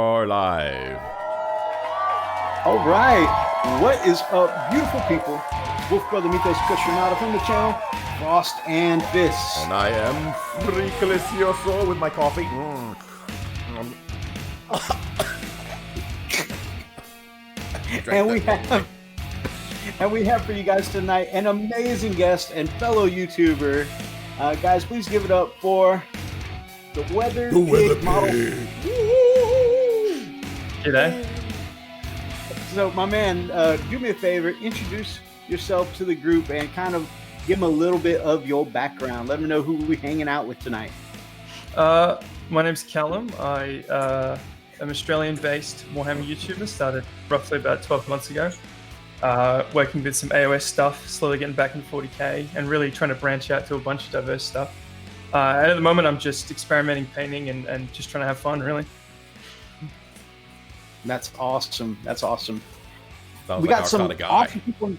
are live. All right. What is up, beautiful people? Wolf Brother Mitos Cushionata from the channel, Frost and Fist. And I am Freakilicioso with my coffee. And we have for you guys tonight an amazing guest and fellow YouTuber. Guys, please give it up for the Weather Pig model. G'day. So, my man, do me a favor, introduce yourself to the group and kind of give them a little bit of your background. Let them know who we're hanging out with tonight. My name's Callum. I am Australian-based Warhammer YouTuber. Started roughly about 12 months ago. Working with some AOS stuff, slowly getting back in 40k, and really trying to branch out to a bunch of diverse stuff. And at the moment, I'm just experimenting, painting, and just trying to have fun, really. That's awesome. That's awesome. Sounds We like got our some kind of guy. awesome people.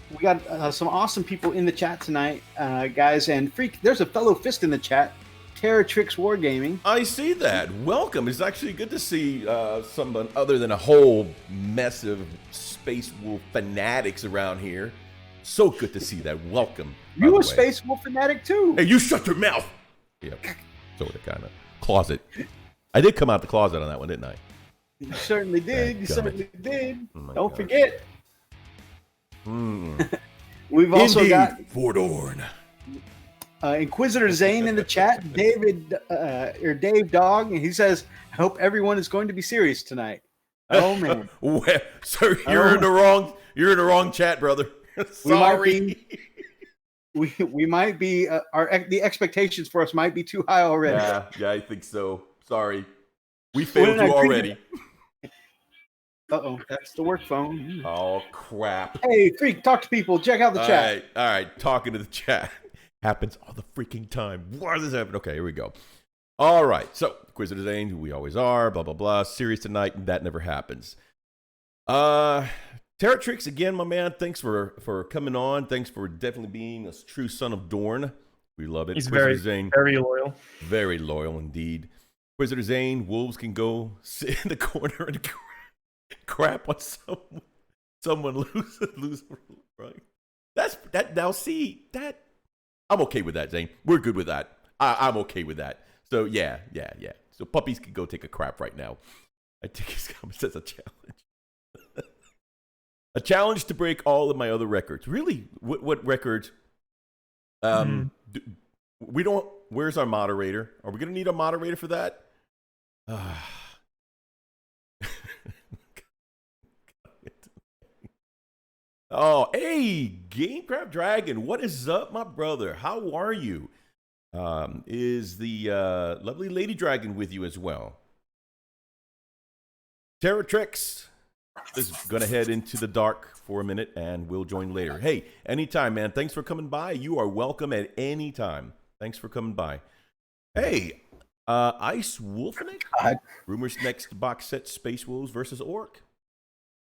We got some awesome people in the chat tonight, guys. And there's a fellow Fist in the chat, Terratrix Wargaming. I see that. Welcome. It's actually good to see someone other than a whole mess of Space Wolf fanatics around here. So good to see that. Welcome. You a Space Wolf fanatic too? Hey, you shut your mouth. Yep. Sort of, kind of. Closet. I did come out the closet on that one, didn't I? You certainly did. You Dadgummit. certainly did. Oh Don't God. forget. We've also got Fordorn. Inquisitor Zane in the chat, David or Dave Dog, and he says, "I hope everyone is going to be serious tonight." Oh man, Well, sir, you're in the wrong. You're in the wrong chat, brother. Sorry. we might be the expectations for us might be too high already. Yeah, I think so. Sorry, we failed When you I already. That's the work phone. Oh crap! Hey, Freak, talk to people. Check out the chat. All right. Talking to the chat happens all the freaking time. Why does this happen? Okay, here we go. All right, so Inquisitor Zane, who we always are, blah blah blah. Serious tonight, that never happens. Terratrix again, my man. Thanks for coming on. Thanks for definitely being a true son of Dorn. We love it. He's Inquisitor Zane, very loyal. very loyal indeed. Inquisitor Zane, wolves can go sit in the corner and crap on someone lose right. That's that. Now see that I'm okay with that, Zane. We're good with that. I'm okay with that. So yeah. So puppies can go take a crap right now. I take his comments as a challenge. A challenge to break all of my other records. Really? What records? We don't. Where's our moderator? Are we gonna need a moderator for that? Oh, hey, Gamecraft Dragon, what is up, my brother? How are you? Is the lovely Lady Dragon with you as well? Terratrix is gonna head into the dark for a minute, and we'll join later. Hey, anytime, man. Thanks for coming by. You are welcome at any time. Thanks for coming by. Hey, Ice Wolfenik? Rumors next box set: Space Wolves versus Orc.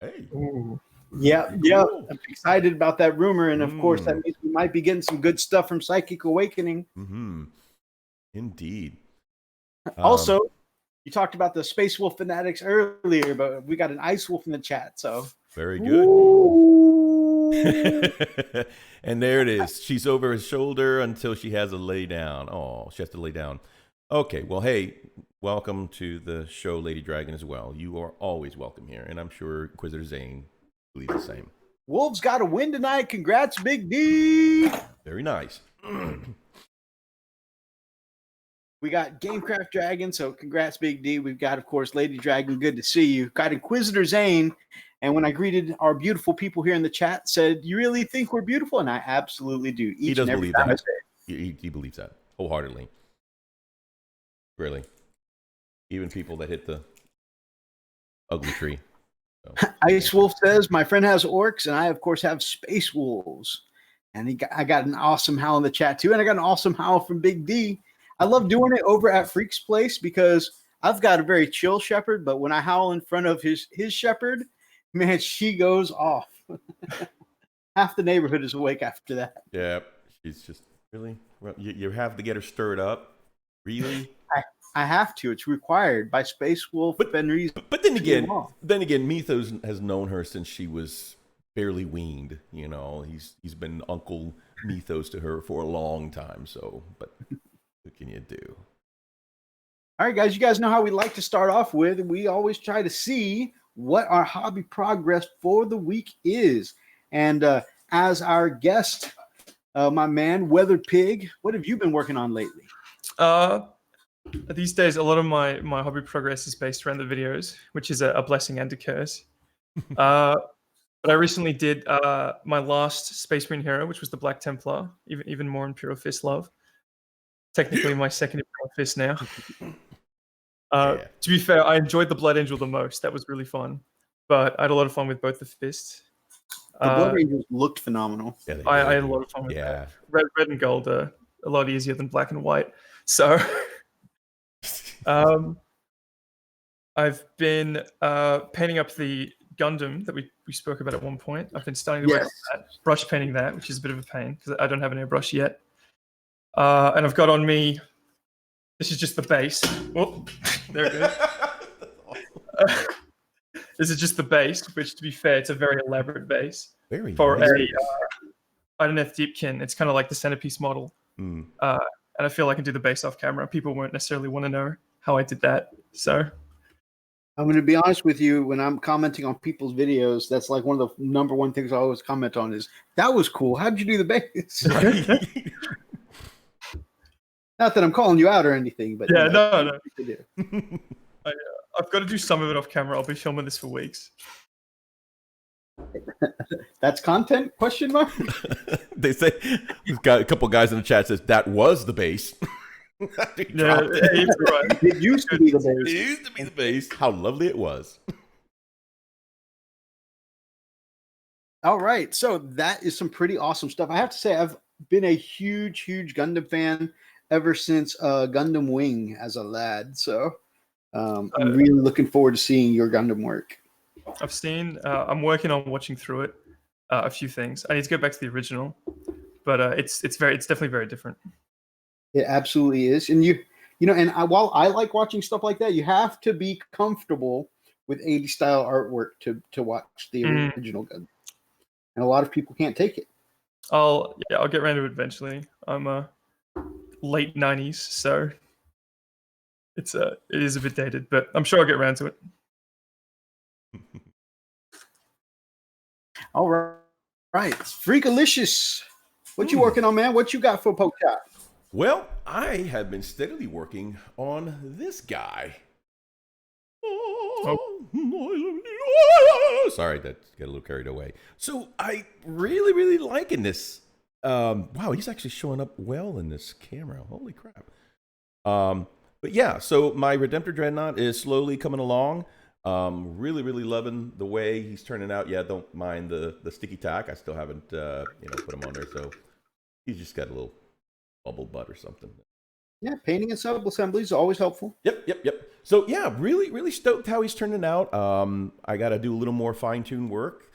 Hey. Ooh. Yeah. Cool. I'm excited about that rumor, and of course, that means we might be getting some good stuff from Psychic Awakening. Indeed. Also, you talked about the Space Wolf fanatics earlier, but we got an Ice Wolf in the chat, so Very good. And there it is. She's over his shoulder until she has to lay down. Oh, she has to lay down. Okay, well, hey, welcome to the show, Lady Dragon, as well. You are always welcome here, and I'm sure Inquisitor Zane believes the same. Wolves got a win tonight. Congrats, Big D. Very nice. We got Gamecraft Dragon, so congrats, Big D. We've got, of course, Lady Dragon. Good to see you. Got Inquisitor Zane, and when I greeted our beautiful people here in the chat, said, "You really think we're beautiful?" And I absolutely do. He does believe that. He believes that wholeheartedly. Really. Even people that hit the ugly tree. So. Ice Wolf says, "My friend has orcs, and I, of course, have space wolves." And I got an awesome howl in the chat, too. And I got an awesome howl from Big D. I love doing it over at Freak's Place because I've got a very chill shepherd, but when I howl in front of his shepherd, man, she goes off. Half the neighborhood is awake after that. Yeah, she's just really. You have to get her stirred up. Really? I have to. It's required by Space Wolf Fenris. But then again, Mythos has known her since she was barely weaned. You know, he's been Uncle Mythos to her for a long time. So, but what can you do? All right, guys, you guys know how we like to start off with. We always try to see what our hobby progress for the week is. And as our guest, my man, Weathered Pig, what have you been working on lately? These days, a lot of my hobby progress is based around the videos, which is a blessing and a curse. But I recently did my last Space Marine hero, which was the Black Templar, even more Imperial Fist love. Technically, my second Imperial Fist now. To be fair, I enjoyed the Blood Angel the most. That was really fun. But I had a lot of fun with both the fists. The Blood Angels looked phenomenal. Yeah, I had a lot of fun with that. Red and gold are a lot easier than black and white. So I've been painting up the Gundam that we spoke about at one point. I've been starting to work on that, brush painting that, which is a bit of a pain because I don't have an airbrush yet. And I've got on me, this is just the base. Oh, there it is. This is just the base, which, to be fair, it's a very elaborate base. Very for nice. I don't know if Deepkin. It's kind of like the centerpiece model. And I feel I can do the base off camera. People won't necessarily want to know how I did that. So I'm going to be honest with you. When I'm commenting on people's videos, that's like one of the number one things I always comment on is, that was cool. How did you do the base? Not that I'm calling you out or anything, but yeah, no. I've got to do some of it off camera. I'll be filming this for weeks. That's content? Question mark? They say we've got a couple guys in the chat says that was the base. Yeah, right. It used to be the base. It used to be the base. How lovely it was. All right, so that is some pretty awesome stuff. I have to say, I've been a huge Gundam fan ever since Gundam Wing as a lad. So I'm really looking forward to seeing your Gundam work. I've seen. I'm working on watching through it. A few things. I need to go back to the original, but it's definitely very different. It absolutely is, and you know, and while I like watching stuff like that, you have to be comfortable with 80s style artwork to watch the original Gundam, and a lot of people can't take it. I'll get around to it eventually. I'm late 90s, so it is a bit dated, but I'm sure I'll get around to it. All right, Freakalicious, what you working on, man? What you got for Poke Shot? Well, I have been steadily working on this guy. Sorry, that got a little carried away. So I really liking this. Wow, he's actually showing up well in this camera. Holy crap. But yeah, so my Redemptor Dreadnought is slowly coming along. Really loving the way he's turning out. Yeah, don't mind the sticky tack. I still haven't put him on there, so he's just got a little bubble butt or something. Yeah, painting and sub-assembly is always helpful. Yep. So yeah, really stoked how he's turning out. I got to do a little more fine-tune work.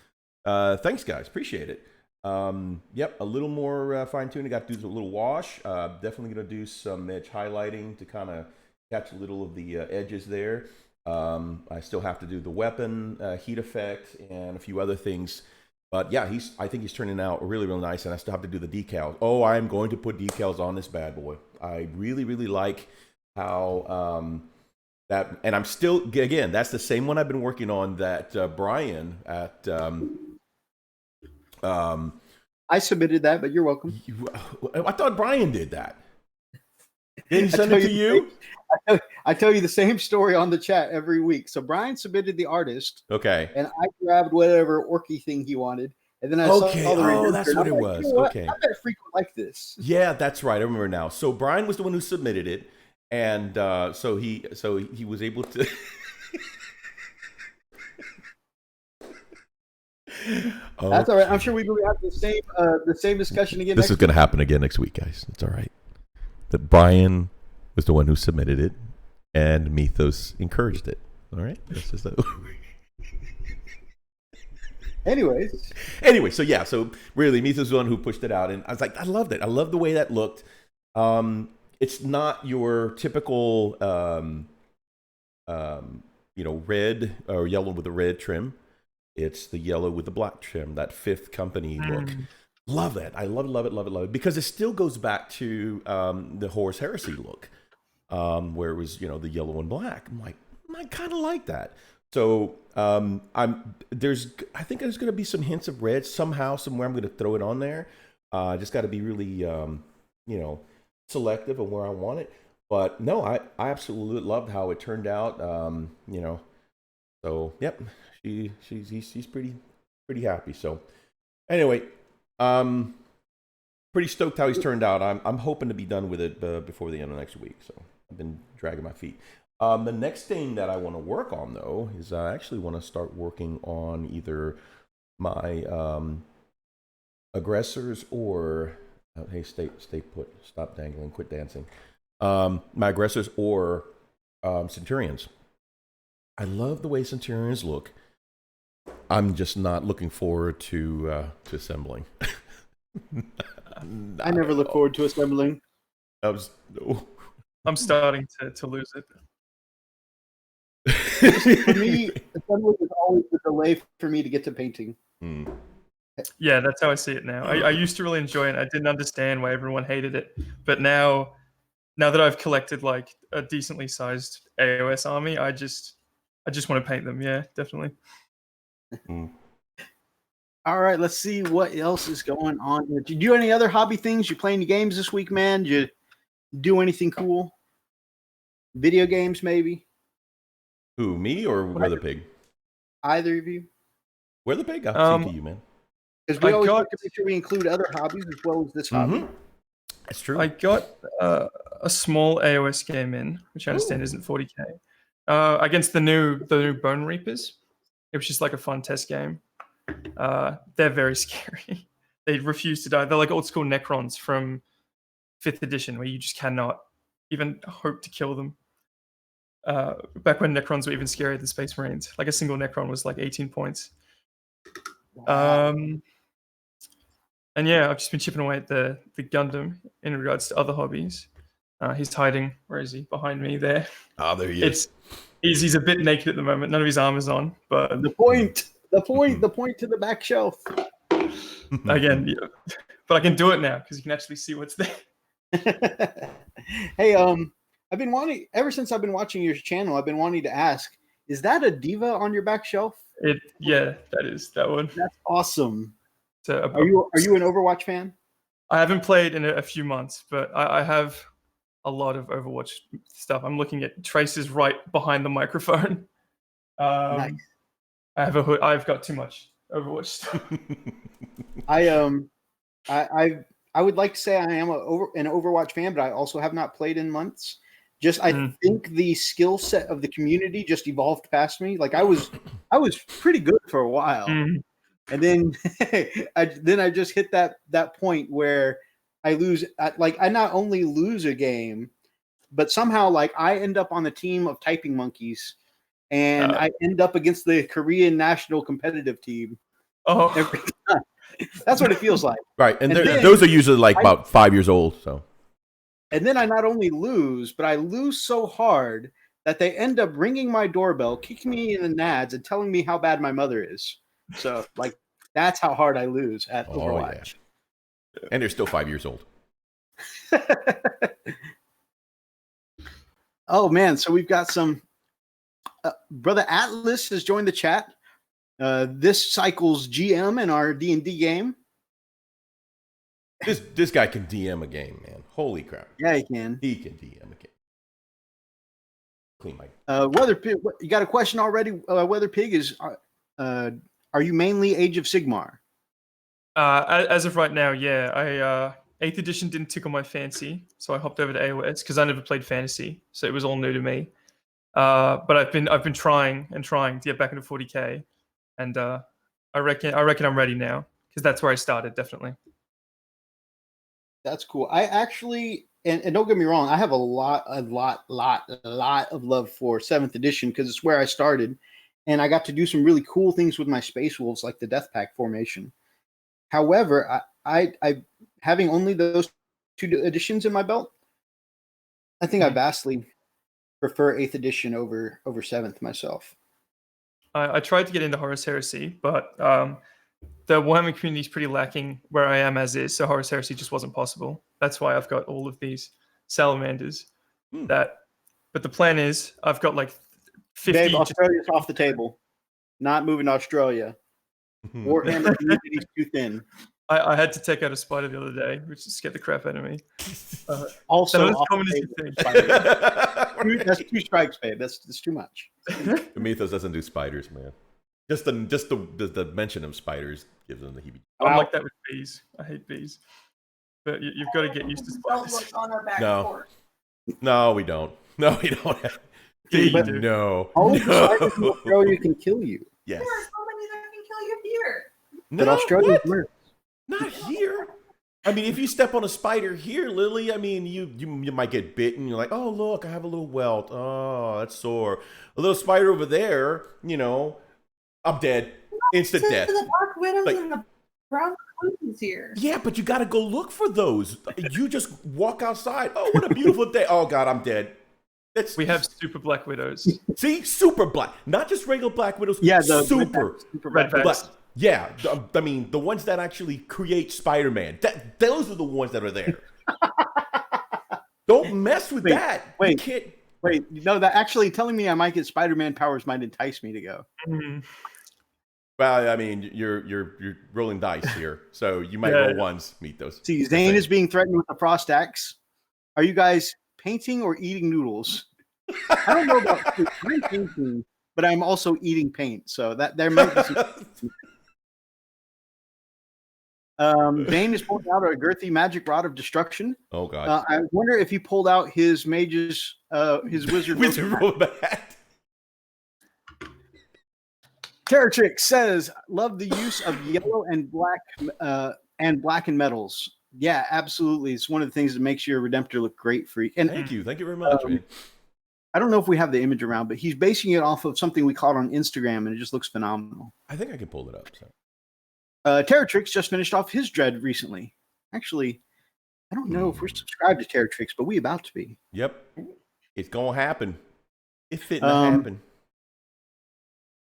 Thanks, guys. Appreciate it. Yep, a little more fine-tuning. Got to do a little wash. Definitely going to do some edge highlighting to kind of catch a little of the edges there. I still have to do the weapon heat effect and a few other things. But yeah, I think he's turning out really nice, and I still have to do the decals. Oh, I'm going to put decals on this bad boy. I really like how that, and I'm still, again, that's the same one I've been working on that Brian at I submitted that, but you're welcome. I thought Brian did that. Didn't he send it to you? I tell you the same story on the chat every week. So Brian submitted the artist. Okay. And I grabbed whatever orky thing he wanted. And then I saw the that's what it was. Okay. I bet Freak would like this. Yeah, that's right. I remember now. So Brian was the one who submitted it. And so he was able to That's all right. I'm sure we will have the same discussion again. This is going to happen again next week, guys. It's all right. That Brian was the one who submitted it, and Mythos encouraged it. All right. This is Anyway, so yeah, so really, Mythos was the one who pushed it out, and I was like, I loved it. I love the way that looked. it's not your typical red or yellow with a red trim. It's the yellow with the black trim, that fifth company look. Love that. I love it. Because it still goes back to the Horus Heresy look, where it was, the yellow and black. I'm like, I kind of like that. So I think there's going to be some hints of red somehow, somewhere. I'm going to throw it on there. I just got to be really, selective of where I want it. But no, I absolutely loved how it turned out. So yep, she's pretty happy. So anyway, pretty stoked how he's turned out. I'm hoping to be done with it before the end of next week. So I've been dragging my feet. The next thing that I want to work on though is I actually want to start working on either my aggressors or hey, stay put, stop dangling, quit dancing. My aggressors or Centurions. I love the way Centurions look. I'm just not looking forward to assembling. I never look forward to assembling. I'm starting to lose it. For me, assembling is always the delay for me to get to painting. Yeah, that's how I see it now. I used to really enjoy it. I didn't understand why everyone hated it, but now that I've collected like a decently sized AOS army, I just want to paint them. Yeah, definitely. All right, let's see what else is going on. Did you do any other hobby things? You play any games this week, man? Did you do anything cool? Video games, maybe? Who, me or Weatherpig? Either of you. Weatherpig? I'll see to you, man. Because we always like to make sure we include other hobbies as well as this hobby. That's true. I got a small AOS game in, which I understand isn't 40k, against the new Bone Reapers. It was just like a fun test game. They're very scary. They refuse to die. They're like old school Necrons from 5th edition, where you just cannot even hope to kill them. Back when Necrons were even scarier than Space Marines. Like a single Necron was like 18 points. Wow. And yeah, I've just been chipping away at the Gundam in regards to other hobbies. He's hiding. Where is he? Behind me there. Oh, there he is. He's a bit naked at the moment. None of his armor's on, but the point to the back shelf. Again, yeah. But I can do it now because you can actually see what's there. Hey, I've been wanting, ever since I've been watching your channel, I've been wanting to ask, is that a diva on your back shelf? Yeah, that is that one. That's awesome. So, are you an Overwatch fan? I haven't played in a few months, but I have a lot of Overwatch stuff. I'm looking at Tracer's right behind the microphone. Nice. I have a hood. I've got too much Overwatch stuff. I would like to say I am an Overwatch fan, but I also have not played in months. I think the skill set of the community just evolved past me. Like I was pretty good for a while, and then I just hit that point where I lose. I not only lose a game, but somehow like I end up on the team of typing monkeys, and I end up against the Korean national competitive team. Oh, every time. That's what it feels like. Right, and those are usually like about 5 years old. So. And then I not only lose, but I lose so hard that they end up ringing my doorbell, kicking me in the nads, and telling me how bad my mother is. So, like, that's how hard I lose at Overwatch. Yeah. And they're still 5 years old. Oh, man. So we've got some... Brother Atlas has joined the chat. This cycle's GM in our D&D game. This guy can DM a game, man. Holy crap. Yeah, he can. He can DM a game. Clean mic. Weatherpig, you got a question already? Weatherpig is, are you mainly Age of Sigmar? As of right now, yeah. 8th edition didn't tickle my fancy, so I hopped over to AOS because I never played fantasy, so it was all new to me. But I've been trying to get back into 40k, and I reckon I'm ready now because that's where I started, definitely. That's cool. I actually, and don't get me wrong, I have a lot of love for 7th edition because it's where I started, and I got to do some really cool things with my Space Wolves, like the Death Pack formation. However, I having only those 2 editions in my belt, I think I vastly prefer 8th edition over 7th myself. I tried to get into Horus Heresy, but the Warhammer community is pretty lacking where I am as is, so Horus Heresy just wasn't possible. That's why I've got all of these salamanders. But the plan is I've got like 50. Dave, Australia's off the table. Not moving to Australia. Warhammer community's too thin. I had to take out a spider the other day, which scared the crap out of me. Also, as common as you think. That's 2 strikes, babe. That's too much. The Mythos doesn't do spiders, man. Just the mention of spiders gives them the heebie. I'm like that with bees. I hate bees. But you've got to get used to spiders. Don't look on our back No. porch. No, we don't. No, we don't. Yeah, you do. No. All the spiders in Australia can kill you. Yes. There are so many that can kill you here. But Australia's worse. Not here. I mean, if you step on a spider here, Lily, I mean, you might get bitten. You're like, oh, look, I have a little welt. Oh, that's sore. A little spider over there, I'm dead. Instant death. The black widows Like- and the brown recluses here. Yeah, but you got to go look for those. You just walk outside. Oh, what a beautiful day. Oh, God, I'm dead. We have super black widows. See, super black. Not just regular black widows. Yeah, the super Red black. backs. Yeah, I mean, the ones that actually create Spider-Man. Those are the ones that are there. Don't mess with that. You Wait. can't. Wait, no, that actually telling me I might get Spider-Man powers might entice me to go. Well, I mean, you're rolling dice here, so you might roll ones, meet those. See, Zane is being threatened with the frost axe. Are you guys painting or eating noodles? I don't know about food. I'm painting, but I'm also eating paint, so that there might be some. Bane is pulling out a girthy magic rod of destruction. Oh God! I wonder if he pulled out his mage's his wizard. Robot. Territrix says, "Love the use of yellow and black and metals." Yeah, absolutely. It's one of the things that makes your Redemptor look great for you. And Thank you very much, man. I don't know if we have the image around, but he's basing it off of something we caught on Instagram, and it just looks phenomenal. I think I can pull it up. So. Territrix just finished off his Dread recently. Actually, I don't know if we're subscribed to Territrix, but we about to be. Yep, it's gonna happen. It's fitting to happen.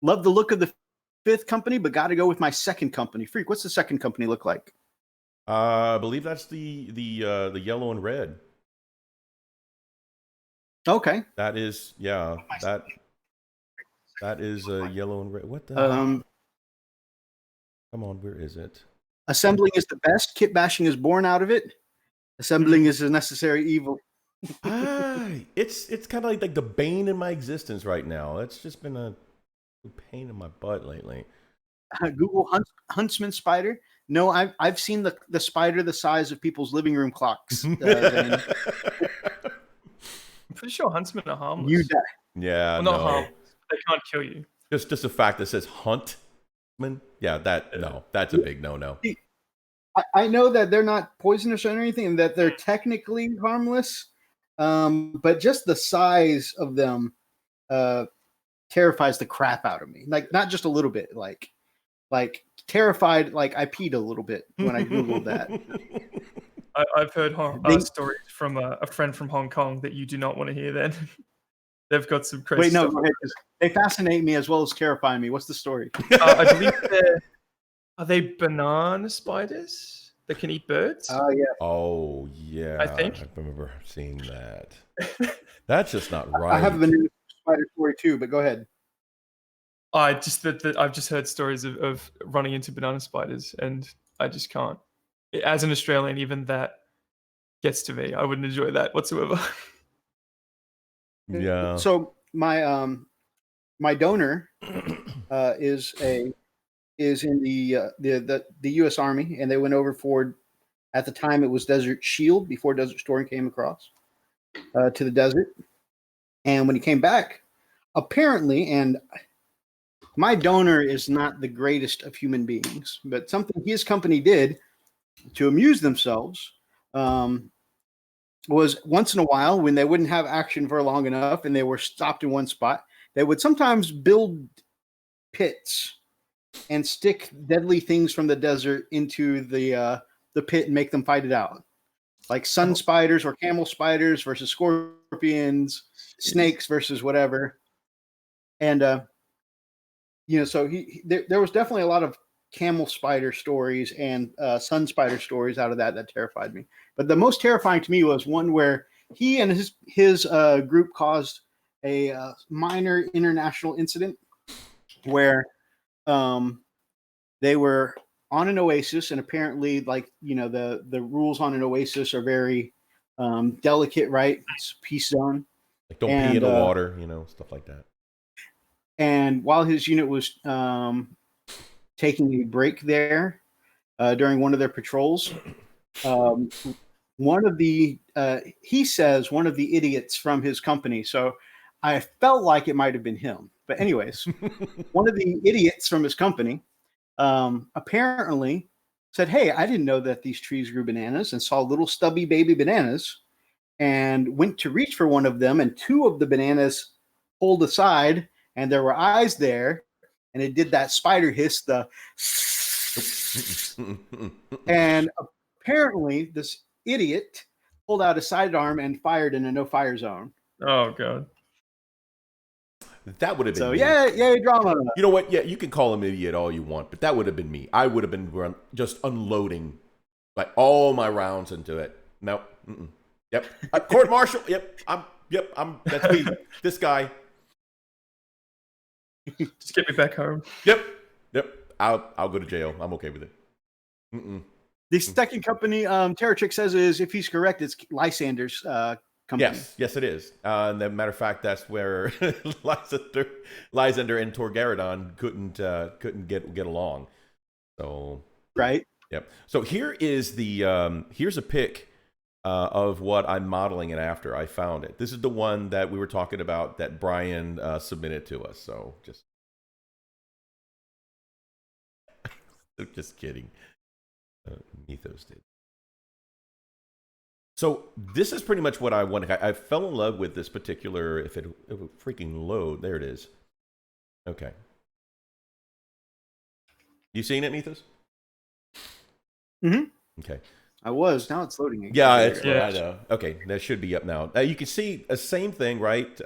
Love the look of the 5th company, but got to go with my 2nd company. Freak, what's the 2nd company look like? I believe that's the yellow and red. Okay. That is that is yellow and red. What the? Come on, where is it? Assembling is the best. Kit bashing is born out of it. Assembling is a necessary evil. It's kind of like the bane in my existence right now. It's just been a pain in my butt lately. Google Huntsman spider. No, I've seen the spider the size of people's living room clocks. I'm pretty sure huntsmen are harmless. You die. Yeah, well, not harmless. They can't kill you. Just a fact that says huntman. Yeah, that's a big no. I know that they're not poisonous or anything, and that they're technically harmless. But just the size of them terrifies the crap out of me. Like, not just a little bit, like terrified. Like, I peed a little bit when I Googled that. I've heard stories from a friend from Hong Kong that you do not want to hear. Then they've got some crazy. Wait, no, stuff. go ahead, 'cause they fascinate me as well as terrify me. What's the story? I believe are they banana spiders that can eat birds? Yeah. Oh yeah, I think. I remember seeing that. That's just not right. I have a banana spider story too, but go ahead. I've just heard stories of running into banana spiders, and I just can't. As an Australian, even that gets to me. I wouldn't enjoy that whatsoever. Yeah. So my donor is in the U.S. Army, and they went over for, at the time it was Desert Shield before Desert Storm came across to the desert. And when he came back, apparently, and my donor is not the greatest of human beings, but something his company did to amuse themselves was once in a while, when they wouldn't have action for long enough and they were stopped in one spot, they would sometimes build pits and stick deadly things from the desert into the pit and make them fight it out. like sun spiders or camel spiders versus scorpions, snakes versus whatever. And so there was definitely a lot of camel spider stories and sun spider stories out of that terrified me. But the most terrifying to me was one where he and his group caused a minor international incident where they were on an oasis, and apparently, like, the rules on an oasis are very delicate, right? It's a peace zone. Like don't pee in the water, stuff like that. And while his unit was taking a break there during one of their patrols, one of the idiots from his company, so I felt like it might have been him. But anyways, one of the idiots from his company apparently said, "Hey, I didn't know that these trees grew bananas," and saw little stubby baby bananas and went to reach for one of them, and two of the bananas pulled aside, and there were eyes there, and it did that spider hiss, and apparently this idiot pulled out a sidearm and fired in a no-fire zone. Oh, God. That would have been me. Yay, drama. You know what? Yeah, you can call him an idiot all you want, but that would have been me. I would have been just unloading like all my rounds into it. No. Yep. Court martial. Yep. That's me. This guy. Just get me back home. Yep. I'll go to jail. I'm okay with it. The second company, Terrorchick says, is, if he's correct, it's Lysander's company. Yes, it is. And as a matter of fact, that's where Lysander and Torgaradon couldn't get along. So right. Yep. So here is here's a pic of what I'm modeling it after. I found it. This is the one that we were talking about that Brian submitted to us. So just kidding. Mythos did. So this is pretty much what I wanted. I fell in love with this particular, if it would freaking load. There it is. Okay. You seen it, Mythos? Mm-hmm. Okay. I was. Now it's loading again. Yeah, I know. Okay, that should be up now. You can see the same thing, right?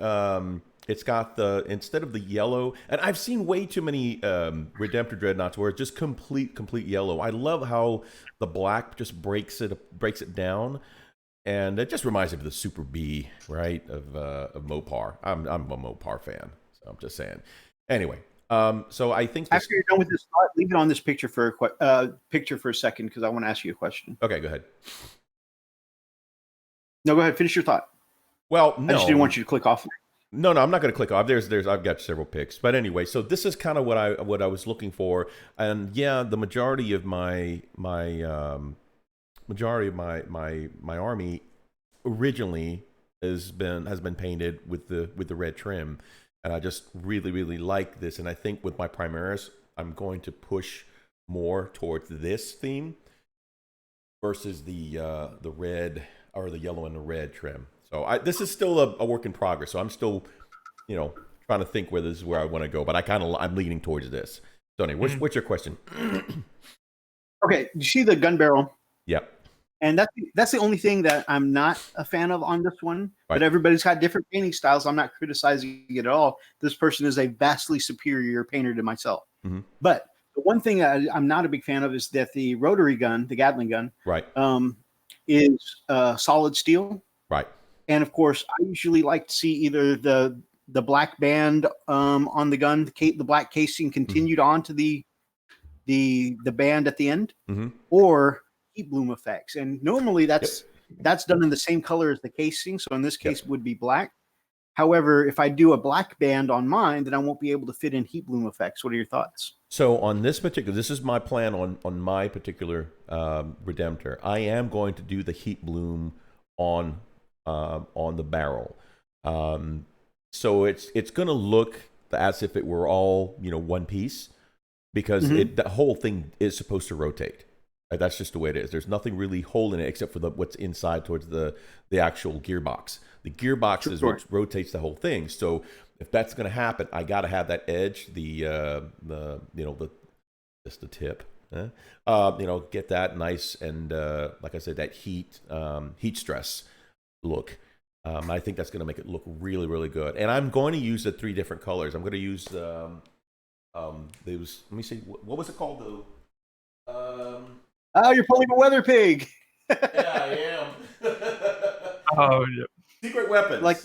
It's got instead of the yellow, and I've seen way too many Redemptor Dreadnoughts where it's just complete yellow. I love how the black just breaks it down, and it just reminds me of the Super B, right? Of Mopar. I'm a Mopar fan, so I'm just saying. Anyway, so I think after you're done with this thought, leave it on this picture for a second, because I want to ask you a question. Okay, go ahead. No, go ahead. Finish your thought. Well, no, I just didn't want you to click off. No, I'm not going to click off. I've got several picks, but anyway, so this is kind of what I was looking for, and yeah, the majority of my army originally has been painted with the red trim, and I just really like this, and I think with my Primaris, I'm going to push more towards this theme versus the red or the yellow and the red trim. So this is still a work in progress. So I'm still, trying to think where this is where I want to go. But I'm leaning towards this. So anyway, what's your question? Okay, you see the gun barrel? Yeah. And that's the only thing that I'm not a fan of on this one. Right. But everybody's got different painting styles. I'm not criticizing it at all. This person is a vastly superior painter to myself. Mm-hmm. But the one thing I'm not a big fan of is that the rotary gun, the Gatling gun, right, is solid steel. Right. And of course, I usually like to see either the black band on the gun, the black casing continued onto the band at the end, or heat bloom effects. And normally that's done in the same color as the casing. So in this case, it would be black. However, if I do a black band on mine, then I won't be able to fit in heat bloom effects. What are your thoughts? So on this is my plan on my particular Redemptor. I am going to do the heat bloom on the barrel. So it's going to look as if it were all, one piece, because the whole thing is supposed to rotate. That's just the way it is. There's nothing really holding it except for what's inside towards the actual gearbox. The gearbox is what rotates the whole thing. So if that's going to happen, I got to have that edge, just the tip. Get that nice and like I said, that heat stress look. I think that's going to make it look really, really good. And I'm going to use the 3 different colors. I'm going to use those. Let me see. What was it called? Oh, you're pulling a weather pig. Yeah, I am. Oh, yeah. Secret weapons. Like,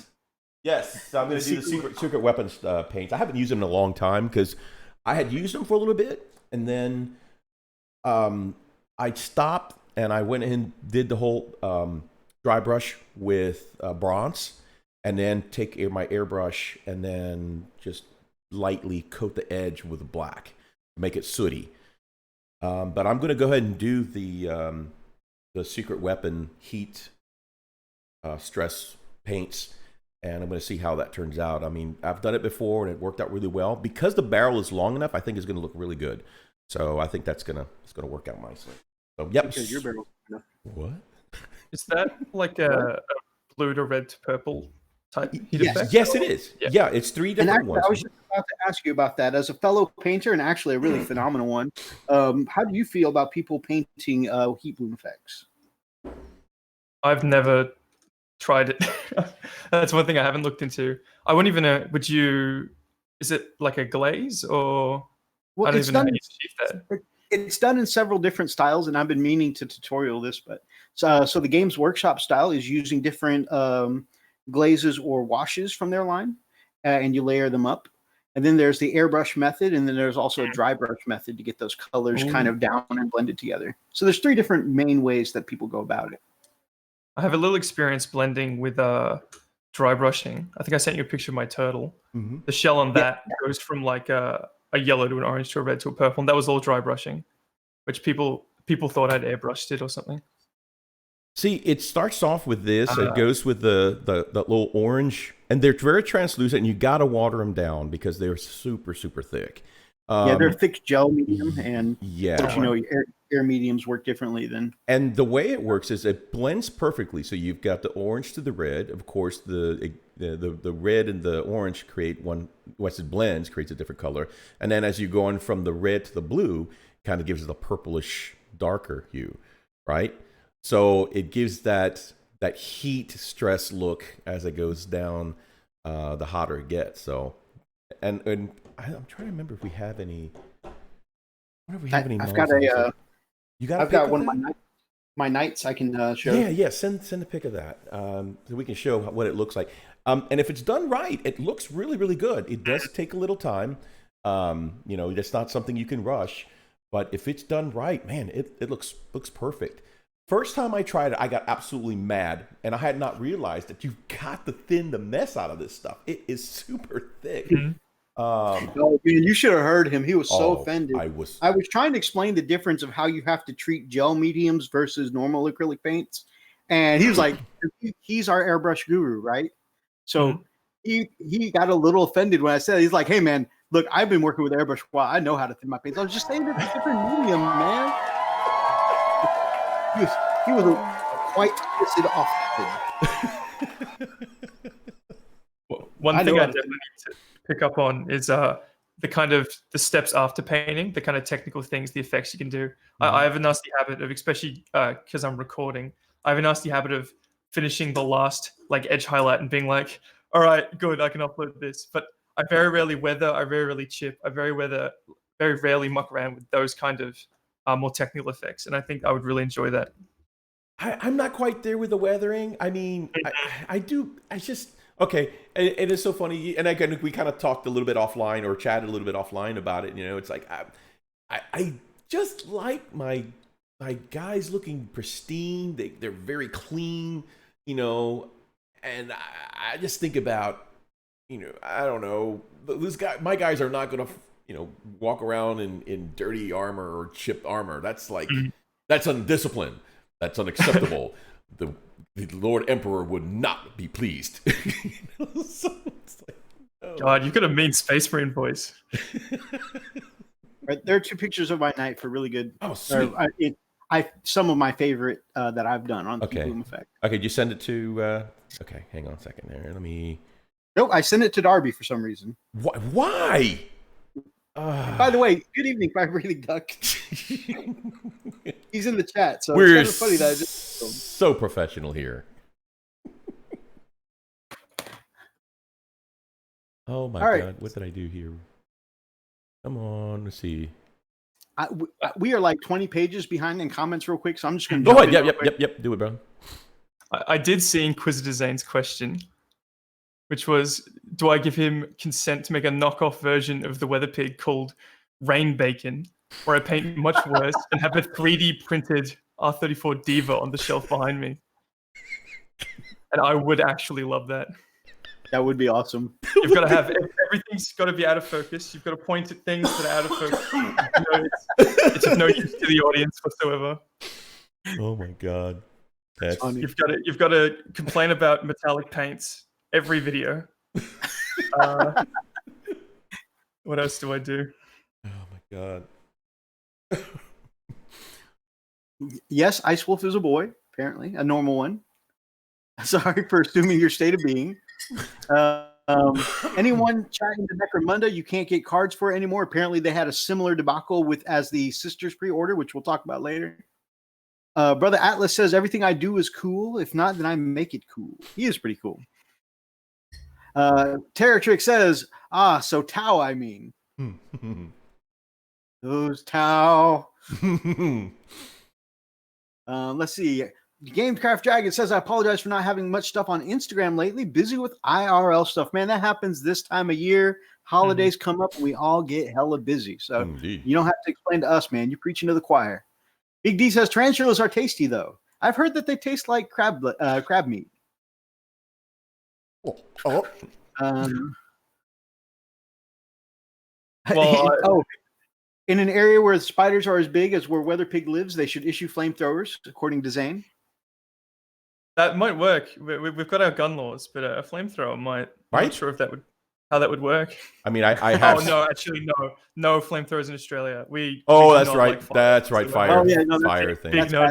yes, so I'm going to do the secret weapons paints. I haven't used them in a long time because I had used them for a little bit, and then I stopped and I went and did the whole dry brush with bronze, and then take my airbrush and then just lightly coat the edge with black, make it sooty. But I'm going to go ahead and do the secret weapon heat stress paints, and I'm going to see how that turns out. I mean, I've done it before and it worked out really well. Because the barrel is long enough, I think it's going to look really good. So I think it's going to work out nicely. So yep. Because your barrel. What? Is that like a blue to red to purple type heat effect? Yes, it is. Yeah. Yeah, it's 3 And different actually, ones. I was just about to ask you about that. As a fellow painter, and actually a really phenomenal one, how do you feel about people painting heat bloom effects? I've never tried it. That's one thing I haven't looked into. I wouldn't even know. Is it like a glaze or? Well, I don't it's even know how done. you achieve that. It's done in several different styles, and I've been meaning to tutorial this. But so the Games Workshop style is using different glazes or washes from their line, and you layer them up. And then there's the airbrush method, and then there's also a dry brush method to get those colors kind of down and blended together. So there's 3 different main ways that people go about it. I have a little experience blending with dry brushing. I think I sent you a picture of my turtle. Mm-hmm. The shell on that goes from like a yellow to an orange to a red to a purple, and that was all dry brushing, which people thought I'd airbrushed it or something. See, it starts off with this. It goes with the little orange, and they're very translucent, and you got to water them down because they're super, super thick. They're thick gel medium, and yeah, air mediums work differently than. And the way it works is it blends perfectly. So you've got the orange to the red. Of course, the red and the orange create one. Once it blends, creates a different color, and then as you go on from the red to the blue, kind of gives it a purplish, darker hue, right? So it gives that heat stress look as it goes down. The hotter it gets. So, and I'm trying to remember if we have any. I wonder if we have any. I've got a. I've got one of my knights I can show. Yeah. Send a pic of that so we can show what it looks like. And if it's done right, it looks really, really good. It does take a little time. It's not something you can rush. But if it's done right, man, it looks perfect. First time I tried it, I got absolutely mad, and I had not realized that you've got to thin the mess out of this stuff. It is super thick. Mm-hmm. Man, you should have heard him. He was so offended. I was trying to explain the difference of how you have to treat gel mediums versus normal acrylic paints, and he was like, "He's our airbrush guru, right?" So he got a little offended when I said, "He's like, hey man, look, I've been working with airbrush for a while. I know how to thin my paints. I was just saying it's a different medium, man." He was quite pissed off. One thing I definitely need to pick up on is the steps after painting, the kind of technical things, the effects you can do. I have a nasty habit of, especially because I'm recording, I have a nasty habit of finishing the last like edge highlight and being like, all right, good, I can upload this. But I very rarely weather, I very rarely chip, I very rarely muck around with those kind of more technical effects. And I think I would really enjoy that. I'm not quite there with the weathering. I mean, I do. I just okay. It is so funny, and again, we kind of talked a little bit offline or chatted a little bit offline about it. It's like I just like my guys looking pristine. They're very clean, and I just think about, I don't know, my guys are not gonna walk around in dirty armor or chipped armor. That's like that's undisciplined. That's unacceptable. The Lord Emperor would not be pleased. So it's like, oh. God, you've got a mean Space Marine voice. Right, there are 2 pictures of my knight for really good. Oh, sweet. Some of my favorite that I've done on the Bloom effect. Okay, did you send it to? Okay, hang on a second there. Let me. Nope, I sent it to Darby for some reason. Why? By the way, good evening, Fire Breathing Duck. He's in the chat, so we're it's kind of funny that I just so professional here. Oh my All right. God, what did I do here? Come on, let's see. We are like 20 pages behind in comments real quick, so I'm just going to Go ahead. Yep. Do it, bro. I did see Inquisitor Zane's question, which was, do I give him consent to make a knockoff version of the Weather Pig called Rain Bacon, where I paint much worse and have a 3D printed R34 Diva on the shelf behind me? And I would actually love that. That would be awesome. You've got to have everything's got to be out of focus. You've got to point at things that are out of focus. It's of no use to the audience whatsoever. Oh my God, that's funny. You've got to complain about metallic paints every video. What else do I do? Oh my God. Yes, Ice Wolf is a boy, apparently, a normal one. Sorry for assuming your state of being. Anyone chatting to Necromunda, you can't get cards for it anymore. Apparently, they had a similar debacle as the Sisters pre-order, which we'll talk about later. Brother Atlas says, everything I do is cool. If not, then I make it cool. He is pretty cool. Terratrix says, so Tau, I mean. Those Tau. Let's see. Gamecraft Dragon says, I apologize for not having much stuff on Instagram lately. Busy with IRL stuff. Man, that happens this time of year. Holidays come up and we all get hella busy. So you don't have to explain to us, man. You're preaching to the choir. Big D says, tarantulas are tasty, though. I've heard that they taste like crab meat. In an area where spiders are as big as where Weather Pig lives, they should issue flamethrowers, according to Zane. That might work. We've got our gun laws, but a flamethrower might. I'm not sure if how that would work. I mean, I have. Oh no, actually no flamethrowers in Australia. That's right. That's right. Fire. Oh, yeah, no, fire thing. Big no.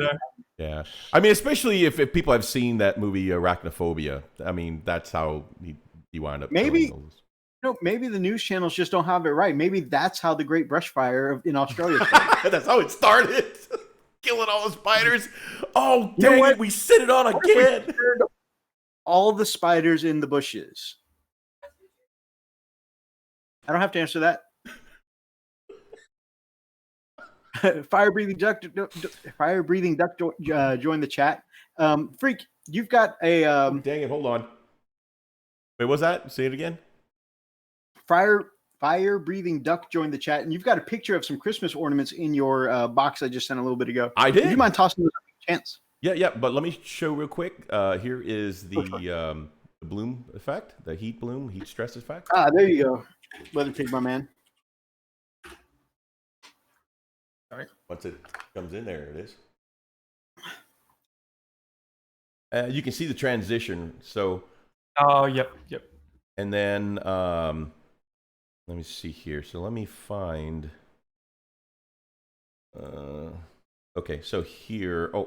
Yeah. I mean, especially if people have seen that movie Arachnophobia. I mean, that's how he wound up. Maybe the news channels just don't have it right. Maybe that's how the Great Brush Fire in Australia started. That's how it started. Killing all the spiders. Oh, dang it. We set it on again. All the spiders in the bushes. I don't have to answer that. Fire breathing duck join the chat. Freak, you've got a dang it, hold on. Wait, what's that? Say it again. Fire breathing duck joined the chat, and you've got a picture of some Christmas ornaments in your box I just sent a little bit ago. I did. Do you mind tossing those up a chance? Yeah, but let me show real quick. Here is the bloom effect, the heat stress effect. There you go. Weather Pig, my man. All right. Once it comes in, there it is. You can see the transition. So. Oh, yep. And then let me see here. So let me find. Okay, so here. Oh,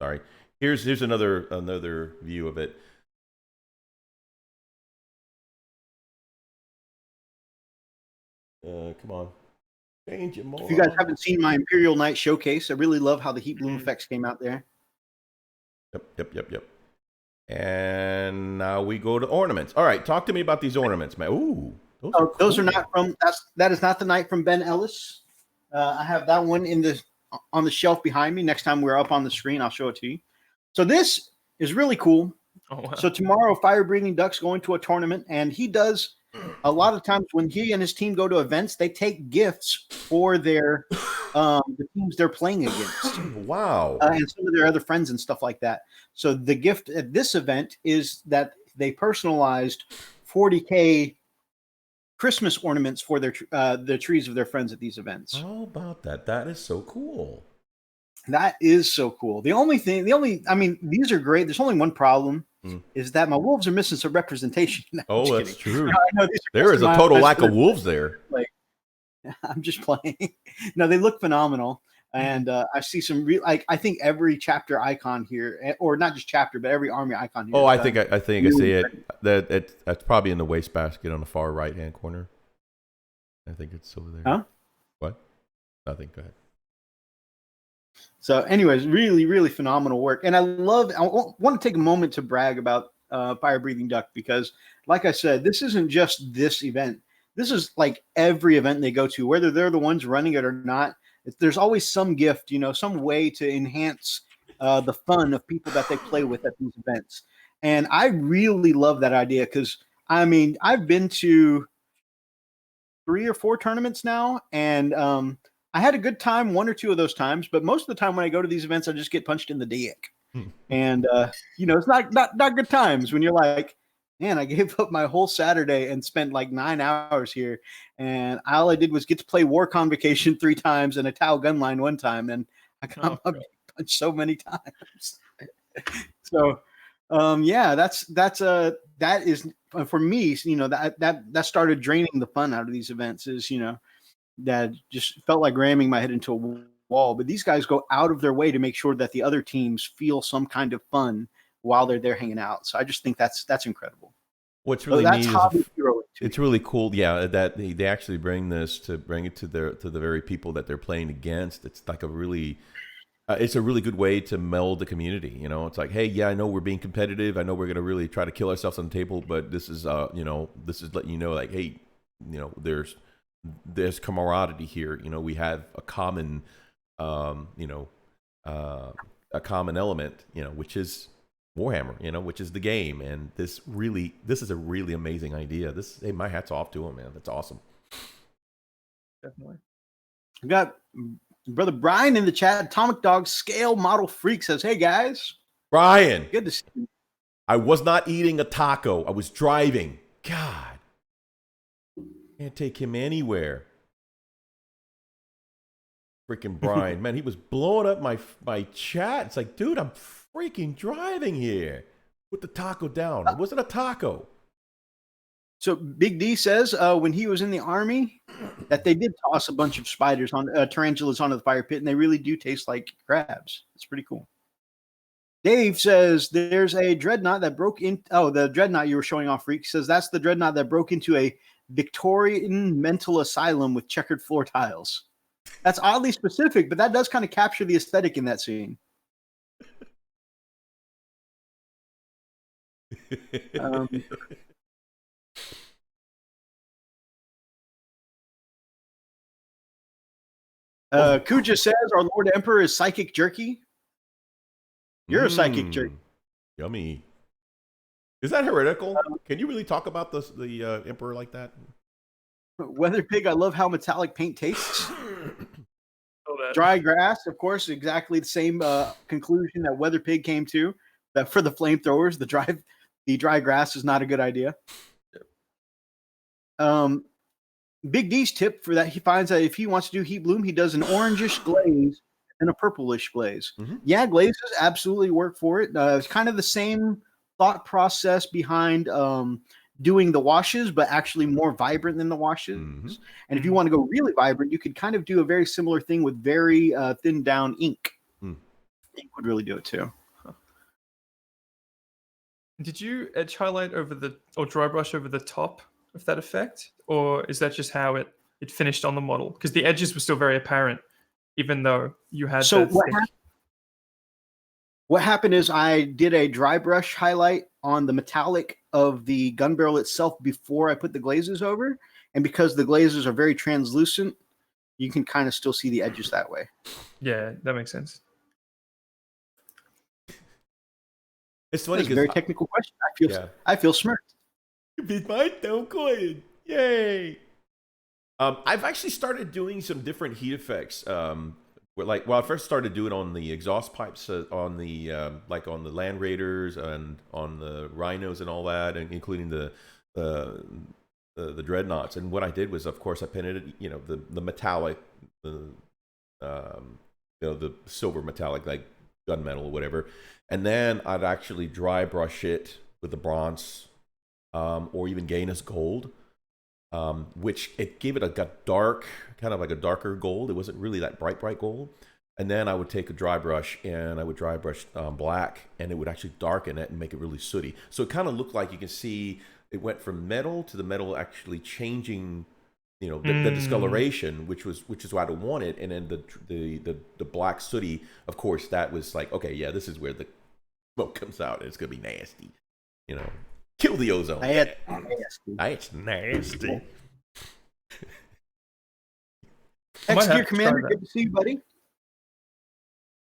sorry. Here's another view of it. Come on. Change it more. If you guys haven't seen my Imperial Night showcase, I really love how the heat bloom effects came out there. Yep. And now we go to ornaments. All right, talk to me about these ornaments, man. Ooh, those are not from. That is not the Knight from Ben Ellis. I have that one on the shelf behind me. Next time we're up on the screen, I'll show it to you. So this is really cool. Oh, wow. So tomorrow, Fire Breathing Duck's going to a tournament, and he does a lot of times when he and his team go to events, they take gifts for the teams they're playing against. Wow. And some of their other friends and stuff like that. So the gift at this event is that they personalized 40K Christmas ornaments for the trees of their friends at these events. How about that? That is so cool. That is so cool. I mean, these are great. There's only one problem. Is that my wolves are missing some representation. No, that's true. I know there is a total lack of wolves there. I'm just playing. No, they look phenomenal. And I see some real, I think every chapter icon here, or not just chapter, but every army icon here. Oh, I think I see it. That's probably in the wastebasket on the far right-hand corner. I think it's over there. Huh? What? Nothing. Go ahead. So, anyways, really, really phenomenal work. And I want to take a moment to brag about Fire Breathing Duck because, like I said, this isn't just this event. This is like every event they go to, whether they're the ones running it or not. There's always some gift, some way to enhance the fun of people that they play with at these events. And I really love that idea because, I mean, I've been to 3 or 4 tournaments now, and I had a good time 1 or 2 of those times, but most of the time when I go to these events, I just get punched in the dick. And it's not good times when you're like, man, I gave up my whole Saturday and spent like 9 hours here, and all I did was get to play War Convocation 3 times and a Tau gun line 1 time, and I got punched so many times. So, yeah, that is for me. That started draining the fun out of these events. Is that just felt like ramming my head into a wall. But these guys go out of their way to make sure that the other teams feel some kind of fun while they're there hanging out. So I just think that's incredible. What's really that's neat hobby is heroic it's really cool. Yeah, that they actually bring it to the very people that they're playing against. It's like it's a really good way to meld the community. It's like, hey, yeah, I know we're being competitive. I know we're going to really try to kill ourselves on the table, but this is letting you know, like, hey, there's camaraderie here. We have a common, a common element, which is Warhammer, which is the game. And this is a really amazing idea. Hey, my hat's off to him, man. That's awesome. Definitely. I got Brother Brian in the chat. Atomic Dog Scale Model Freak says, hey guys. Brian. Good to see you. I was not eating a taco. I was driving. God. Can't take him anywhere. Freaking Brian. Man, he was blowing up my chat. It's like, dude, I'm freaking driving here. Put the taco down. It wasn't a taco. So Big D says when he was in the Army that they did toss a bunch of spiders on tarantulas onto the fire pit, and they really do taste like crabs. It's pretty cool. Dave says there's a dreadnought that broke in. Oh, the dreadnought you were showing off, Freak, says that's the dreadnought that broke into a Victorian mental asylum with checkered floor tiles. That's oddly specific, but that does kind of capture the aesthetic in that scene. Kuja says our Lord Emperor is psychic jerky. You're a psychic jerky. Yummy. Is that heretical? Can you really talk about the Emperor like that? Weather Pig, I love how metallic paint tastes. Dry grass, of course, exactly the same conclusion that Weather Pig came to. That for the flamethrowers, the dry grass is not a good idea. Big D's tip for that, he finds that if he wants to do heat bloom, he does an orangish glaze and a purplish glaze. Mm-hmm. Yeah, glazes absolutely work for it. It's kind of the same thought process behind doing the washes, but actually more vibrant than the washes. Mm-hmm. And if you want to go really vibrant, you could kind of do a very similar thing with very thinned down ink. Ink would really do it too. Did you edge highlight or dry brush over the top of that effect? Or is that just how it finished on the model? Because the edges were still very apparent, even though you had what happened is I did a dry brush highlight on the metallic of the gun barrel itself before I put the glazes over. And because the glazes are very translucent, you can kind of still see the edges that way. Yeah, that makes sense. It's funny. It's a very technical question. I feel smirked. You beat my coin. Yay. I've actually started doing some different heat effects. I first started doing on the exhaust pipes on the on the Land Raiders and on the Rhinos and all that, and including the dreadnoughts. And what I did was, of course, I painted the metallic, the silver metallic, like gunmetal or whatever, and then I'd actually dry brush it with the bronze, or even Gainus gold. Which it gave it a dark, kind of like a darker gold. It wasn't really that bright gold. And then I would take a dry brush and I would dry brush black, and it would actually darken it and make it really sooty. So it kind of looked like, you can see it went from metal to the metal actually changing the discoloration, which is why I don't want it. And then the black sooty, of course, that was like, okay, yeah, this is where the smoke comes out. It's gonna be nasty. Kill the ozone. That's nasty. Ex-Gear Commander, good to see you, buddy.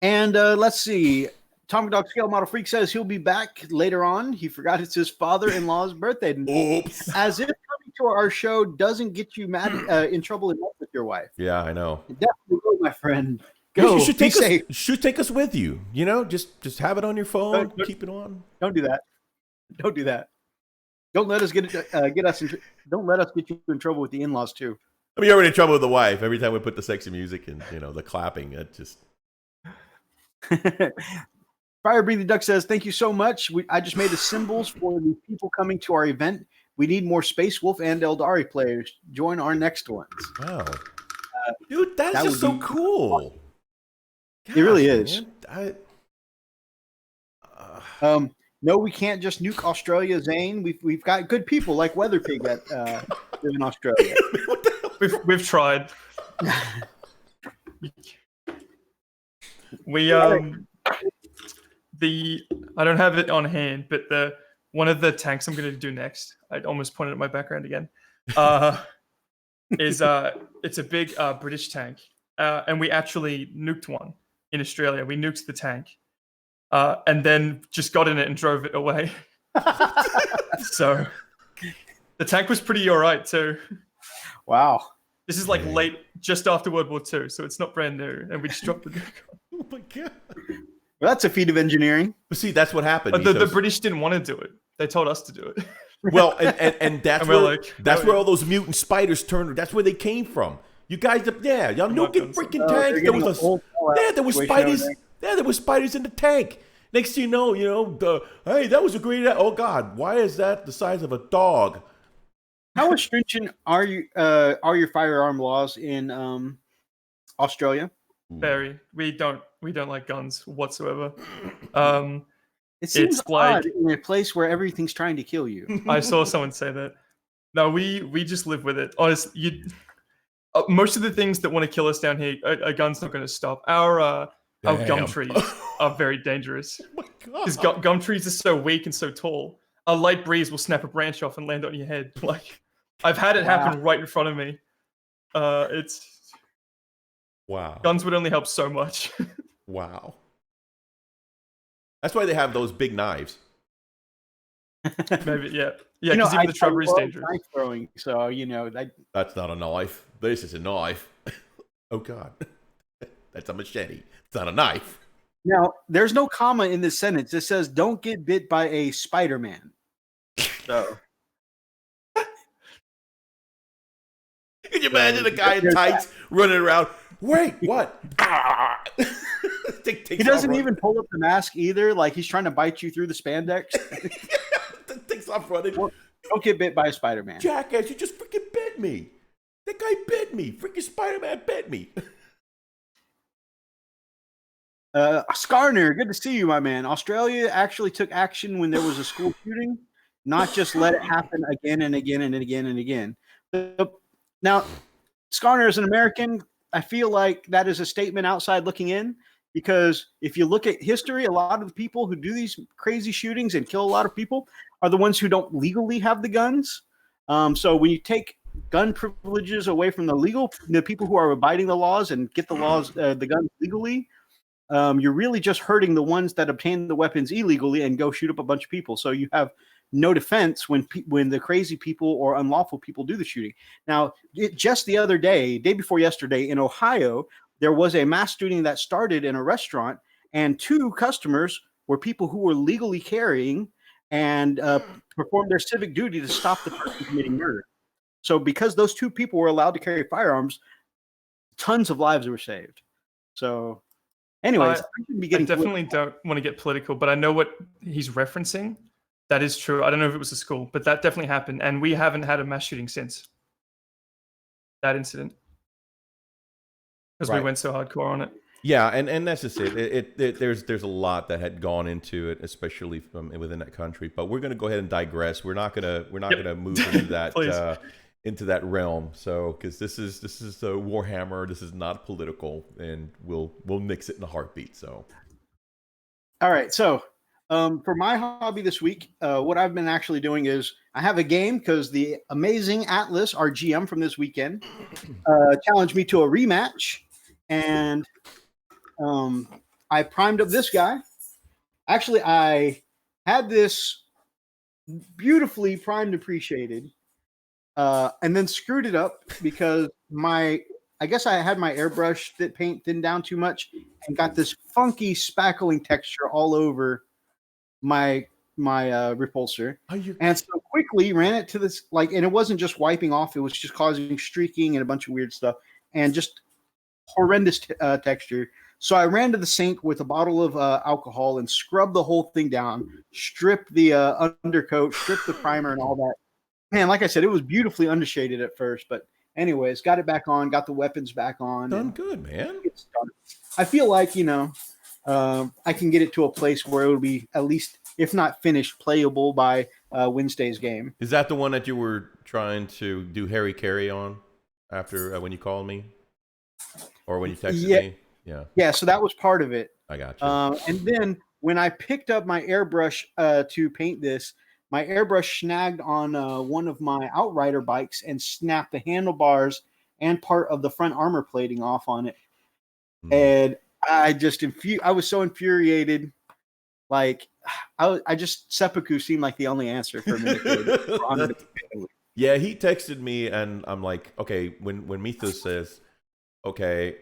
And let's see. Tommy Dog Scale Model Freak says he'll be back later on. He forgot it's his father-in-law's birthday. Oops. As if coming to our show doesn't get you mad in trouble enough with your wife. Yeah, I know. Definitely go, my friend. Go. You should Be safe. Should take us with you. Just have it on your phone. Keep it on. Don't do that. Don't do that. Don't let us get us. Don't let us get you in trouble with the in-laws too. I mean, you're already in trouble with the wife. Every time we put the sexy music and the clapping, it just. Fire Breathing Duck says, "Thank you so much. I just made the symbols for the people coming to our event. We need more Space Wolf and Eldari players. Join our next ones." Wow, dude, that's just so cool. Gosh, it really is. Man, no, we can't just nuke Australia, Zane. We've got good people like Weatherpig that live in Australia. What the hell? We've tried. I don't have it on hand, but one of the tanks I'm going to do next, I almost pointed at my background again, it's a big British tank, and we actually nuked one in Australia. We nuked the tank, and then just got in it and drove it away. So the tank was pretty all right too. Wow. This is like late, just after World War II, so it's not brand new, and we just dropped the nuke. Oh my god. Well, that's a feat of engineering. But see, that's what happened. But the British didn't want to do it. They told us to do it. Well, and that's and where all those mutant spiders turned. That's where they came from. You guys, y'all nuking freaking tanks. There was spiders. There was spiders in the tank. Next thing you know, hey, that was a great. Oh God, why is that the size of a dog? How stringent are your firearm laws in Australia? Very. We don't like guns whatsoever. It seems odd in a place where everything's trying to kill you. I saw someone say that. No, we just live with it. Honestly, most of the things that want to kill us down here, a gun's not going to stop. Our gum trees are very dangerous. Oh my God. Because gum trees are so weak and so tall. A light breeze will snap a branch off and land on your head. Like, I've had it happen right in front of me. It's wow. Guns would only help so much. Wow. That's why they have those big knives. Maybe, yeah. Yeah, because even the trevor is dangerous. Knife throwing, so that's not a knife. This is a knife. Oh God. That's a machete. It's not a knife. Now, there's no comma in this sentence. It says, "Don't get bit by a Spider-Man." So, can you imagine a guy in tights running around? Wait, what? He doesn't even pull up the mask either. Like he's trying to bite you through the spandex. Takes off running. Don't get bit by a Spider-Man. Jackass, you just freaking bit me. That guy bit me. Freaking Spider-Man bit me. Skarner, good to see you, my man. Australia actually took action when there was a school shooting, not just let it happen again and again and again and again. Now, Skarner, as an American, I feel like that is a statement outside looking in, because if you look at history, a lot of the people who do these crazy shootings and kill a lot of people are the ones who don't legally have the guns. So when you take gun privileges away from the people who are abiding the laws and get the laws, the guns legally, you're really just hurting the ones that obtain the weapons illegally and go shoot up a bunch of people. So you have no defense when the crazy people or unlawful people do the shooting. Now, just the other day before yesterday in Ohio, there was a mass shooting that started in a restaurant, and 2 customers were people who were legally carrying and performed their civic duty to stop the person committing murder. So because those 2 people were allowed to carry firearms, tons of lives were saved. So anyways, I definitely don't want to get political, but I know what he's referencing. That is true. I don't know if it was a school, but that definitely happened. And we haven't had a mass shooting since that incident. Because we went so hardcore on it. Yeah, and that's just it. There's a lot that had gone into it, especially from within that country. But we're going to go ahead and digress. We're not gonna move into that into that realm. So because this is a Warhammer, this is not political, and we'll nix it in a heartbeat. So All right. So for my hobby this week, what I've been actually doing is I have a game because the amazing Atlas, our GM from this weekend, challenged me to a rematch, and I primed up this guy. Actually, I had this beautifully primed and appreciated, and then screwed it up because I guess I had my airbrush paint thinned down too much and got this funky spackling texture all over my repulsor. And so quickly ran it to this, and it wasn't just wiping off, it was just causing streaking and a bunch of weird stuff and just horrendous texture. So I ran to the sink with a bottle of alcohol and scrubbed the whole thing down, stripped the undercoat, stripped the primer and all that. Man, like I said, it was beautifully undershaded at first, but anyways, got it back on, got the weapons back on. Done good, man. It's done. I feel like, I can get it to a place where it will be at least, if not finished, playable by Wednesday's game. Is that the one that you were trying to do Harry Carey on after when you called me? Or when you texted me? Yeah. Yeah, so that was part of it. I got you. And then when I picked up my airbrush to paint this, my airbrush snagged on one of my Outrider bikes and snapped the handlebars and part of the front armor plating off on it. And I just I was so infuriated. Like I just seppuku seemed like the only answer for a minute. Yeah, he texted me and I'm like, okay, when Mythos says, okay,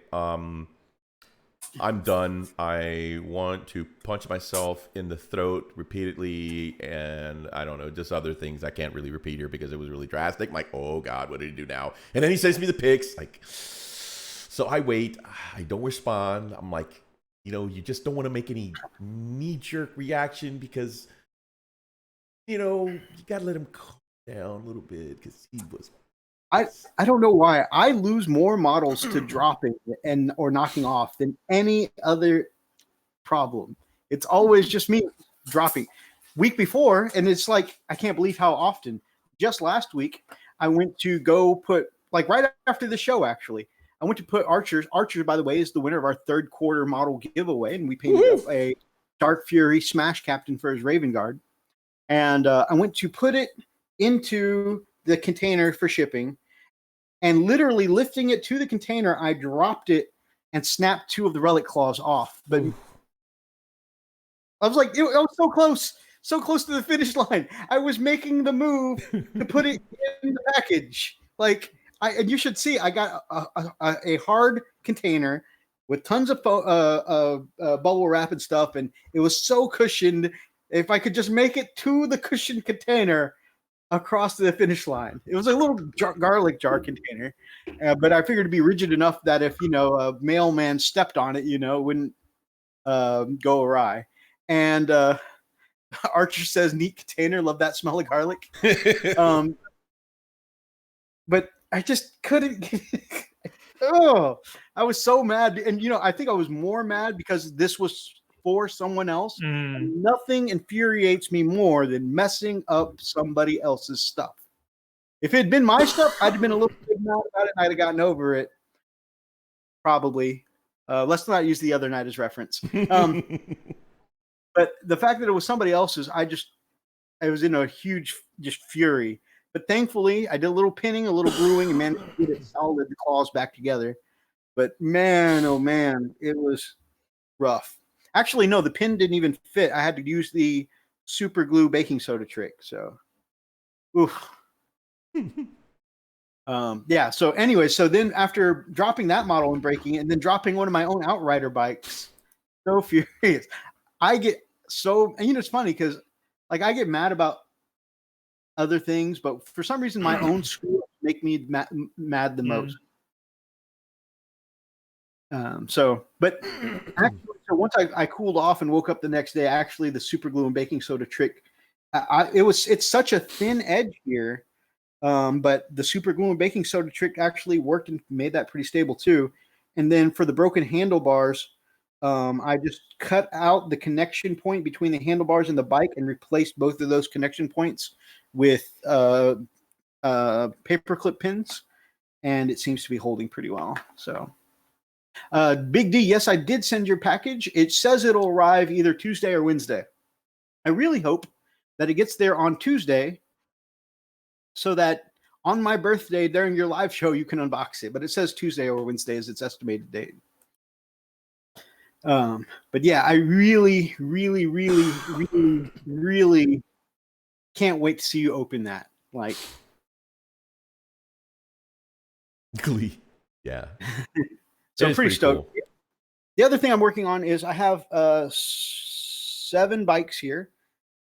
I'm done. I want to punch myself in the throat repeatedly, and I don't know, just other things I can't really repeat here because it was really drastic. I'm like, oh God, what did he do now? And then he sends me the pics. Like, so I wait. I don't respond. I'm like, you just don't want to make any knee-jerk reaction because, you gotta let him calm down a little bit because he was. I don't know why I lose more models to dropping or knocking off than any other problem. It's always just me dropping. Week before, and it's like I can't believe how often. Just last week, I went to go put right after the show. Actually, I went to put Archers. Archers, by the way, is the winner of our third quarter model giveaway, and we painted up a Dark Fury Smash Captain for his Raven Guard. And I went to put it into the container for shipping. And literally lifting it to the container, I dropped it and snapped two of the relic claws off. But I was like, I was so close to the finish line. I was making the move to put it in the package. And you should see, I got a hard container with tons of bubble wrap and stuff, and it was so cushioned. If I could just make it to the cushioned container across the finish line. It was a little garlic jar container, but I figured it'd be rigid enough that if a mailman stepped on it, it wouldn't go awry. And Archer says, "Neat container. Love that smell of garlic." But I just couldn't. Oh, I was so mad, and I think I was more mad because this was for someone else. Nothing infuriates me more than messing up somebody else's stuff. If it had been my stuff, I'd have been a little bit mad about it and I'd have gotten over it. Probably. Let's not use the other night as reference. But the fact that it was somebody else's, I was in a huge just fury. But thankfully, I did a little pinning, a little gluing, and managed to get it solid, the claws back together. But man, oh man, it was rough. Actually, no, the pin didn't even fit. I had to use the super glue baking soda trick. So, oof. Yeah. So anyway, so then after dropping that model and breaking it, and then dropping one of my own Outrider bikes, so furious. I get so, and it's funny because I get mad about other things, but for some reason my own screw make me mad the most. But actually, so once I cooled off and woke up the next day, actually the super glue and baking soda trick, it's such a thin edge here, but the super glue and baking soda trick actually worked and made that pretty stable too. And then for the broken handlebars, I just cut out the connection point between the handlebars and the bike and replaced both of those connection points with paperclip pins, and it seems to be holding pretty well. So, Big D, yes, I did send your package. It says it'll arrive either Tuesday or Wednesday. I really hope that it gets there on Tuesday so that on my birthday during your live show, you can unbox it. But it says Tuesday or Wednesday is its estimated date. But yeah, I really, really, really, really, really can't wait to see you open that. Like, Glee. Yeah. so That I'm is pretty stoked. cool. The other thing I'm working on is I have 7 bikes here,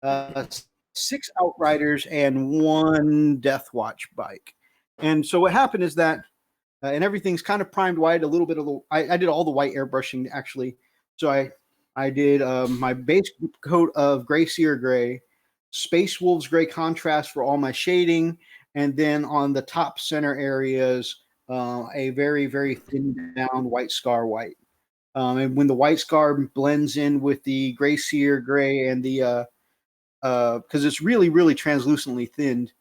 6 Outriders, and 1 Death Watch bike. And so what happened is that, and everything's kind of primed white, a little bit of the, I did all the white airbrushing actually. So I did my base coat of Gray Seer Gray, Space Wolves Gray contrast for all my shading, and then on the top center areas, a very, very thin down white scar white. And when the white scar blends in with the Gray Seer Gray and the, because it's really, really translucently thinned,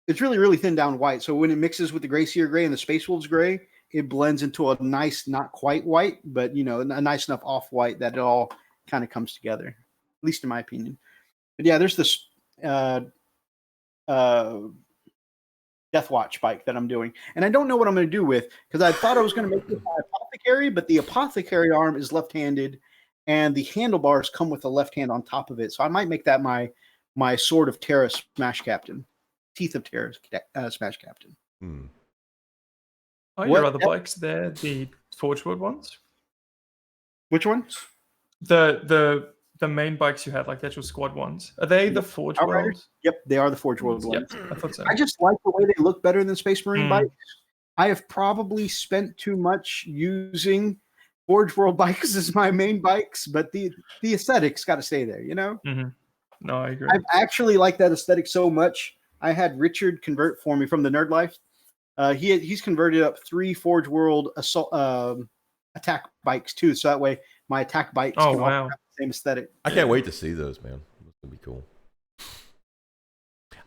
it's really, really thin down white. So when it mixes with the Gray Seer Gray and the Space Wolves Gray, it blends into a nice, not quite white, but a nice enough off white that it all kind of comes together, at least in my opinion. But yeah, there's this Death Watch bike that I'm doing, and I don't know what I'm going to do with, because I thought I was going to make this my apothecary, but the apothecary arm is left-handed, and the handlebars come with a left hand on top of it. So I might make that my Sword of Terra Smash Captain. Teeth of Terror Smash Captain. Are your other bikes there the Forge World ones? Which ones? The main bikes you had, like the actual squad ones. Are they the Forge World? Yep, they are the Forge World ones. Yep, I thought so. I just like the way they look better than Space Marine bikes. I have probably spent too much using Forge World bikes as my main bikes, but the aesthetics got to stay there, Mm-hmm. No, I agree. I actually like that aesthetic so much. I had Richard convert for me from the Nerd Life. He's converted up 3 Forge World assault attack bikes too, so that way my attack bikes can all have the same aesthetic. I can't wait to see those, man. It's gonna be cool.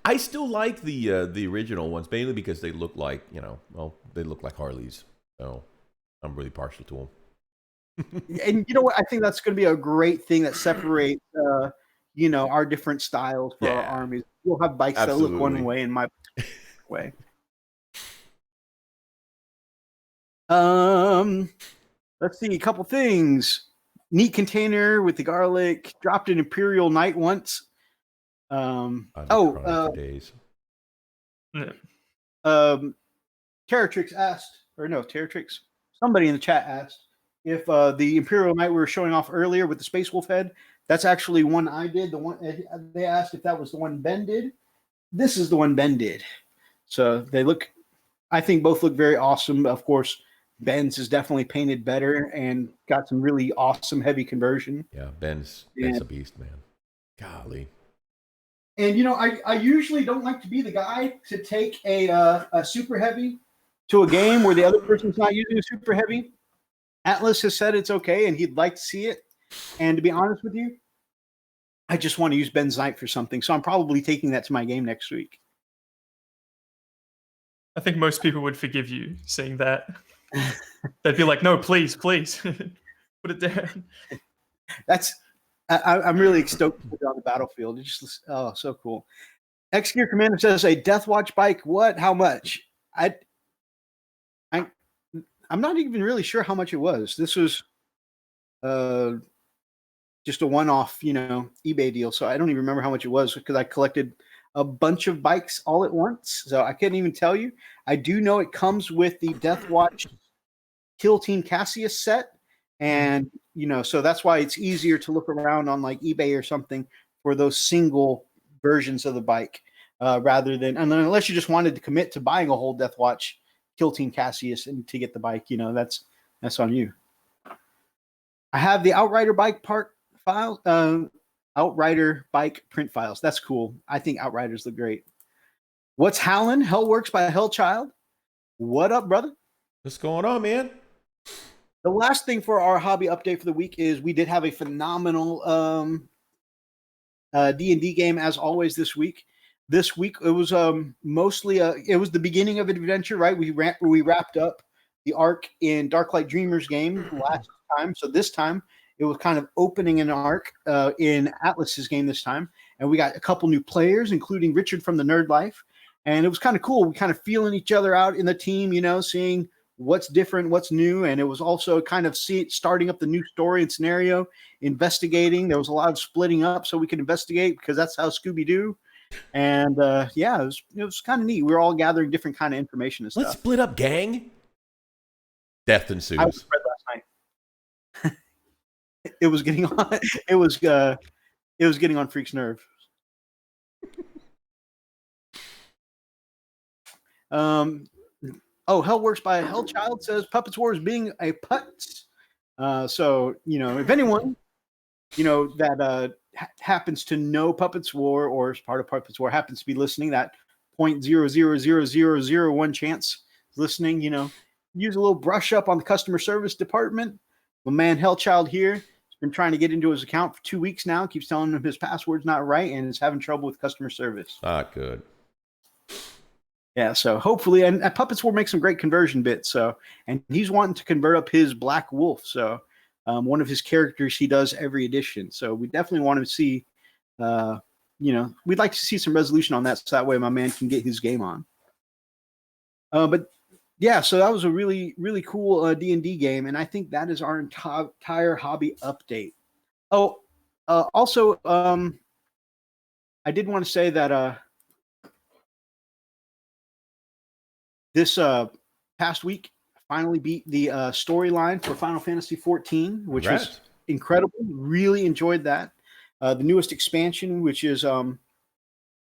I still like the original ones, mainly because they look like they look like Harleys. So I'm really partial to them. And you know what? I think that's going to be a great thing that separates our different styles for our armies. We'll have bikes that look one way and my way. Let's see, a couple things. Neat container with the garlic. Dropped an Imperial Knight once. Days. Terratrix asked, Terratrix. Somebody in the chat asked if the Imperial Knight we were showing off earlier with the Space Wolf head. That's actually one I did. The one they asked if that was the one Ben did. This is the one Ben did. So I think both look very awesome. Of course, Ben's is definitely painted better and got some really awesome heavy conversion. Yeah, Ben's a beast, man. Golly. And I usually don't like to be the guy to take a super heavy to a game where the other person's not using a super heavy. Atlas has said it's okay and he'd like to see it. And to be honest with you, I just want to use Ben's Knight for something. So I'm probably taking that to my game next week. I think most people would forgive you seeing that. They'd be like, no, please, put it down. I'm really stoked to put it on the battlefield. It's just, so cool. X-Gear Commander says a Death Watch bike. What? How much? I'm not even really sure how much it was. This was just a one-off, eBay deal. So I don't even remember how much it was because I collected a bunch of bikes all at once. So I couldn't even tell you. I do know it comes with the Death Watch Kill Team Cassius set. And, so that's why it's easier to look around on like eBay or something for those single versions of the bike rather than, and then unless you just wanted to commit to buying a whole Death Watch Kill Team Cassius and to get the bike, that's on you. I have the Outrider bike part file, Outrider bike print files. That's cool. I think Outriders look great. What's Howlin'? Hell Works by Hellchild. What up, brother? What's going on, man? The last thing for our hobby update for the week is we did have a phenomenal D&D game as always this week. This week it was mostly it was the beginning of an adventure, right? We wrapped up the arc in Darklight Dreamers game last time, so this time it was kind of opening an arc in Atlas's game this time, and we got a couple new players, including Richard from the Nerd Life, and it was kind of cool. We kind of feeling each other out in the team, you know, seeing what's different, what's new, and it was also kind of starting up the new story and scenario, investigating. There was a lot of splitting up so we could investigate because that's how Scooby-Doo. And yeah, it was kind of neat. We were all gathering different kind of information and stuff. Let's split up, gang. Death ensues. I was read last night. It was getting on. It was getting on Freak's nerve. Oh, Hell Works by Hellchild says Puppets War is being a putz. So, you know, if anyone, you know, that happens to know Puppets War or is part of Puppets War happens to be listening, that 0.000001 chance listening, you know, use a little brush up on the customer service department. My man Hellchild here has been trying to get into his account for 2 weeks now, keeps telling him his password's not right and is having trouble with customer service. Not good. Yeah, so hopefully, and Puppets will make some great conversion bits. So, and he's wanting to convert up his Black Wolf. So, one of his characters he does every edition. So, we definitely want to see, you know, we'd like to see some resolution on that, so that way my man can get his game on. But yeah, so that was a really, really cool D&D game, and I think that is our entire hobby update. Oh, also, I did want to say that. This past week, I finally beat the storyline for Final Fantasy XIV, which was incredible. Really enjoyed that. The newest expansion, which is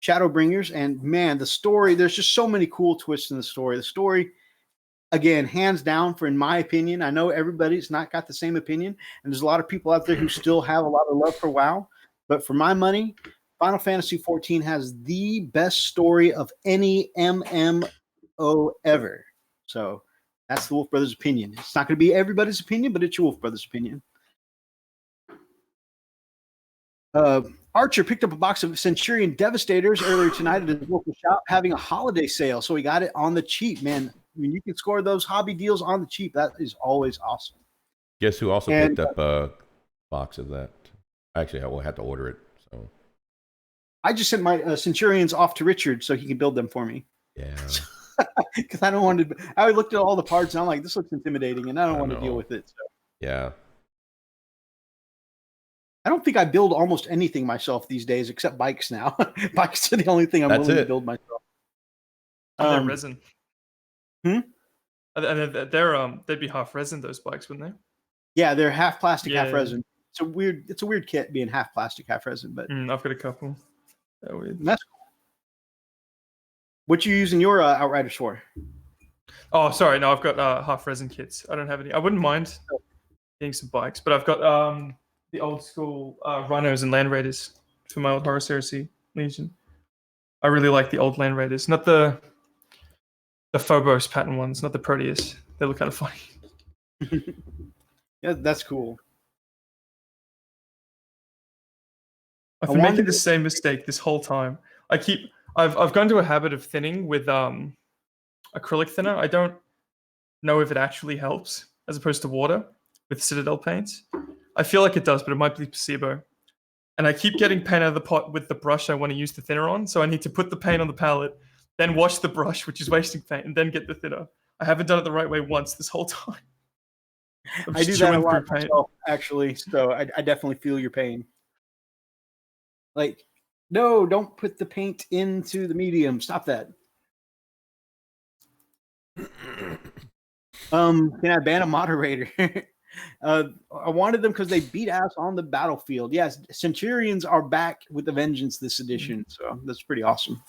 Shadowbringers. And man, the story, there's just so many cool twists in the story. The story, again, hands down, in my opinion, I know everybody's not got the same opinion. And there's a lot of people out there who still have a lot of love for WoW. But for my money, Final Fantasy XIV has the best story of any MMO ever. So that's the Wolf Brothers' opinion. It's not going to be everybody's opinion, but it's your Wolf Brothers' opinion. Archer picked up a box of Centurion Devastators earlier tonight at his local shop, having a holiday sale. So he got it on the cheap, man. I mean, you can score those hobby deals on the cheap. That is always awesome. Guess who also picked up a box of that? Actually, I will have to order it. So I just sent my Centurions off to Richard so he can build them for me. Yeah. Because I don't want to. I looked at all the parts and I'm like, this looks intimidating, and I don't want to deal with it. So. Yeah. I don't think I build almost anything myself these days except bikes now. Bikes are the only thing I'm willing to build myself. They're resin. Hmm? They'd be half resin, those bikes, wouldn't they? Yeah, they're half plastic, half resin. It's a weird kit being half plastic, half resin. But I've got a couple. They're weird. That's cool. What you using your Outriders for? Oh, sorry. No, I've got half resin kits. I don't have any. I wouldn't mind getting some bikes, but I've got the old school Rhinos and Land Raiders for my old Horus Heresy Legion. I really like the old Land Raiders, not the Phobos pattern ones, not the Proteus. They look kind of funny. Yeah, that's cool. I've been making the same mistake this whole time. I've gone to a habit of thinning with acrylic thinner. I don't know if it actually helps as opposed to water with Citadel paints. I feel like it does, but it might be placebo. And I keep getting paint out of the pot with the brush I want to use the thinner on, so I need to put the paint on the palette, then wash the brush, which is wasting paint, and then get the thinner. I haven't done it the right way once this whole time. I do that a lot myself, actually, so I definitely feel your pain. Like, no, don't put the paint into the medium. Stop that. Can I ban a moderator? I wanted them because they beat ass on the battlefield. Yes, Centurions are back with a vengeance this edition, so that's pretty awesome.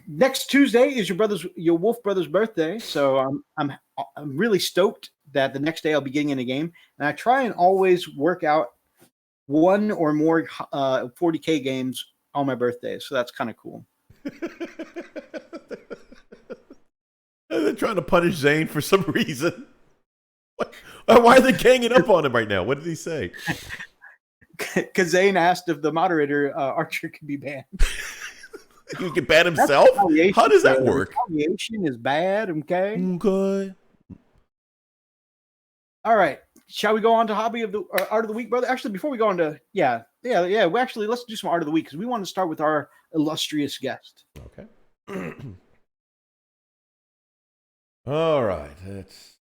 Next Tuesday is your Wolf Brothers' birthday, so I'm really stoked that the next day I'll be getting in a game, and I try and always work out one or more 40K games on my birthday, so that's kind of cool. They're trying to punish Zane for some reason. Why are they ganging up on him right now? What did he say? Because Zane asked if the moderator Archer could be banned. He can ban himself? How does that work? Retaliation is bad. Okay. Okay. All right. Shall we go on to hobby of the art of the week, brother? Actually, before we go on to let's do some art of the week because we want to start with our illustrious guest. Okay. All right. Let's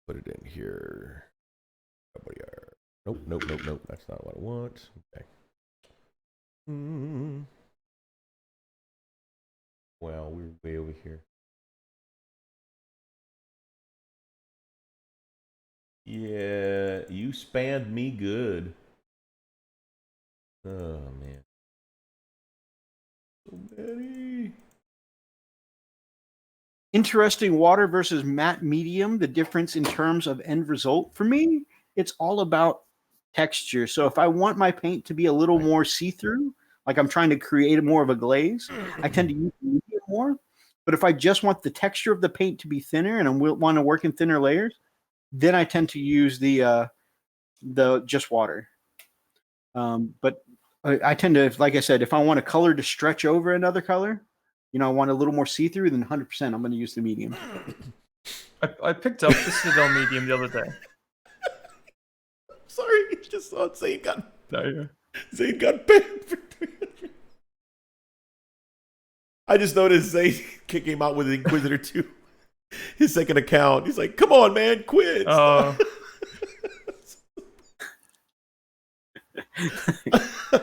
put it in here. Nope. That's not what I want. Okay. Well, we're way over here. Yeah, you spammed me good. Oh, man. So many. Interesting water versus matte medium, the difference in terms of end result. For me, it's all about texture. So if I want my paint to be a little more see-through, like I'm trying to create more of a glaze, I tend to use medium more. But if I just want the texture of the paint to be thinner and I want to work in thinner layers, then I tend to use the just water. But I tend to, like I said, if I want a color to stretch over another color, I want a little more see-through, then 100% I'm going to use the medium. I picked up the Citadel medium the other day. Sorry, you just saw Zane got banned. I just noticed Zane came out with Inquisitor 2, his second account. He's like, come on, man, quit.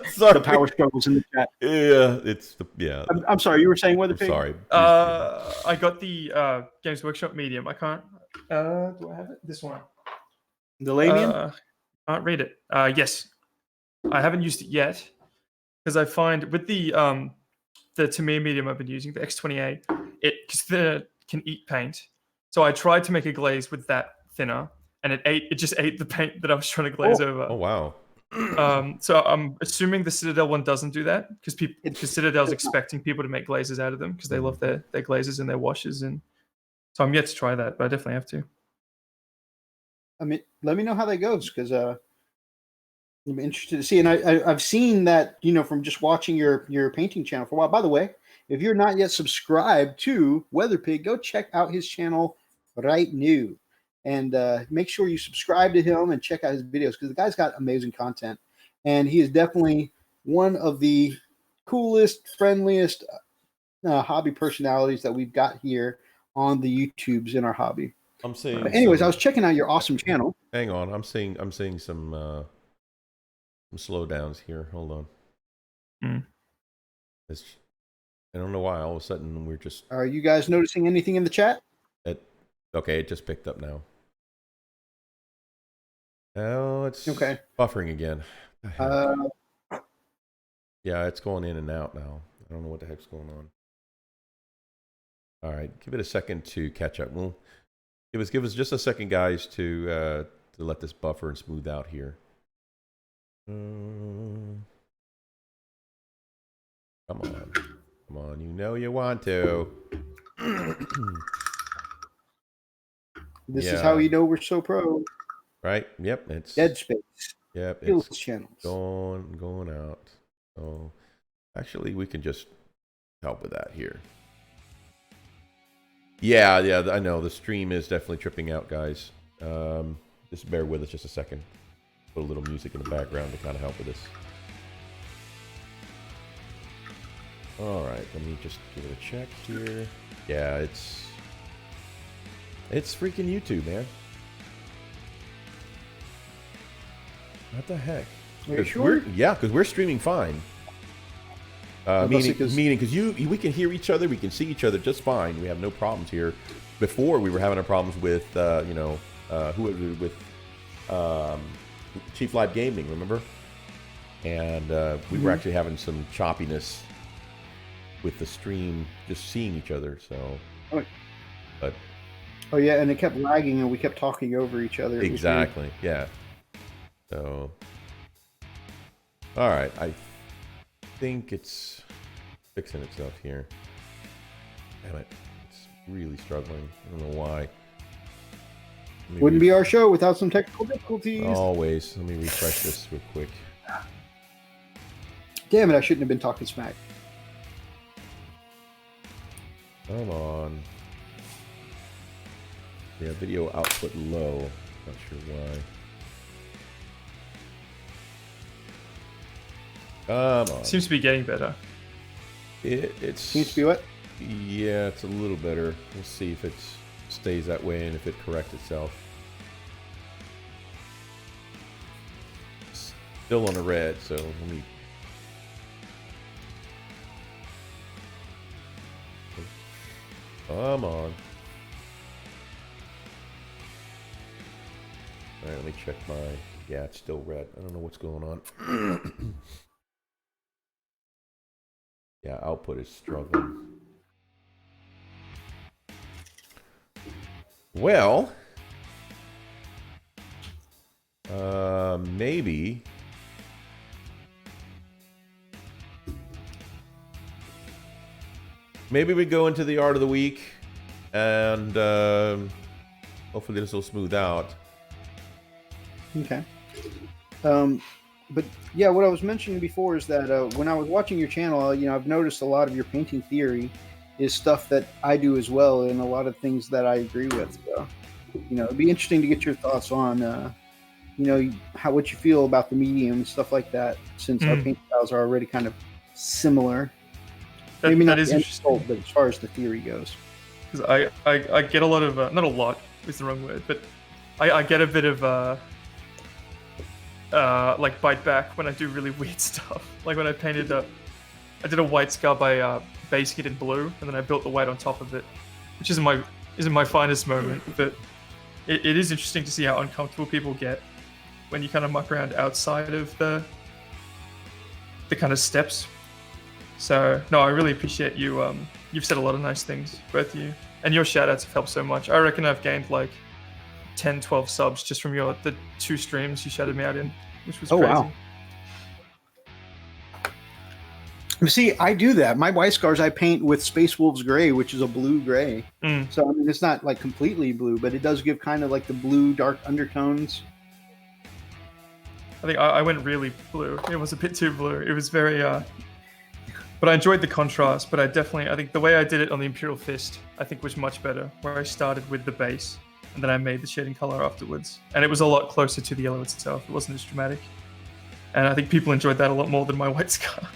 Sorry. The power struggles in the chat. Yeah, I'm sorry, you were saying Weather Pig? Sorry. I got the Games Workshop medium. I can't. Do I have it? This one. The Lamian? Can't read it. Yes, I haven't used it yet because I find with the Tamiya medium I've been using, the X28, it can eat paint. So I tried to make a glaze with that thinner, and it just ate the paint that I was trying to glaze over. Oh wow. So I'm assuming the Citadel one doesn't do that because Citadel's expecting people to make glazes out of them because they love their glazes and their washes, and so I'm yet to try that, but I definitely have to. I mean, let me know how that goes because I'm interested to see. And I've seen that, from just watching your painting channel for a while. By the way, if you're not yet subscribed to Weather Pig, go check out his channel right now. And make sure you subscribe to him and check out his videos because the guy's got amazing content. And he is definitely one of the coolest, friendliest hobby personalities that we've got here on the YouTubes in our hobby. I'm saying. But anyways, I was checking out your awesome channel. Hang on, I'm seeing some slowdowns here. Hold on. I don't know why. All of a sudden, we're just. Are you guys noticing anything in the chat? Okay, it just picked up now. Oh, it's okay. Buffering again. Yeah, it's going in and out now. I don't know what the heck's going on. All right, give it a second to catch up. Well, give us just a second, guys, to let this buffer and smooth out here. Come on, you know you want to. This is how you know we're so pro. Right? Yep. It's Dead Space. Yep. It's channels. Going out. So actually, we can just help with that here. Yeah. I know the stream is definitely tripping out, guys. Just bear with us just a second. Put a little music in the background to kind of help with this. All right. Let me just give it a check here. Yeah, it's freaking YouTube, man. What the heck? Are you sure? Because we're streaming fine. Meaning because we can hear each other, we can see each other just fine. We have no problems here. Before we were having our problems with Chief Live Gaming, remember? And we were actually having some choppiness with the stream, just seeing each other. So, Oh yeah, and it kept lagging, and we kept talking over each other. Exactly. Yeah. So, all right. I think it's fixing itself here. Damn it! It's really struggling. I don't know why. Wouldn't be our show without some technical difficulties. Always. Let me refresh this real quick. Damn it, I shouldn't have been talking smack. Come on. Yeah, video output low. Not sure why. Come on. Seems to be getting better. It Seems to be what? Yeah, it's a little better. We'll see if it stays that way and if it corrects itself. Still on the red, so let me... Come on. Alright, let me check my... Yeah, it's still red. I don't know what's going on. Yeah, output is struggling. Well... maybe... Maybe we go into the art of the week, and hopefully this will smooth out. Okay. But yeah, what I was mentioning before is that when I was watching your channel, I've noticed a lot of your painting theory is stuff that I do as well, and a lot of things that I agree with. So, it'd be interesting to get your thoughts on, what you feel about the medium and stuff like that, since our paint styles are already kind of similar. Maybe not the end result, but as far as the theory goes. Because I get a lot of, not a lot is the wrong word, but I get a bit of like bite back when I do really weird stuff. Like when I painted I did a white scar by basing it in blue, and then I built the white on top of it, which isn't my finest moment, but it is interesting to see how uncomfortable people get when you kind of muck around outside of the kind of steps. So no, I really appreciate you. You've said a lot of nice things, both of you, and your shoutouts have helped so much. I reckon I've gained like 10, 12 subs just from the 2 streams you shouted me out in, which was crazy. Wow. See, I do that. My white scars I paint with Space Wolves Gray, which is a blue gray. So I mean, it's not like completely blue, but it does give kind of like the blue dark undertones. I think I went really blue. It was a bit too blue. It was very but I enjoyed the contrast. But I think the way I did it on the Imperial Fist, I think was much better, where I started with the base and then I made the shading color afterwards, and it was a lot closer to the yellow itself. It wasn't as dramatic, and I think people enjoyed that a lot more than my white scar.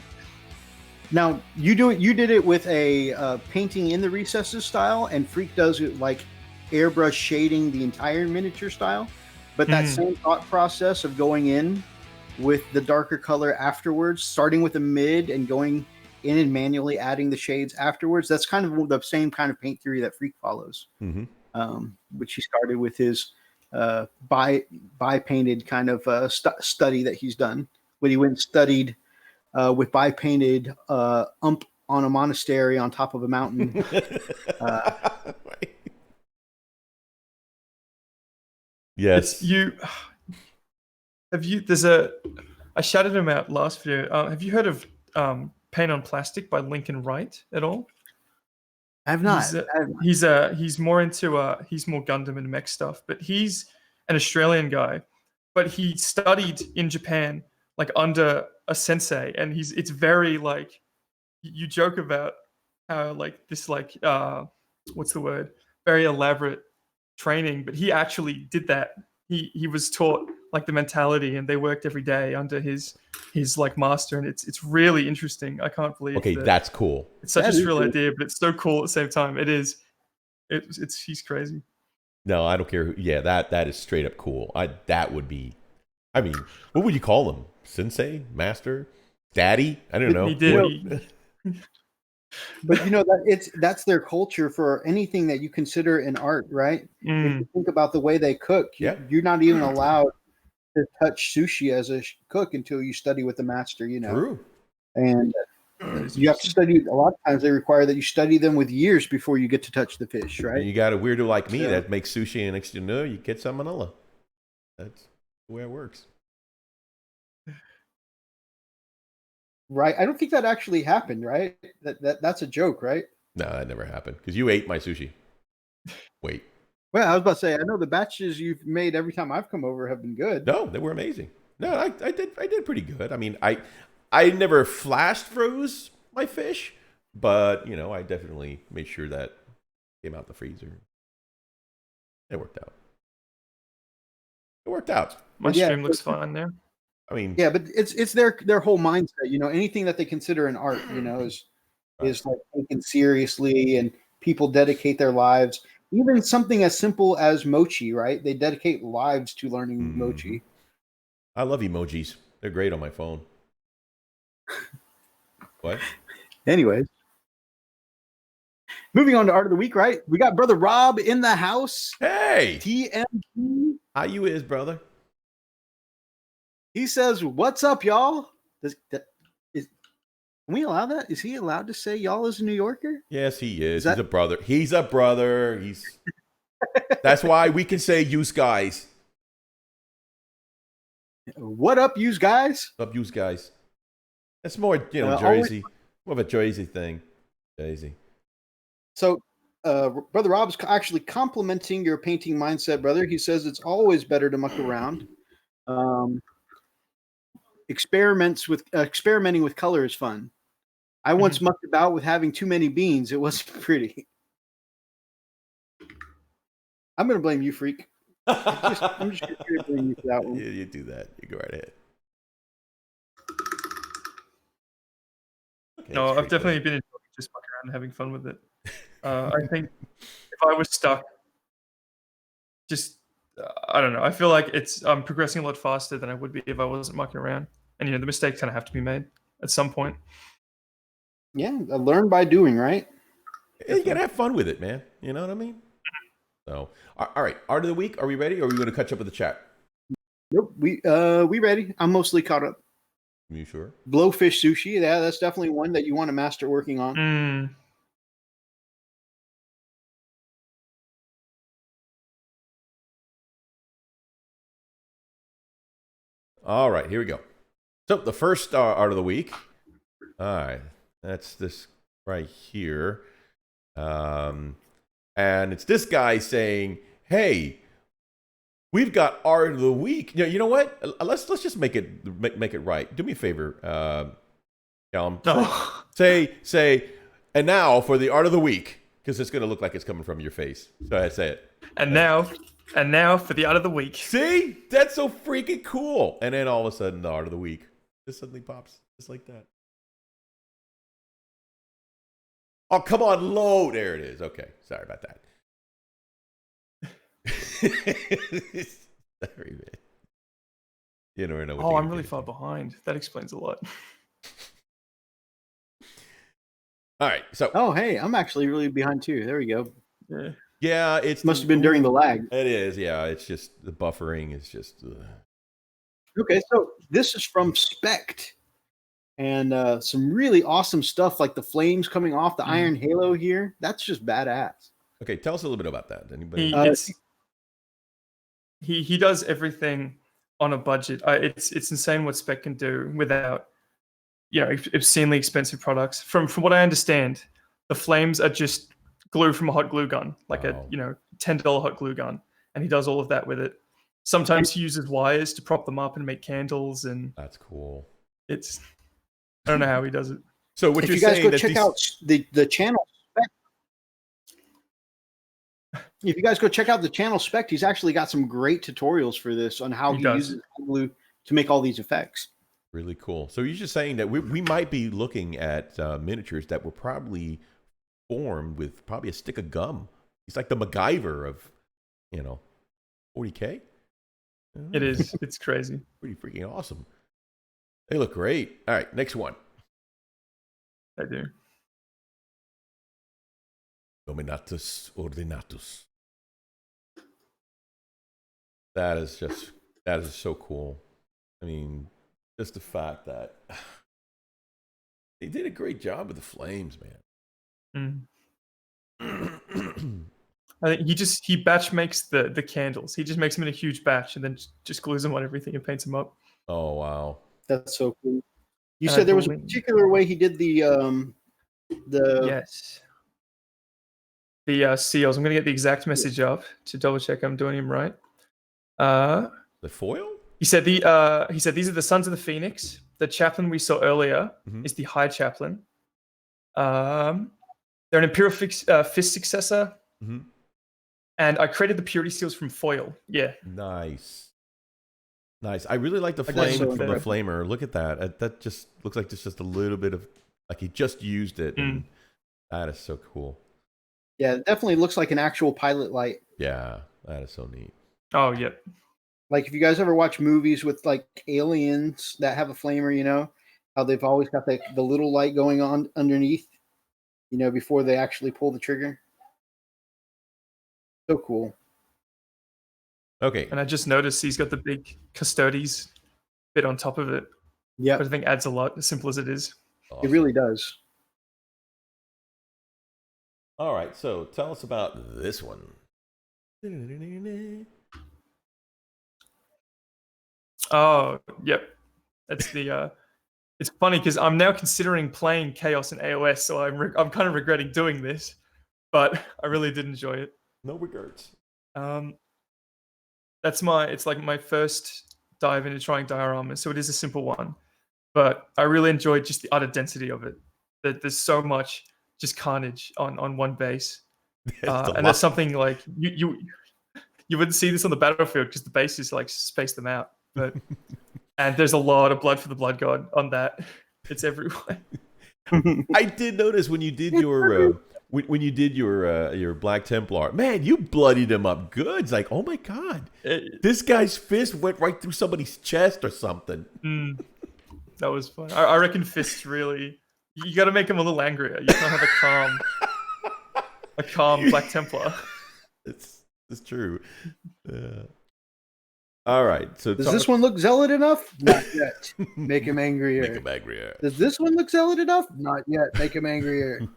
Now you did it with a painting in the recesses style, and Freak does it like airbrush shading the entire miniature style. But that same thought process of going in with the darker color afterwards, starting with the mid and going in and manually adding the shades afterwards, that's kind of the same kind of paint theory that Freak follows. Which he started with his by painted kind of study that he's done. When he went and studied with by painted on a monastery on top of a mountain. Yes. I shouted him out last video. Have you heard of Paint on Plastic by Lincoln Wright at all? I have not. He's more into he's more Gundam and mech stuff, but he's an Australian guy, but he studied in Japan like under a sensei, and it's very like, you joke about how like this like what's the word, very elaborate training, but he actually did that. He was taught like the mentality, and they worked every day under his like master, and it's really interesting. I can't believe. Okay, that's cool. It's such a surreal idea, but it's so cool at the same time. It is. He's crazy. No, I don't care who. Yeah, that is straight up cool. That would be. I mean, what would you call him? Sensei, master, daddy? I don't know. He did. But that's their culture for anything that you consider an art, right? If you think about the way they cook, you're not even allowed to touch sushi as a cook until you study with the master, True. And you have to study. A lot of times they require that you study them with years before you get to touch the fish, right? And you got a weirdo like me that makes sushi, and next you know, you get salmonella. That's the way it works. Right. I don't think that actually happened, right? That's a joke, right? No, that never happened because you ate my sushi. Wait. Well, I was about to say, I know the batches you've made every time I've come over have been good. No, they were amazing. No, I did pretty good. I mean, I never flash froze my fish, but you know, I definitely made sure that came out the freezer. It worked out. It worked out. My Yeah, stream looks fine now. I mean, Yeah, but it's their whole mindset. You know, anything that they consider an art, you know, is like taken seriously, and people dedicate their lives. Even something as simple as mochi, right? They dedicate lives to learning mochi. I love emojis. They're great on my phone. What? Anyways, moving on to art of the week, right? We got Brother Rob in the house. Hey, TMP. how you is, brother? He says, "What's up, y'all?" Can we allow that? Is he allowed to say y'all as a New Yorker? Yes, he is. That- He's a brother. He's a brother. He's. That's why we can say "use guys." What up, you guys? Up, use guys. That's more, you know, Always- Jersey. More of a Jersey thing. Jersey. So, Brother Rob's actually complimenting your painting mindset, brother. He says it's always better to muck around. Experimenting with color is fun. I once mucked about with having too many beans. It wasn't pretty. I'm going to blame you, freak. I'm just going to blame you for that one. You do that. You go right ahead. Okay, No, that's I've pretty definitely been enjoying just mucking around and having fun with it. I think if I was stuck, I don't know. I feel like I'm progressing a lot faster than I would be if I wasn't mucking around. And you know, the mistakes kind of have to be made at some point. Yeah, learn by doing, right? Yeah, you gotta have fun with it, man. You know what I mean? So, all right. Art of the week. Are we ready, or are we going to catch up with the chat? Nope. We ready. I'm mostly caught up. You sure? Blowfish sushi. Yeah, that's definitely one that you want to master working on. All right, here we go. So the first art of the week. All right, that's this right here, and it's this guy saying, "Hey, we've got art of the week. You know what? Let's just make it right. Do me a favor, Callum. Say, and now for the art of the week, because it's going to look like it's coming from your face. So I say it. And now for the art of the week. See, that's so freaking cool. And then all of a sudden, the art of the week just suddenly pops, just like that. Oh, come on, load. There it is. Okay, sorry about that. Sorry, man. You never know. Oh, I'm really far behind. That explains a lot. All right, so. Oh, hey, I'm actually really behind too. There we go. Yeah, it must have been during the lag. It is, yeah. It's just the buffering is just. Okay, so this is from Spect, and some really awesome stuff like the flames coming off the iron halo here. That's just badass. Okay, tell us a little bit about that. Anybody? He does everything on a budget. It's insane what Spec can do without, you know, obscenely expensive products. From what I understand, the flames are just glue from a hot glue gun, like a $10 hot glue gun, and he does all of that with it. Sometimes he uses wires to prop them up and make candles, and that's cool. I don't know how he does it. So what if you're you guys saying go check out the channel Spec. If you guys go check out the channel Spec, he's actually got some great tutorials for this on how he uses glue to make all these effects. Really cool. So you're just saying that we might be looking at miniatures that were probably formed with probably a stick of gum. He's like the MacGyver of, 40K. It is. It's crazy. Pretty freaking awesome. They look great. All right, next one. They do. Dominatus Ordinatus. That is so cool. I mean, just the fact that they did a great job with the flames, man. I think he batch makes the candles. He just makes them in a huge batch and then just glues them on everything and paints them up. Oh wow, that's so cool. You said there was a particular way he did the yes. the seals. I'm going to get the exact message up to double check I'm doing him right. The foil? He said these are the Sons of the Phoenix. The chaplain we saw earlier is the High Chaplain. They're an Imperial Fist successor. And I created the Purity Seals from foil. Yeah. Nice. I really like the flame so from the impressive. flamer. Look at that. That just looks like just a little bit of, like he just used it. And that is so cool. Yeah, it definitely looks like an actual pilot light. Yeah, that is so neat. Oh, yeah. Like if you guys ever watch movies with like aliens that have a flamer, you know, how they've always got the little light going on underneath, you know, before they actually pull the trigger. So cool. Okay. And I just noticed he's got the big Custodes bit on top of it. Yeah, Which I think adds a lot, as simple as it is. it really does. All right, so tell us about this one. Oh, yep. That's the. It's funny because I'm now considering playing Chaos in AOS, so I'm kind of regretting doing this, but I really did enjoy it. No regrets. It's like my first dive into trying dioramas, so it is a simple one, but I really enjoyed just the utter density of it. That there's so much just carnage on one base, and that's something like you wouldn't see this on the battlefield because the bases like space them out, but and there's a lot of blood for the blood god on that. It's everywhere. I did notice when you did your your Black Templar, man, you bloodied him up good. It's like, oh my god, this guy's fist went right through somebody's chest or something. That was fun. I reckon fists really. You got to make him a little angrier. You can't have a calm Black Templar. It's true. All right. So does this one look zealot enough? Not yet. Make him angrier. Make him angrier. Does this one look zealot enough? Not yet. Make him angrier.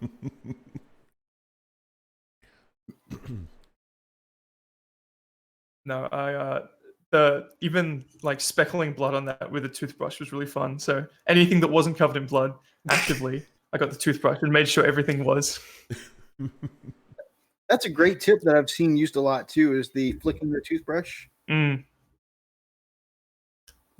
No, even like speckling blood on that with a toothbrush was really fun. So anything that wasn't covered in blood, actively, I got the toothbrush and made sure everything was. That's a great tip that I've seen used a lot too, is the flicking the toothbrush. Now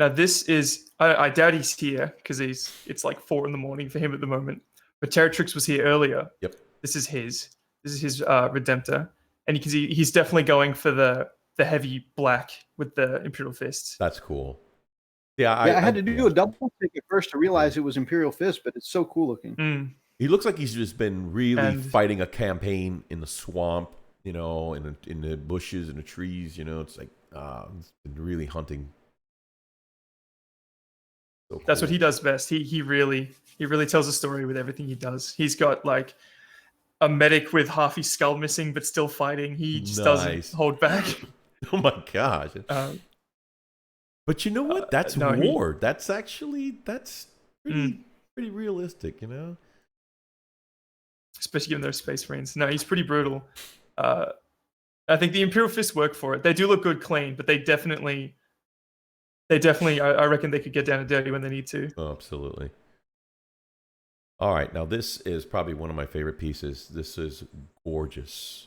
this is, I doubt he's here because it's like 4 a.m. for him at the moment. But Territrix was here earlier. Yep. This is his Redemptor. And you can see he's definitely going for the heavy black with the Imperial Fists. That's cool. Yeah, I had to do a double take at first to realize it was Imperial Fist, but it's so cool looking. He looks like he's just been really fighting a campaign in the swamp, you know, in the bushes and the trees. You know, it's like he's been really hunting. So cool. That's what he does best. He really tells a story with everything he does. He's got like a medic with half his skull missing, but still fighting. He just doesn't hold back. Oh my gosh! But you know what? That's war. That's pretty realistic, you know. Especially given those Space Marines. No, he's pretty brutal. I think the Imperial Fists work for it. They do look good clean, but they definitely. I reckon they could get down and dirty when they need to. Oh, absolutely. All right, now this is probably one of my favorite pieces. This is gorgeous.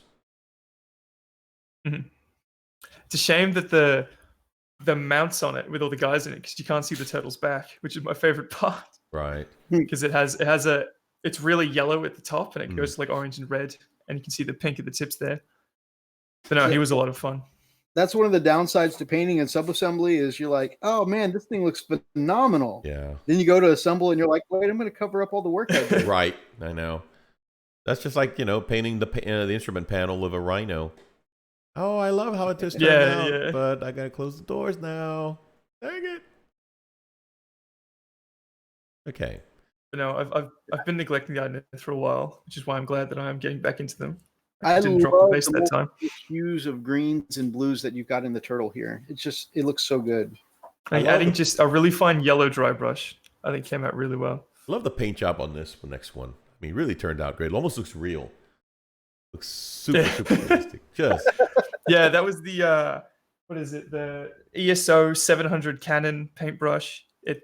It's a shame that the mounts on it with all the guys in it because you can't see the turtle's back, which is my favorite part. Right. Because it's really yellow at the top and it goes to like orange and red, and you can see the pink at the tips there. But no, he was a lot of fun. That's one of the downsides to painting and subassembly is you're like, oh man, this thing looks phenomenal. Yeah. Then you go to assemble and you're like, wait, I'm going to cover up all the work I did. Right. I know. That's just like, you know, painting the instrument panel of a rhino. Oh, I love how it just turned out, but I got to close the doors now. Dang it. Okay. But no, I've been neglecting the items for a while, which is why I'm glad that I am getting back into them. I didn't drop the base that time. Hues of greens and blues that you've got in the turtle here. It looks so good. Adding just a really fine yellow dry brush, I think came out really well. I love the paint job on this next one. I mean, it really turned out great. It almost looks real. Looks super realistic. Just yeah, that was the what is it? The ESO 700 Canon paintbrush. It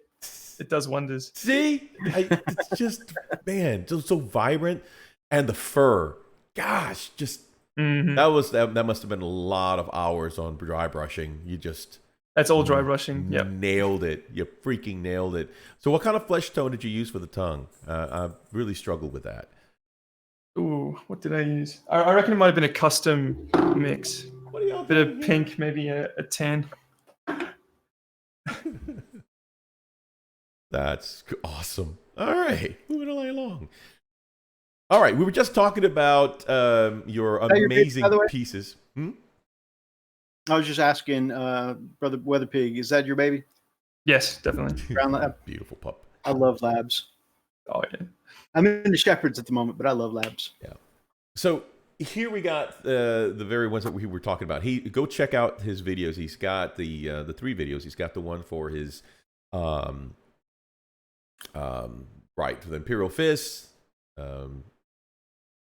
does wonders. See, it's just man, so vibrant, and the fur. gosh, just Mhm. that must have been a lot of hours on dry brushing. You just That's all dry brushing. Yep. nailed it. You freaking nailed it. So what kind of flesh tone did you use for the tongue? I really struggled with that. Ooh, what did I use? I reckon it might have been a custom mix. What are y'all Bit of doing here? pink, maybe a tan. That's awesome. All right, moving along. All right, we were just talking about your your baby, amazing by the way? pieces. I was just asking, Brother Weather Pig, is that your baby? Yes, definitely. Brown lab. Beautiful pup. I love labs. Oh yeah. I'm into shepherds at the moment, but I love labs. Yeah. So here we got the very ones that we were talking about. Go check out his videos. He's got the 3 videos. He's got the one for his right, the Imperial Fist. I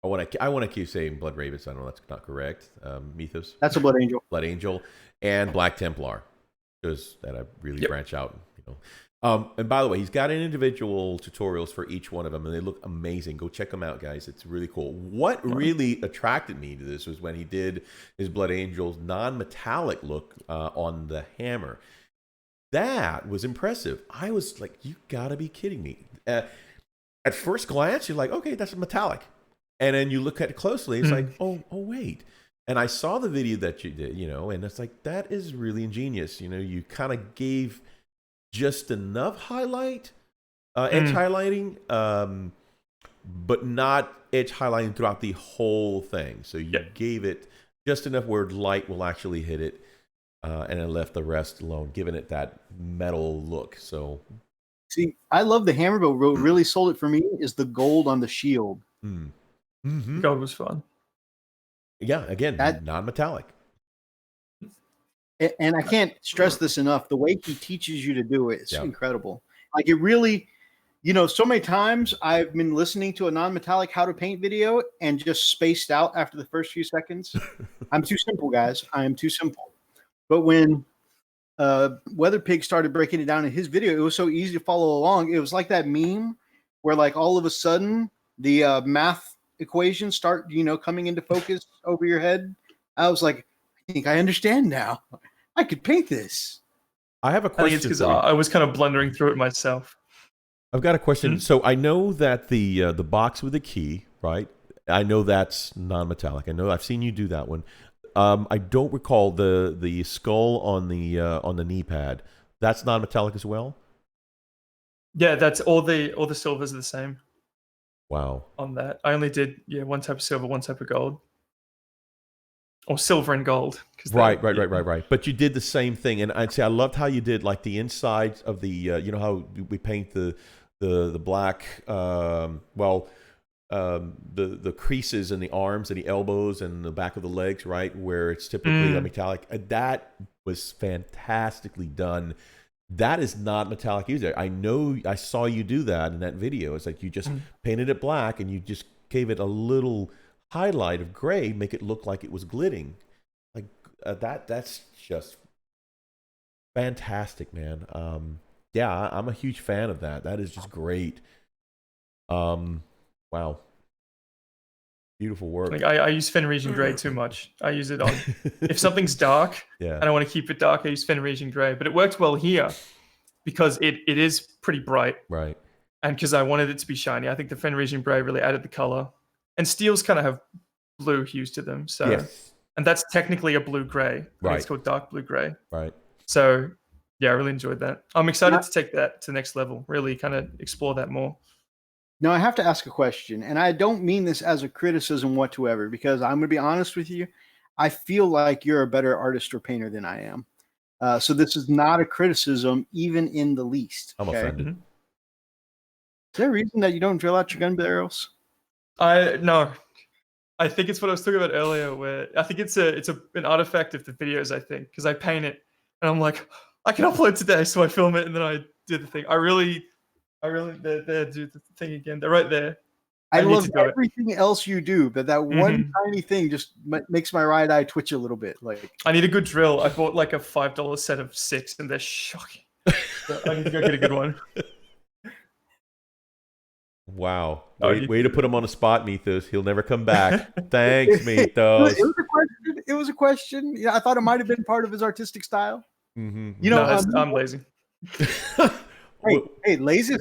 want to keep saying Blood Ravens. I know that's not correct. Mythos. That's a blood angel. Blood Angel, and Black Templar, because that I really branch out. And by the way, he's got individual tutorials for each one of them, and they look amazing. Go check them out, guys. It's really cool. What really attracted me to this was when he did his Blood Angel's non-metallic look on the hammer. That was impressive. I was like, you gotta be kidding me. At first glance, you're like, okay, that's metallic. And then you look at it closely, it's like, oh, wait. And I saw the video that you did, and it's like, that is really ingenious. You kind of gave just enough highlight, edge highlighting, but not edge highlighting throughout the whole thing. So you gave it just enough where light will actually hit it, and then left the rest alone, giving it that metal look. So, see, I love the hammer, but what really sold it for me is the gold on the shield. Gold was fun. Yeah, again, non-metallic. And I can't stress this enough. The way he teaches you to do it is incredible. Like it really, so many times I've been listening to a non-metallic how to paint video and just spaced out after the first few seconds. I'm too simple, guys. I am too simple. But when Weather Pig started breaking it down in his video, it was so easy to follow along. It was like that meme where like all of a sudden the math equations start, coming into focus over your head. I was like, I think I understand now. I could paint this. I have a question. I think it's because I was kind of blundering through it myself. I've got a question. So I know that the box with the key, right? I know that's non-metallic. I know I've seen you do that one. I don't recall the skull on the knee pad. That's non-metallic as well. Yeah, that's all the silvers are the same. Wow. On that, I only did one type of silver, one type of gold, or silver and gold. Right. But you did the same thing, and I'd say I loved how you did like the insides of the how we paint the black the creases in the arms and the elbows and the back of the legs, right, where it's typically metallic. That was fantastically done. That is not metallic either. I know I saw you do that in that video. It's like you just painted it black and you just gave it a little highlight of gray, make it look like it was glitting. Like that's just fantastic, man. I'm a huge fan of that. That is just great. Wow. Beautiful work. Like I use Fenrisian Grey too much. I use it on if something's dark and I want to keep it dark, I use Fenrisian Grey. But it worked well here because it is pretty bright. Right. And because I wanted it to be shiny. I think the Fenrisian Grey really added the color. And steels kind of have blue hues to them. So and that's technically a blue gray. Right. It's called dark blue gray. Right. So yeah, I really enjoyed that. I'm excited to take that to the next level, really kind of explore that more. Now, I have to ask a question, and I don't mean this as a criticism whatsoever, because I'm going to be honest with you. I feel like you're a better artist or painter than I am. So this is not a criticism, even in the least. I'm offended. Is there a reason that you don't drill out your gun barrels? No. I think it's what I was talking about earlier, where I think it's an artifact of the videos, I think, because I paint it, and I'm like, I can upload today, so I film it, and then I do the thing. I really there do the thing again. They're right there. I love everything else you do, but that one tiny thing just makes my right eye twitch a little bit. Like I need a good drill. I bought like a $5 set of 6, and they're shocking. So I need to go get a good one. Wow. Oh, Way to put him on the spot, Mythos. He'll never come back. Thanks, Mythos. It was a question. Yeah, I thought it might have been part of his artistic style. Mm-hmm. You know, I'm lazy. Hey, lazy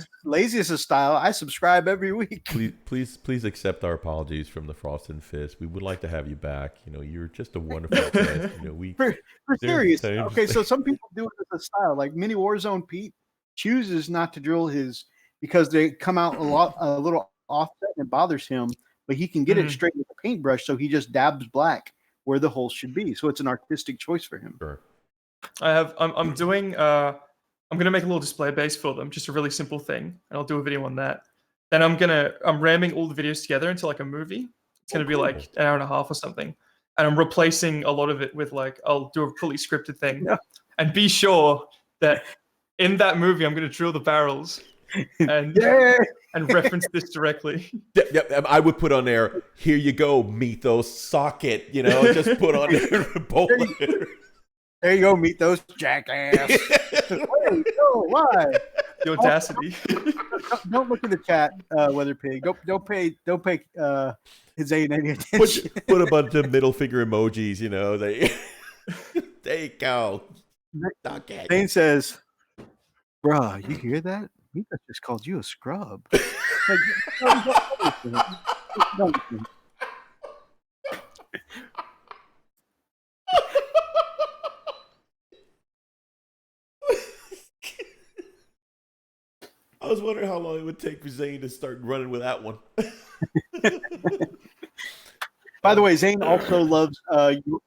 is a style. I subscribe every week. Please accept our apologies from the Frost and Fist. We would like to have you back. You know, you're just a wonderful guest. You know, for serious. Okay, so some people do it as a style. Like Mini Warzone Pete chooses not to drill his because they come out a little offset and it bothers him, but he can get it straight with a paintbrush, so he just dabs black where the hole should be. So it's an artistic choice for him. Sure. I'm doing I'm gonna make a little display base for them, just a really simple thing, and I'll do a video on that. Then I'm ramming all the videos together into like a movie. It's gonna be like an hour and a half or something, and I'm replacing a lot of it with like I'll do a fully scripted thing, and be sure that in that movie I'm gonna drill the barrels and and reference this directly. Yep, I would put on there. Here you go, Mythos socket. You know, just put on there. There you go, meet those jackass. Wait, no, why? The audacity. Don't look in the chat, Weather Pig. Don't pay his ain't any attention. Put a bunch of middle finger emojis. You know, there you go. Zane says, "Bruh, you hear that? Mika just called you a scrub." I was wondering how long it would take for Zane to start running with that one. By the way, Zane also loves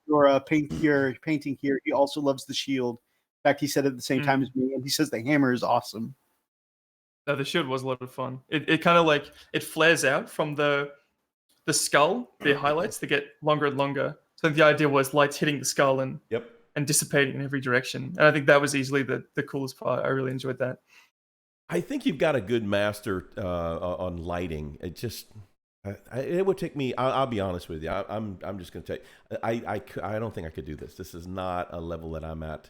your painting here. He also loves the shield. In fact, he said it at the same time as me, and he says the hammer is awesome. No, the shield was a lot of fun. It kind of like it flares out from the skull. The highlights they get longer and longer. So the idea was lights hitting the skull and dissipating in every direction. And I think that was easily the coolest part. I really enjoyed that. I think you've got a good master on lighting. It just it would take me. I'll be honest with you. I'm just going to tell you. I don't think I could do this. This is not a level that I'm at.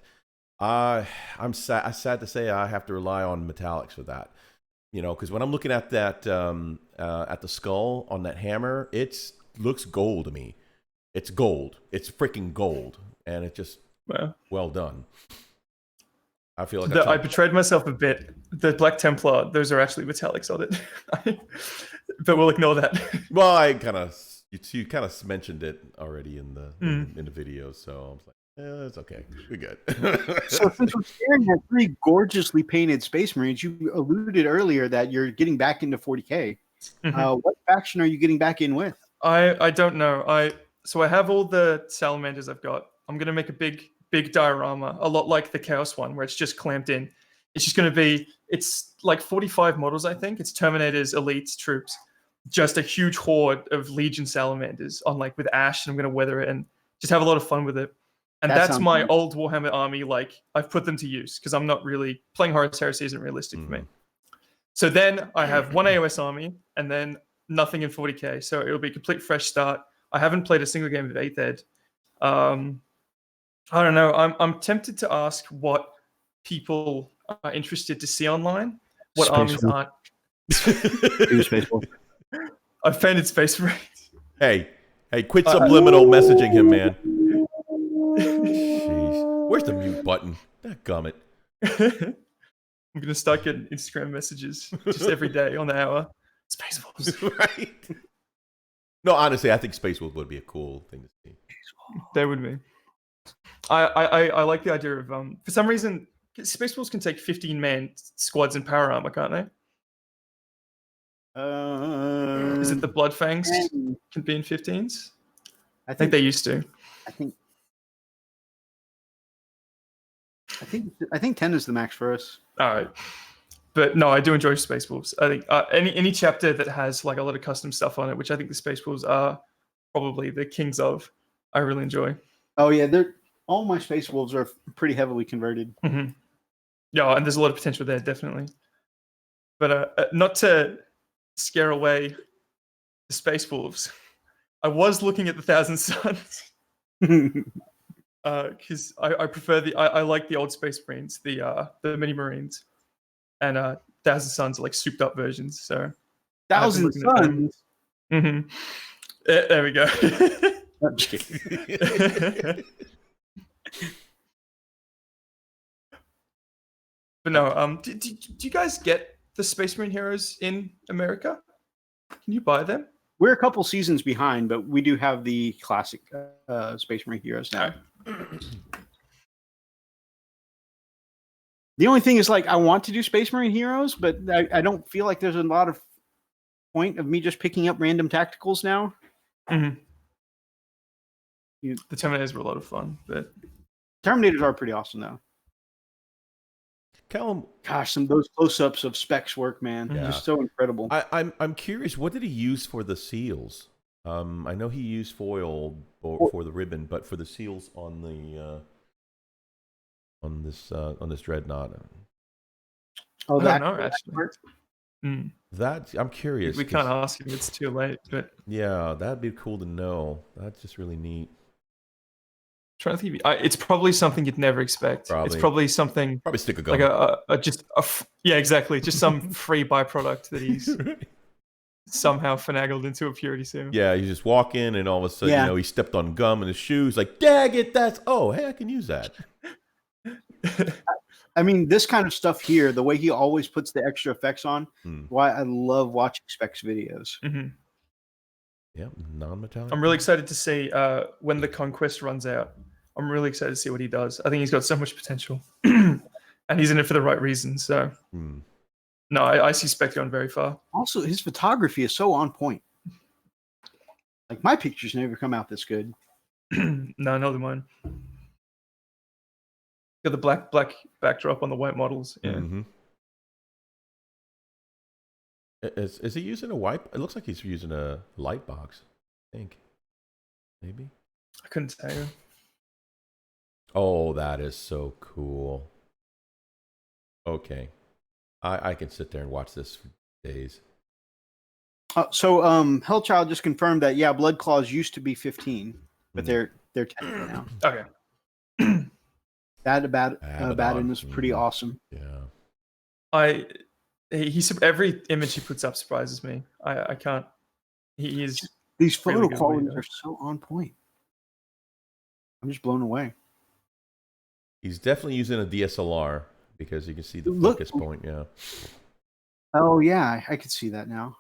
I'm sad to say I have to rely on metallics for that. You know, because when I'm looking at that at the skull on that hammer, it looks gold to me. It's gold. It's freaking gold, and it just well done. I feel like I betrayed myself a bit. The Black Templar, those are actually metallics on it, but we'll ignore that. Well, you kind of mentioned it already in the video, so I was like, yeah, that's okay. We're good. So since we're staring at 3 gorgeously painted Space Marines, you alluded earlier that you're getting back into 40K. What faction are you getting back in with? I don't know. I have all the salamanders I've got. I'm gonna make a big diorama, a lot like the Chaos one, where it's just clamped in. It's just going to be, it's like 45 models, I think. It's Terminators, Elites, troops, just a huge horde of Legion salamanders on like with ash, and I'm going to weather it and just have a lot of fun with it. And that's my fun. Old Warhammer army. Like I've put them to use because I'm not really playing Horus Heresy isn't realistic for me. So then I have one AOS army and then nothing in 40K. So it'll be a complete fresh start. I haven't played a single game of 8th Ed. I don't know. I'm tempted to ask what people are interested to see online. What armies aren't. I've painted Space Marines. Hey, quit subliminal messaging him, man. Jeez. Where's the mute button? Dadgummit. I'm going to start getting Instagram messages just every day on the hour. Space Wolves. Right. No, honestly, I think Space Wolves would be a cool thing to see. They would be. I like the idea of for some reason Space Wolves can take 15-man squads in power armor, can't they? Is it the Blood Fangs can be in 15s? I think they used to. I think 10 is the max for us. All right, but no, I do enjoy Space Wolves. I think any chapter that has like a lot of custom stuff on it, which I think the Space Wolves are probably the kings of, I really enjoy. Oh yeah, all my Space Wolves are pretty heavily converted. Mm-hmm. Yeah, and there's a lot of potential there, definitely. But not to scare away the Space Wolves, I was looking at the Thousand Suns because I prefer I like the old Space Marines, the Mini Marines, and Thousand Suns are like souped up versions. So Thousand looking at them. Suns. Mm-hmm. There we go. I'm just kidding. But no, do you guys get the Space Marine Heroes in America? Can you buy them? We're a couple seasons behind, but we do have the classic Space Marine Heroes now. The only thing is, like, I want to do Space Marine Heroes, but I don't feel like there's a lot of point of me just picking up random tacticals now. Mm-hmm. The Terminators were a lot of fun, but Terminators are pretty awesome, though. Callum, gosh, those close-ups of Specs work, man, Yeah. just so incredible. I'm curious. What did he use for the seals? I know he used foil for the ribbon, but for the seals on the on this dreadnought. Oh, I don't know actually. That I'm curious. We can't ask him; it's too late. But yeah, that'd be cool to know. That's just really neat. Trying to think, it's probably something you'd never expect. It's probably something stick a gun. Like yeah, exactly, just some free byproduct that he's somehow finagled into a purity serum. Yeah, you just walk in and all of a sudden, he stepped on gum in his shoes. Like, dag it, hey, I can use that. I mean, this kind of stuff here, the way he always puts the extra effects on, why I love watching Specs videos. Mm-hmm. Yeah, non-metallic. I'm really excited to see when the Conquest runs out. I'm really excited to see what he does. I think he's got so much potential, and he's in it for the right reasons. So, no, I see Spec going very far. Also, his photography is so on point. Like, my pictures never come out this good. No, neither mine. Got the black backdrop on the white models. Yeah. Mm-hmm. Is he using a wipe? It looks like he's using a light box. I think. Maybe. I couldn't tell you. Oh, that is so cool. Okay. I can sit there and watch this for days. So Hellchild just confirmed that, yeah, Blood Claws used to be 15, but they're 10 now. Okay. That Abaddon was pretty awesome. Yeah. Every image he puts up surprises me. I can't. He is. These photo really qualities are so on point. I'm just blown away. He's definitely using a DSLR because you can see the focus point. Yeah. Oh yeah, I could see that now.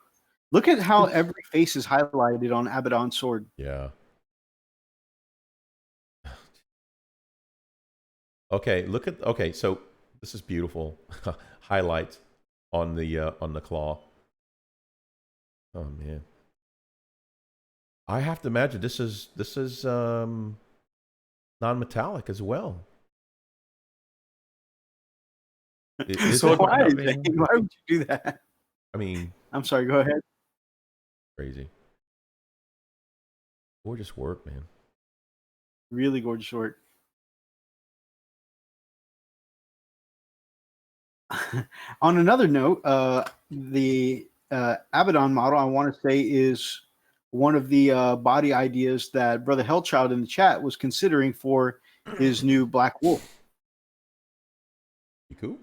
Look at how every face is highlighted on Abaddon's sword. Yeah. Okay, so this is beautiful. Highlights on the claw. Oh man. I have to imagine this is non-metallic as well. So why would you do that? I mean, I'm sorry, go ahead. Crazy. Gorgeous work, man. Really gorgeous work. On another note, the Abaddon model, I want to say, is one of the body ideas that Brother Hellchild in the chat was considering for his new Black Wolf. Cool.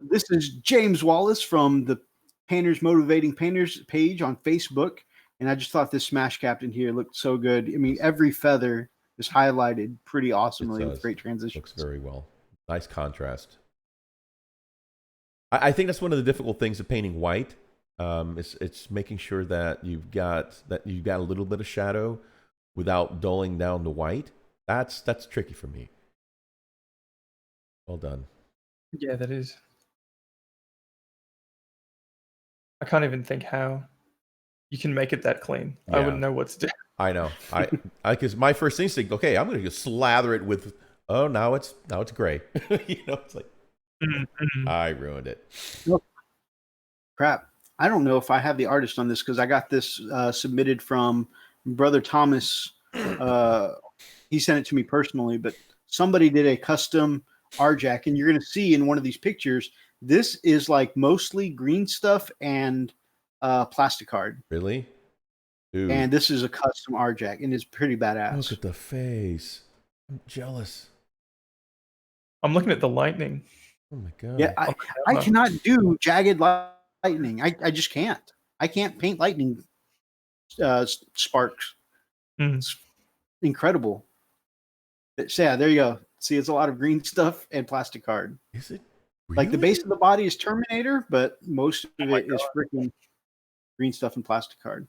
This is James Wallace from the Painters Motivating Painters page on Facebook, and I just thought this Smash Captain here looked so good. I mean, every feather is highlighted pretty awesomely with great transitions. Looks very well. Nice contrast. I think that's one of the difficult things of painting white. It's making sure that you've got a little bit of shadow without dulling down the white. That's tricky for me. Well done. Yeah, that is. I can't even think how you can make it that clean. Yeah. I wouldn't know what to do. I know. Because my first instinct, okay, I'm going to just slather it with. Oh, now it's gray. It's like I ruined it. Crap. I don't know if I have the artist on this because I got this submitted from Brother Thomas. He sent it to me personally, but somebody did a custom RJack, and you're going to see in one of these pictures, this is like mostly green stuff and plastic card. Really? Dude. And this is a custom RJack, and it's pretty badass. Look at the face. I'm jealous. I'm looking at the lightning. Oh my god. Yeah, I cannot do jagged lightning. I just can't. I can't paint lightning sparks. It's incredible. So yeah, there you go. See, it's a lot of green stuff and plastic card. Is it Like the base of the body is Terminator, but most of it is freaking green stuff and plastic card.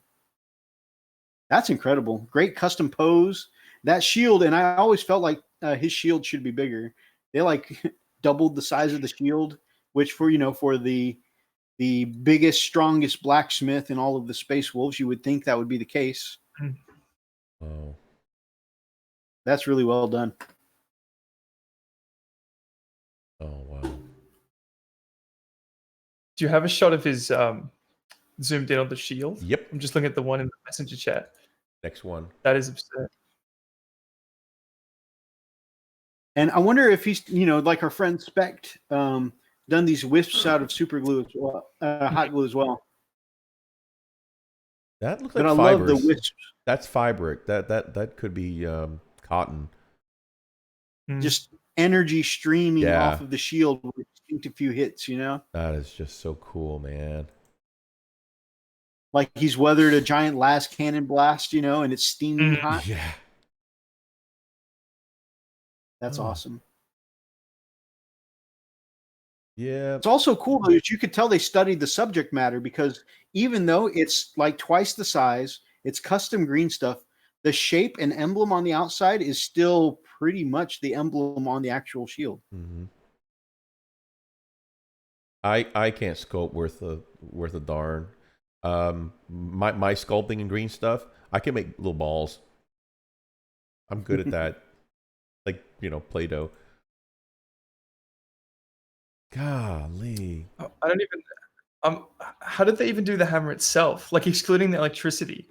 That's incredible. Great custom pose. That shield, and I always felt like his shield should be bigger. They like doubled the size of the shield, which for the biggest, strongest blacksmith in all of the Space Wolves, you would think that would be the case. Oh. That's really well done. Oh wow. Do you have a shot of his zoomed in on the shield? Yep. I'm just looking at the one in the messenger chat. Next one. That is absurd. And I wonder if he's, like our friend Spect, done these wisps out of super glue as well, hot glue as well. That looks But like I fibers. love the wisps. That's fabric. That could be cotton. Just energy streaming Yeah. off of the shield with just a few hits, That is just so cool, man. Like he's weathered a giant last cannon blast, and it's steaming hot. Yeah. That's awesome. Yeah. It's also cool though that you could tell they studied the subject matter, because even though it's like twice the size, it's custom green stuff, the shape and emblem on the outside is still pretty much the emblem on the actual shield. Mm-hmm. I can't sculpt worth a darn. My sculpting and green stuff, I can make little balls. I'm good at that. Like, Play-Doh. Golly. I don't even. How did they even do the hammer itself? Like excluding the electricity,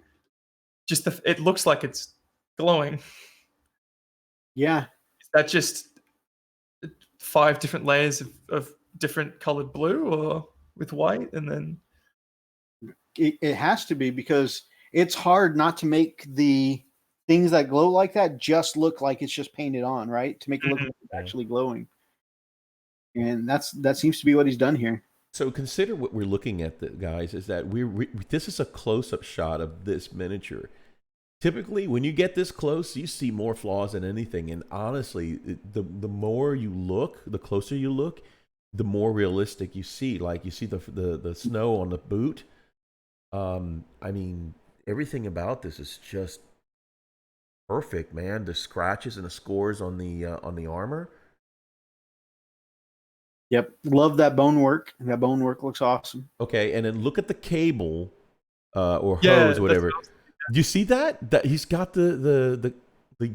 just it looks like it's glowing. Yeah. Is that just 5 different layers of different colored blue, or with white, and then? It has to be, because it's hard not to make the things that glow like that just look like it's just painted on, right? To make it look like it's actually glowing. And that seems to be what he's done here. So consider what we're looking at, guys, is that this is a close-up shot of this miniature. Typically, when you get this close, you see more flaws than anything. And honestly, the more you look, the closer you look, the more realistic you see. Like you see the snow on the boot. I mean, everything about this is just perfect, man. The scratches and the scores on the armor. Yep. Love that bone work. That bone work looks awesome. Okay, and then look at the cable or hose, whatever. Do you see that? That he's got the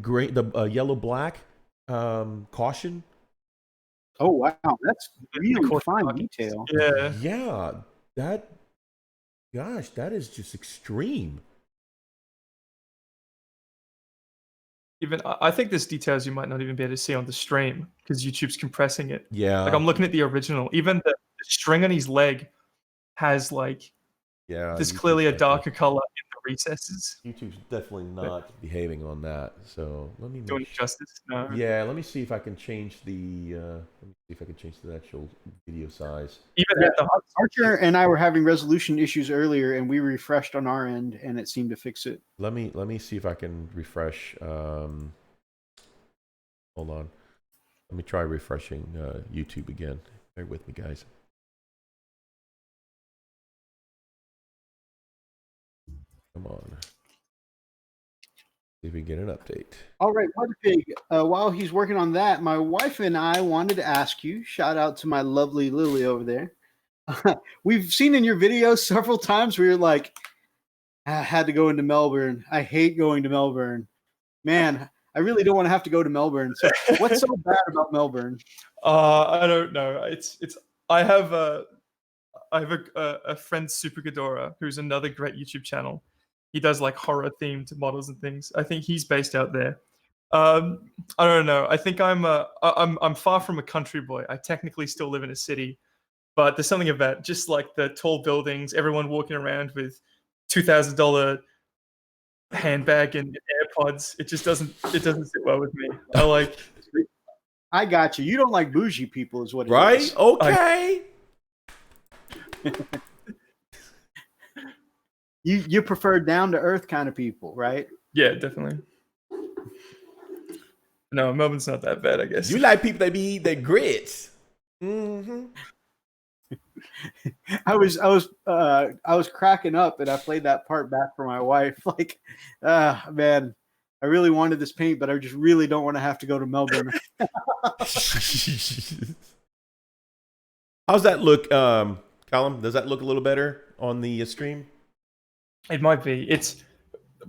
gray, yellow black caution. Oh wow, that's really fine detail. Yeah. Yeah. That is just extreme. Even I think there's details you might not even be able to see on the stream because YouTube's compressing it. Yeah. Like I'm looking at the original. Even the string on his leg has like there's clearly a darker color in the recesses. YouTube's definitely not behaving on that. So let me doing justice. No. Yeah, let me see if I can change the actual video size. Even Archer and I were having resolution issues earlier, and we refreshed on our end, and it seemed to fix it. Let me see if I can refresh. Hold on. Let me try refreshing YouTube again. Bear with me, guys. Come on. See if we can get an update. All right, Pig. While he's working on that, my wife and I wanted to ask you, shout out to my lovely Lily over there. We've seen in your videos several times where you're like, I had to go into Melbourne. I hate going to Melbourne. Man, I really don't want to have to go to Melbourne. So what's so bad about Melbourne? I don't know. I have a friend, Super Ghidorah, who's another great YouTube channel. He does like horror themed models and things. I think he's based out there. I don't know. I think I'm far from a country boy. I technically still live in a city, but there's something about just like the tall buildings, everyone walking around with $2,000 handbag and AirPods. It just doesn't sit well with me. I got you. You don't like bougie people, is what it right? is. Okay. You prefer down to earth kind of people, right? Yeah, definitely. No, Melbourne's not that bad, I guess. You like people that be eating their grits. Mm-hmm. I was cracking up, and I played that part back for my wife. Like, man, I really wanted this paint, but I just really don't want to have to go to Melbourne. How's that look, Callum? Does that look a little better on the stream? It might be. It's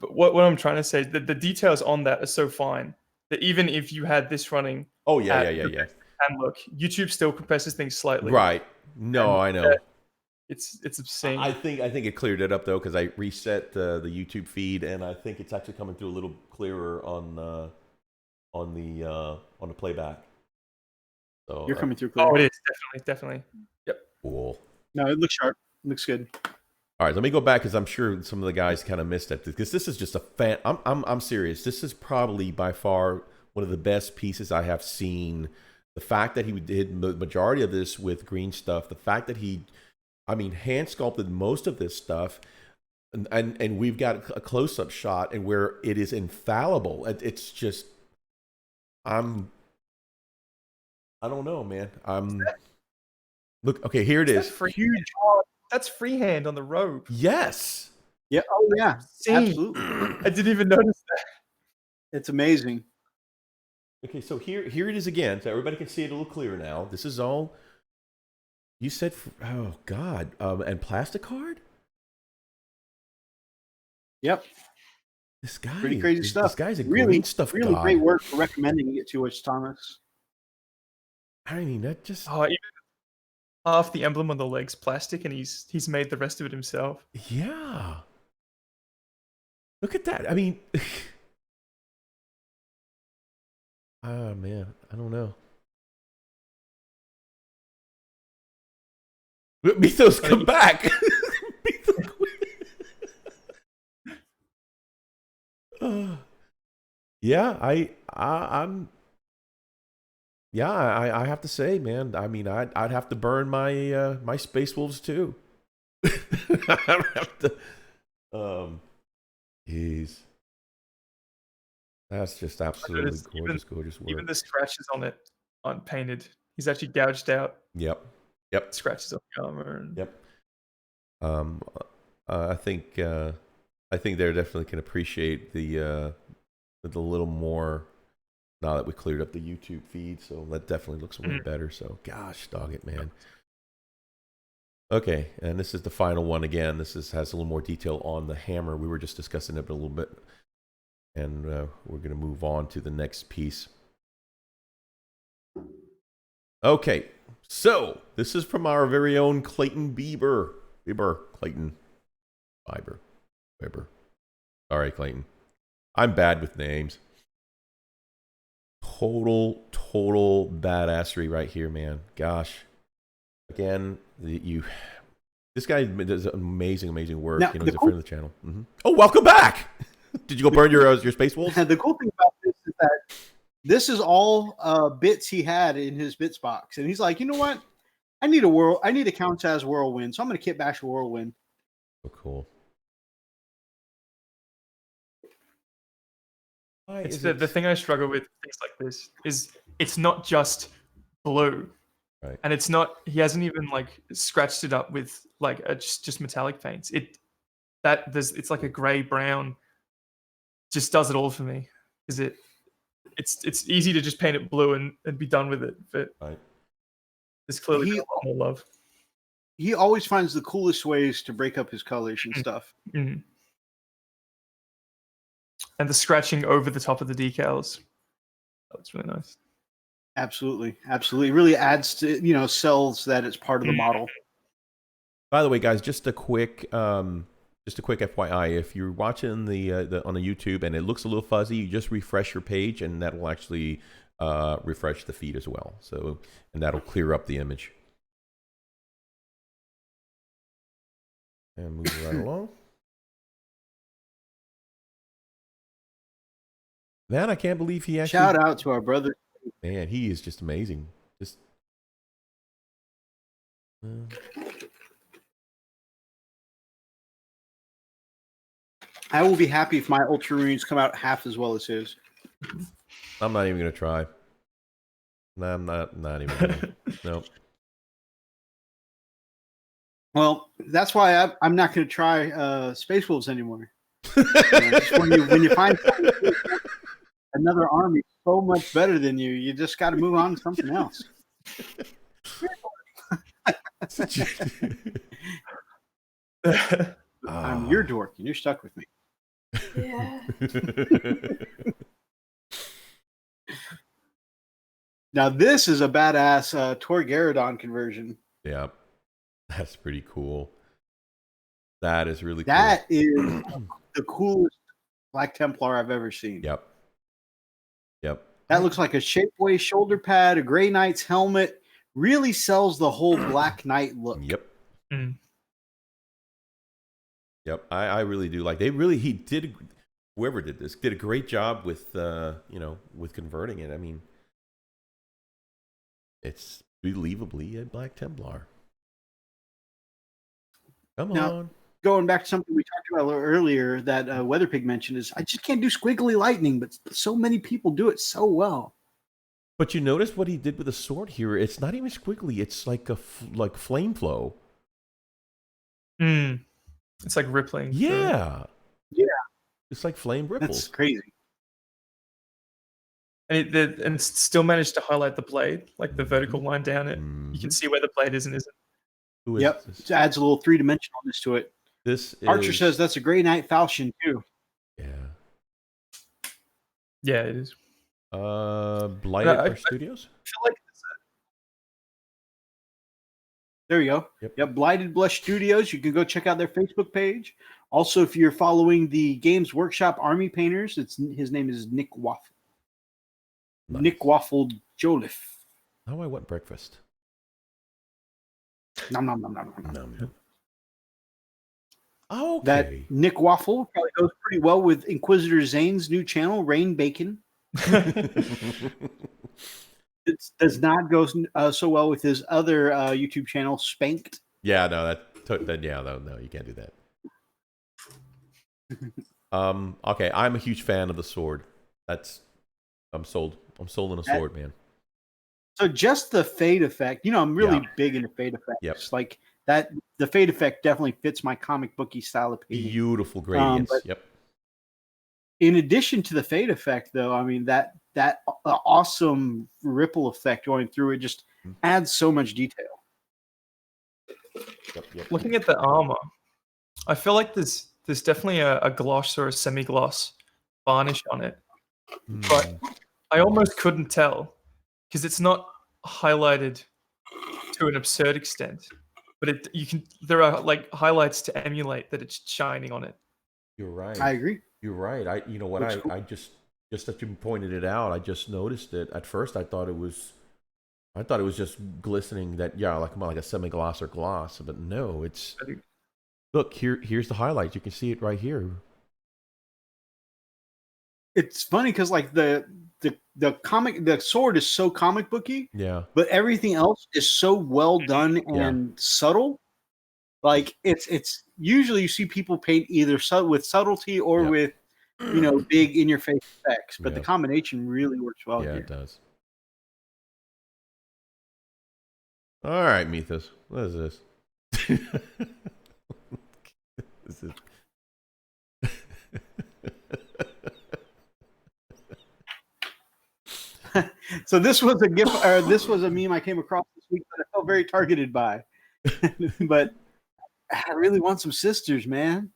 what I'm trying to say. The details on that are so fine that even if you had this running, Oh yeah. and look, YouTube still compresses things slightly. Right. No, I know. It's obscene. I think it cleared it up though because I reset the YouTube feed and I think it's actually coming through a little clearer on the playback. So You're coming through clear. Oh, it is definitely. Yep. cool. No, it looks sharp. It looks good. All right, let me go back because I'm sure some of the guys kind of missed it because this is just a fan. I'm serious. This is probably by far one of the best pieces I have seen. The fact that he did the majority of this with green stuff, the fact that he, hand sculpted most of this stuff, and we've got a close up shot and where it is infallible. It's just, I don't know, man. Look, okay, here it is. Huge. That's freehand on the robe. Yes. Yeah. Oh yeah. Absolutely. I didn't even notice that. It's amazing. Okay, so here it is again, so everybody can see it a little clearer now. This is all you said. Oh God, and plastic card. Yep. This guy, Pretty crazy stuff. This guy's a really green stuff really god. great work for recommending it to us, Thomas. I mean, that just even half the emblem on the leg's plastic, and he's made the rest of it himself. yeah. Look at that. I mean. Oh man, I don't know. Mythos, come back! Yeah, I'm. Yeah, I have to say, man. I mean, I'd have to burn my my Space Wolves too. I have to. Jeez. That's just absolutely gorgeous work. Even the scratches on it aren't painted. He's actually gouged out. Yep. Scratches on the armor. And... Yep. I think they definitely can appreciate the little more now that we cleared up the YouTube feed. So that definitely looks way better. So gosh, dog it, man. Okay, and this is the final one again. This has a little more detail on the hammer. We were just discussing it a little bit. And we're going to move on to the next piece. Okay, so this is from our very own Clayton Bieber. Clayton. Bieber. Sorry, Clayton. I'm bad with names. Total badassery right here, man. Gosh. Again, this guy does amazing work. Now, he's a friend of the channel. Mm-hmm. Oh, welcome back! Did you go burn your Space Wolves? The cool thing about this is that this is all bits he had in his bits box, and he's like, you know what? I need a Count as Whirlwind, so I'm going to kit bash a Whirlwind. So cool. It's the thing I struggle with things like this is it's not just blue, right? And it's not. He hasn't even like scratched it up with like just metallic paints. It's like a gray brown. Just does it all for me. Is it? It's easy to just paint it blue and be done with it, but right. There's clearly a lot more love. He always finds the coolest ways to break up his colors and stuff. Mm-hmm. And the scratching over the top of the decals. That's really nice. Absolutely. It really adds to sells that it's part of the model. By the way, guys, just a quick FYI. If you're watching the on the YouTube and it looks a little fuzzy, you just refresh your page, and that will actually refresh the feed as well. So, and that'll clear up the image. And move right along. Man, I can't believe he actually... Shout out to our brother. Man, he is just amazing. Just... I will be happy if my Ultramarines come out half as well as his. I'm not even gonna try. No, I'm not even gonna. Nope. Well, that's why I'm not going to try Space Wolves anymore. Just when you find another army so much better than you just got to move on to something else. I'm your dork, and you're stuck with me. Yeah. Now this is a badass Torgaradon conversion. Yeah, that's pretty cool. That is really cool. That is the coolest Black Templar I've ever seen. Yep. That looks like a Shapeways shoulder pad, a Grey Knight's helmet. Really sells the whole Black Knight look. Yep. Mm. Yep. I really do like. Whoever did this did a great job with with converting it. I mean, it's believably a Black Templar. Come on. Going back to something we talked about a little earlier that Weatherpig mentioned is I just can't do squiggly lightning, but so many people do it so well. But you notice what he did with the sword here? It's not even squiggly. It's like like flame flow. It's like rippling. Yeah. Yeah. It's like flame ripples. That's crazy. And it still managed to highlight the blade, like the vertical line down it. You can see where the blade is and isn't. Yep. It adds a little three-dimensionalness to it. Archer says that's a Grey Knight Falchion too. Yeah. Yeah, it is. Blighted Studios? I feel like There you go. Yep. Blighted Blush Studios. You can go check out their Facebook page. Also, if you're following the Games Workshop Army Painters, his name is Nick Waffle. Nice. Nick Waffle Joliffe. Now I want breakfast. Nom, nom, nom, nom, nom. No. Okay. That Nick Waffle probably goes pretty well with Inquisitor Zane's new channel, Rain Bacon. It does not go so well with his other YouTube channel, Spanked. Yeah, no, no, you can't do that. Okay, I'm a huge fan of the sword. I'm sold. I'm sold on a sword, man. So just the fade effect, I'm really big into fade effects. Yep. Like that, the fade effect definitely fits my comic booky style of painting. Beautiful gradients. Yep. In addition to the fade effect, though, I mean that awesome ripple effect going through it just adds so much detail. Yep. looking at the armor, I feel like there's definitely a gloss or a semi-gloss varnish on it, but I almost couldn't tell because it's not highlighted to an absurd extent. But there are like highlights to emulate that it's shining on it. You're right. I agree. You're right. I just that you pointed it out, I just noticed it. At first I thought it was just glistening, like a semi-gloss or gloss, but no, it's look, here's the highlights. You can see it right here. It's funny because like the sword is so comic booky, but everything else is so well done and subtle. Like it's usually you see people paint either with subtlety or with big in your face effects, but the combination really works well here. Yeah, it does. All right, Mythos, what is this? This is So this was a gift, or this was a meme I came across this week that I felt very targeted by. But I really want some sisters, man.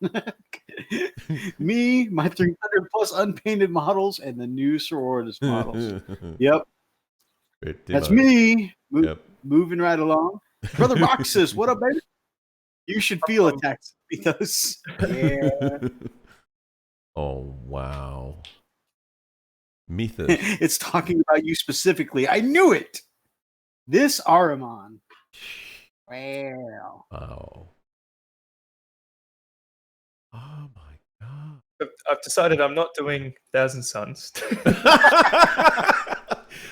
Me, my 300 plus unpainted models, and the new Sororitas models. Yep. That's me. Moving right along. Brother Roxas, what up, baby? You should feel attacked because Oh wow. Mythos. It's talking about you specifically. I knew it. This Ahriman. Wow. Oh my god. I've decided I'm not doing Thousand Suns.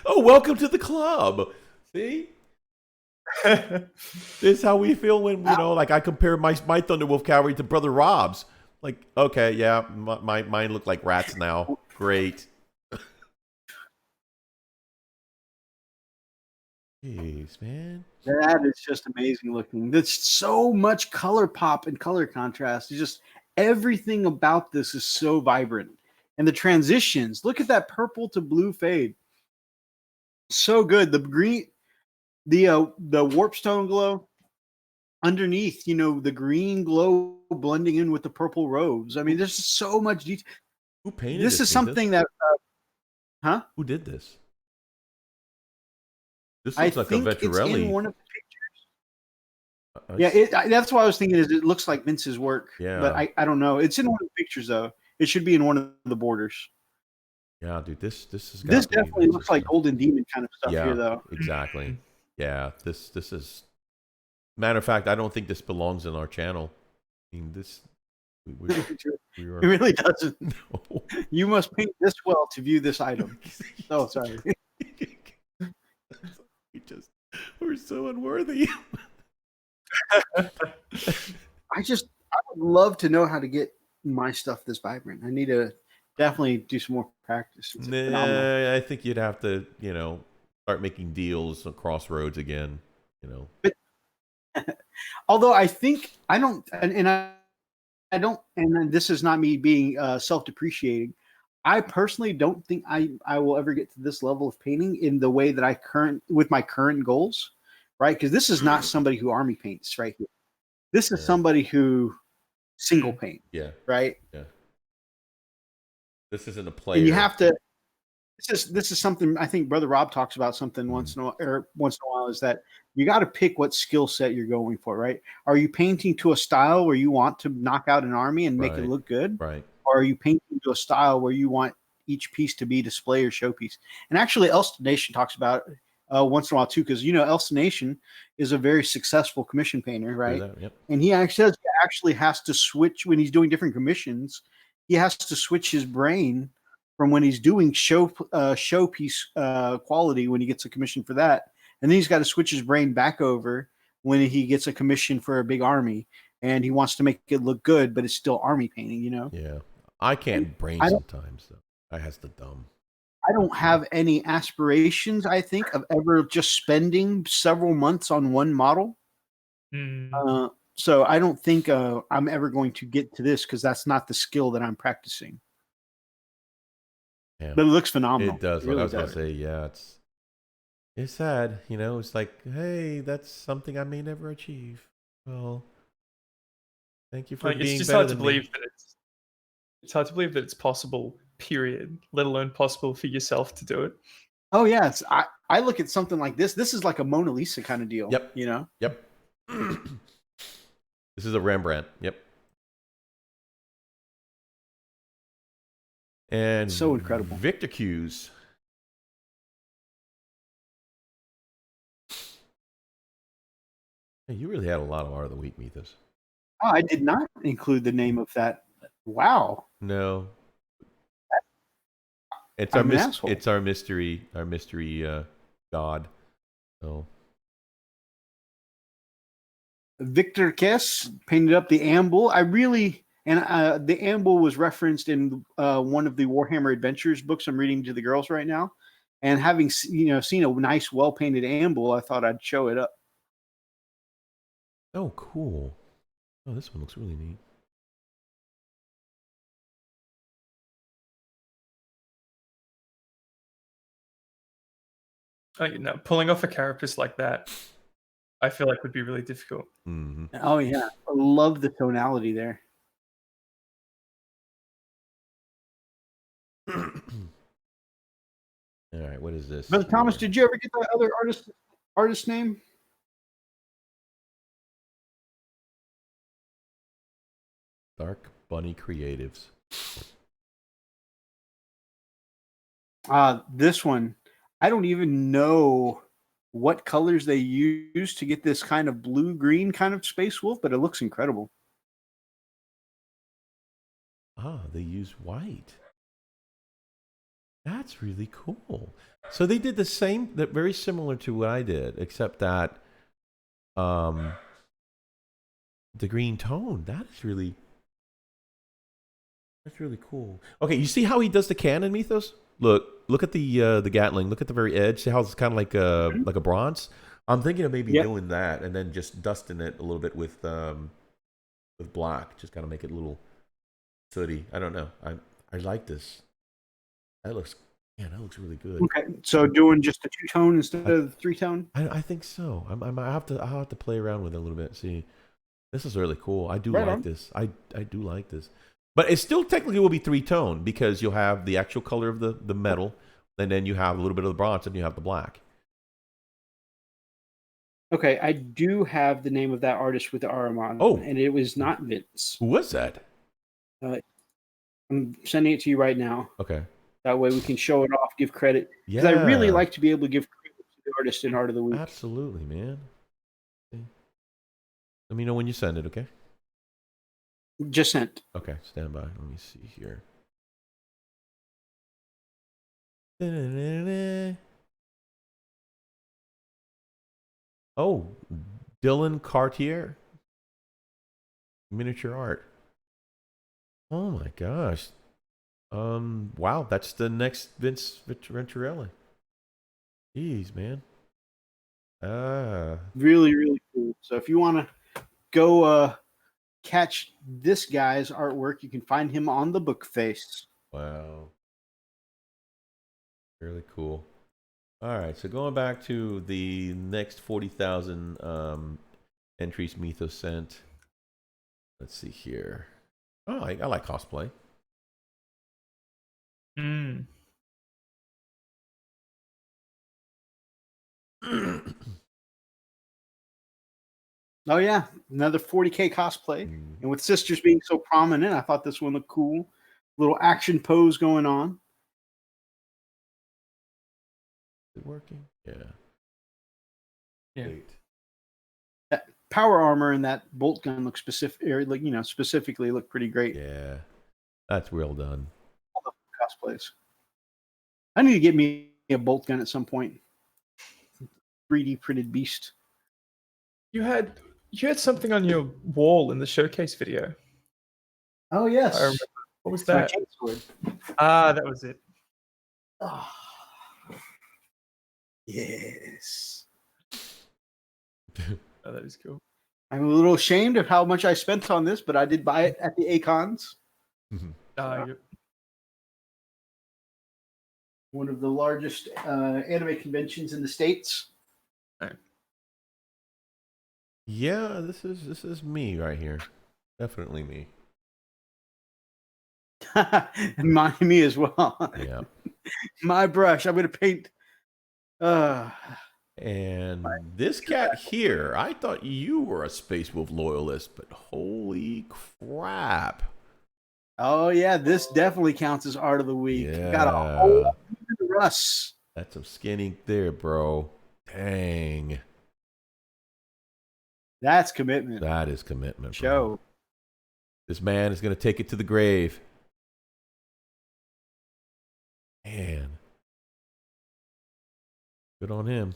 Oh, welcome to the club. See? This is how we feel when, like I compare my Thunderwolf cavalry to Brother Rob's. Like, okay, yeah, mine look like rats now. Great. Jeez, man. That is just amazing looking. There's so much color pop and color contrast. It's just everything about this is so vibrant. And the transitions, look at that purple to blue fade. So good. The green, the warpstone glow underneath, the green glow blending in with the purple robes. I mean, there's so much detail. Who painted This is Ventus? something that, huh? Who did this? This I looks like a think it's in Vettorelli. one of the pictures. Yeah, that's what I was thinking. Is it looks like Vince's work? Yeah. But I don't know. It's in one of the pictures though. It should be in one of the borders. Yeah, dude, this is. This definitely looks like Golden Demon kind of stuff here, though. Exactly. Yeah, this is. Matter of fact, I don't think this belongs in our channel. I mean, this. It really doesn't. No. You must paint this well to view this item. Oh, sorry. We're so unworthy. I would love to know how to get my stuff this vibrant. I need to definitely do some more practice. Nah, I think you'd have to, start making deals on Crossroads again, But, although I think I don't, and this is not me being self-depreciating. I personally don't think I will ever get to this level of painting in the way that with my current goals, right? Because this is not somebody who army paints right here. This is somebody who single paint. Yeah. Right. Yeah. This isn't a player. And you have to. This is something I think Brother Rob talks about something once in a while is that you got to pick what skill set you're going for, right? Are you painting to a style where you want to knock out an army and make it look good? Right. Or are you painting to a style where you want each piece to be display or showpiece? And actually, Elston Nation talks about it once in a while too, because Elston Nation is a very successful commission painter, right? Yep. And he actually has to switch when he's doing different commissions. He has to switch his brain from when he's doing showpiece quality when he gets a commission for that, and then he's got to switch his brain back over when he gets a commission for a big army, and he wants to make it look good, but it's still army painting, Yeah. I can't brain sometimes, though. I has the dumb. I don't have any aspirations, I think, of ever just spending several months on one model. So I don't think I'm ever going to get to this because that's not the skill that I'm practicing. Yeah. But it looks phenomenal. It does. It really I was going to say, yeah, it's sad. It's like, hey, that's something I may never achieve. Well, thank you for being it's just better hard to than believe me. that it's hard to believe that it's possible, period, let alone possible for yourself to do it. Oh yeah, I look at something like this. This is like a Mona Lisa kind of deal. Yep. Yep. This is a Rembrandt. Yep. And so incredible. Victor Q's. Hey, you really had a lot of art of the week, Methos. Oh, I did not include the name of that. Wow. No. It's our mystery god. So Victor Kess painted up the Amble. The Amble was referenced in one of the Warhammer Adventures books I'm reading to the girls right now. And having seen a nice, well-painted Amble, I thought I'd show it up. Oh, cool. Oh, this one looks really neat. Pulling off a carapace like that, I feel like would be really difficult. Mm-hmm. Oh yeah, I love the tonality there. All right, what is this? Brother Thomas, did you ever get that other artist name? Dark Bunny Creatives. This one, I don't even know what colors they use to get this kind of blue-green kind of space wolf, but it looks incredible. They use white. That's really cool. So they did the same, very similar to what I did, except that the green tone, that is really That's really cool. Okay, you see how he does the cannon, Mythos? Look at the Gatling. Look at the very edge. See how it's kind of like a bronze. I'm thinking of maybe doing that and then just dusting it a little bit with black. Just kind of make it a little sooty. I don't know. I like this. That looks really good. Okay, so doing just a 2-tone instead of 3-tone. I think so. I'll have to play around with it a little bit. See, this is really cool. I do Right like on. this. I do like this. But it still technically will be 3-tone because you'll have the actual color of the metal, and then you have a little bit of the bronze, and you have the black. Okay, I do have the name of that artist with the arm on. Oh. And it was not Vince. Who was that? I'm sending it to you right now. Okay. That way we can show it off, give credit. Yeah. Because I really like to be able to give credit to the artist in Art of the Week. Absolutely, man. Let me know when you send it, okay? Just sent. Okay, stand by. Let me see here. Oh, Dylan Cartier. Miniature art. Oh my gosh. Wow, that's the next Vince Venturelli. Jeez, man. Really, really cool. So if you want to go catch this guy's artwork, you can find him on the book face. Wow. Really cool. All right, so going back to the next 40,000 entries Mythos sent. Let's see here. Oh, I like cosplay. Mm. Oh yeah, another 40K cosplay. And with sisters being so prominent, I thought this one looked cool. Little action pose going on. Is it working? Yeah. Yeah. Great. That power armor and that bolt gun look specifically look pretty great. Yeah. That's well done. All the cosplays. I need to get me a bolt gun at some point. 3D printed beast. You had something on your wall in the showcase video. Oh yes. I remember. What was My that? chainsword. Ah, that was it. Oh. Yes. Oh, that is cool. I'm a little ashamed of how much I spent on this, but I did buy it at the Acons. Yep. One of the largest anime conventions in the States. Yeah, this is me right here. Definitely me. And me as well. Yeah. My brush. I'm going to paint. And this cat here, I thought you were a Space Wolf loyalist, but holy crap. Oh, yeah. This definitely counts as Art of the Week. Yeah. Got a whole Russ. That's some skin ink there, bro. Dang. That's commitment. That is commitment, bro. Show. This man is going to take it to the grave. Man. Good on him.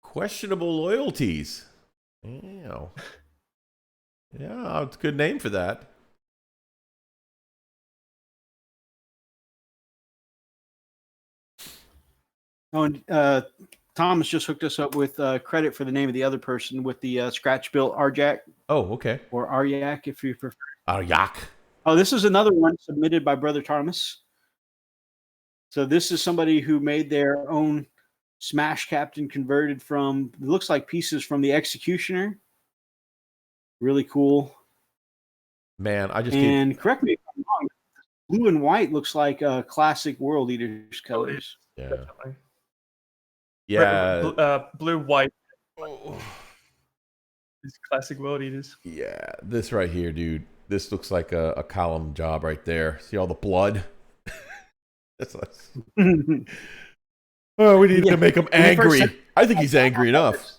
Questionable loyalties. Ew. Yeah, it's a good name for that. Oh, and Thomas just hooked us up with credit for the name of the other person with the scratch-built Arjak. Oh, okay. Or Aryak, if you prefer. Aryak. Oh, this is another one submitted by Brother Thomas. So this is somebody who made their own Smash Captain converted from, it looks like pieces from the Executioner. Really cool. Man, I just And correct me if I'm wrong, blue and white looks like classic World Eaters colors. Yeah. Definitely. Yeah. Blue, white. Oh. These classic World Eaters. Yeah, this right here, dude. This looks like a column job right there. See all the blood? That's us. Oh, we need to make him angry. I think he's angry enough.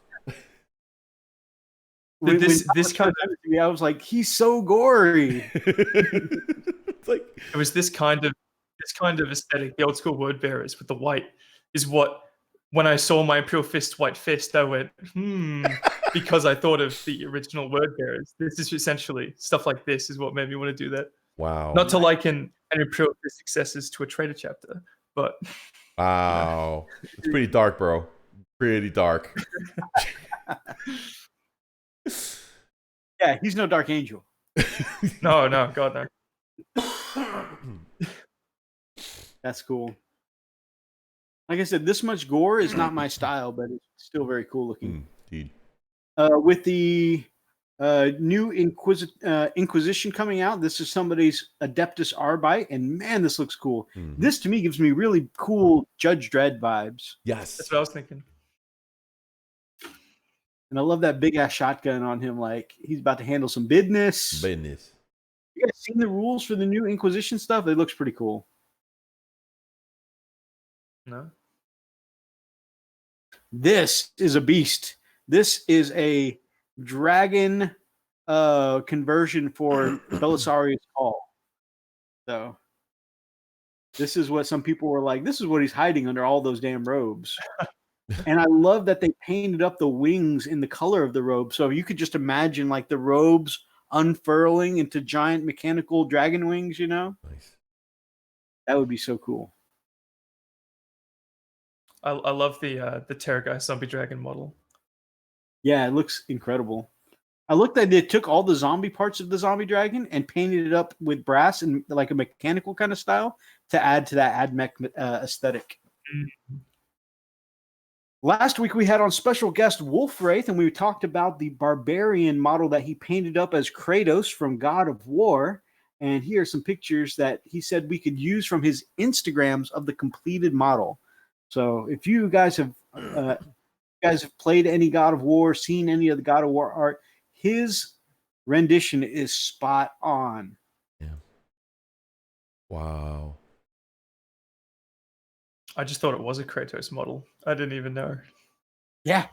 This kind of, to me, I was like, he's so gory. It's like it was this kind of aesthetic. The old school word bearers with the white is what when I saw my Imperial Fist White Fist, I went, because I thought of the original word bearers. This is essentially stuff like this is what made me want to do that. Wow. Not to liken an Imperial Fist successes to a traitor chapter, but Wow. It's pretty dark, bro. Pretty dark. Yeah, he's no Dark Angel. no, God no. That's cool. Like I said, this much gore is not my style, but it's still very cool looking. Indeed. With the new Inquisition coming out, this is somebody's Adeptus Arbite, and man, this looks cool. This to me gives me really cool Judge Dredd vibes. Yes. That's what I was thinking. And I love that big ass shotgun on him, like he's about to handle some business. Business. You guys seen the rules for the new Inquisition stuff? It looks pretty cool. No. This is a beast. This is a dragon conversion for Belisarius Call. So this is what some people were like, this is what he's hiding under all those damn robes. And I love that they painted up the wings in the color of the robe. So you could just imagine like the robes unfurling into giant mechanical dragon wings, you know? Nice. That would be so cool. I love the Terrorgeist zombie dragon model. Yeah, it looks incredible. I looked at it, took all the zombie parts of the zombie dragon and painted it up with brass and like a mechanical kind of style to add to that AdMech aesthetic. Mm-hmm. Last week we had on special guest Wolf Wraith, and we talked about the barbarian model that he painted up as Kratos from God of War. And here are some pictures that he said we could use from his Instagrams of the completed model. So if you guys have played any God of War, seen any of the God of War art, his rendition is spot on. Yeah. Wow. I just thought it was a Kratos model. I didn't even know. Yeah.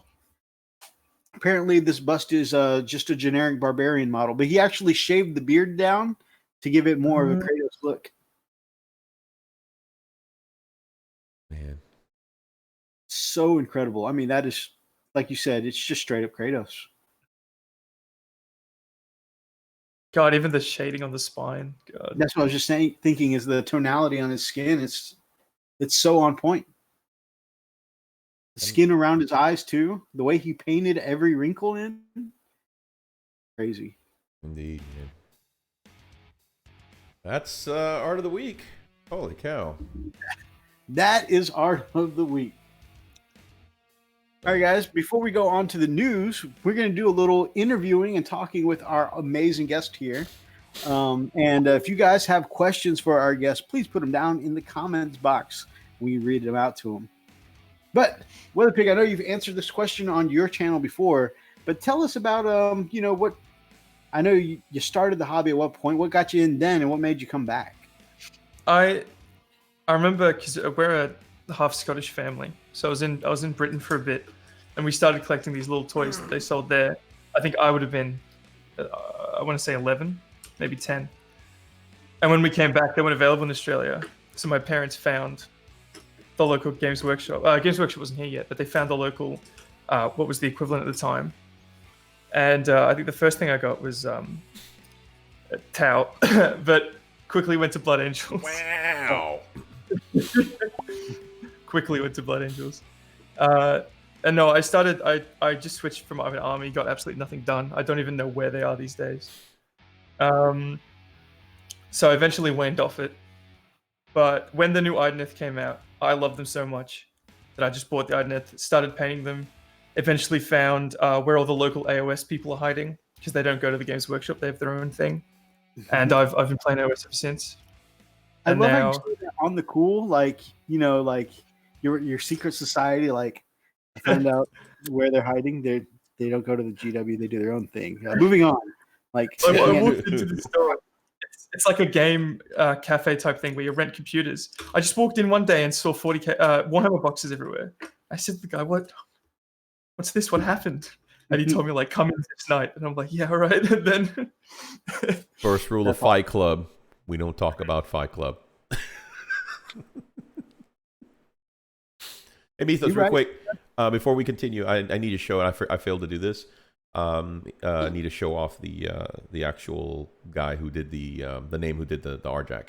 Apparently this bust is just a generic barbarian model, but he actually shaved the beard down to give it more of a Kratos look. Man. So incredible. I mean, that is, like you said, it's just straight up Kratos. God, even the shading on the spine. God. That's what I was just thinking is the tonality on his skin. It's so on point. The skin around his eyes too. The way he painted every wrinkle in. Crazy. Indeed, man. That's art of the week. Holy cow. That is art of the week. All right, guys, before we go on to the news, we're going to do a little interviewing and talking with our amazing guest here. And if you guys have questions for our guest, please put them down in the comments box. We read them out to them. But, Weatherpig, I know you've answered this question on your channel before, but tell us about, what, I know you started the hobby at what point, what got you in then, and what made you come back? I remember, because we're a half Scottish family, so I was in Britain for a bit, and we started collecting these little toys that they sold there. I think I would have been, I want to say 11, maybe 10. And when we came back, they weren't available in Australia, so my parents found the local Games Workshop. Games Workshop wasn't here yet, but they found the local, what was the equivalent at the time. And I think the first thing I got was a Tau, but quickly went to Blood Angels. Wow. Quickly went to Blood Angels. And no, I just switched from an army, got absolutely nothing done. I don't even know where they are these days. So I eventually waned off it. But when the new Ideneth came out, I loved them so much that I just bought the Ideneth, started painting them, eventually found where all the local AOS people are hiding, because they don't go to the Games Workshop, they have their own thing. And I've been playing AOS ever since. I And love now, how you say that on the cool, like, like your secret society, like, I found out where they're hiding. They don't go to the GW, they do their own thing. Moving on. Like, I walked into the store. It's like a game cafe type thing where you rent computers. I just walked in one day and saw 40K Warhammer boxes everywhere. I said to the guy, what's this? What happened? And he told me, like, come in this night. And I'm like, yeah, all right. And then First rule of Fight Club: we don't talk about Fight Club. Hey, Mythos, You real right. quick, before we continue, I need to show, and I failed to do this. I need to show off the actual guy who did the name who did the RJack.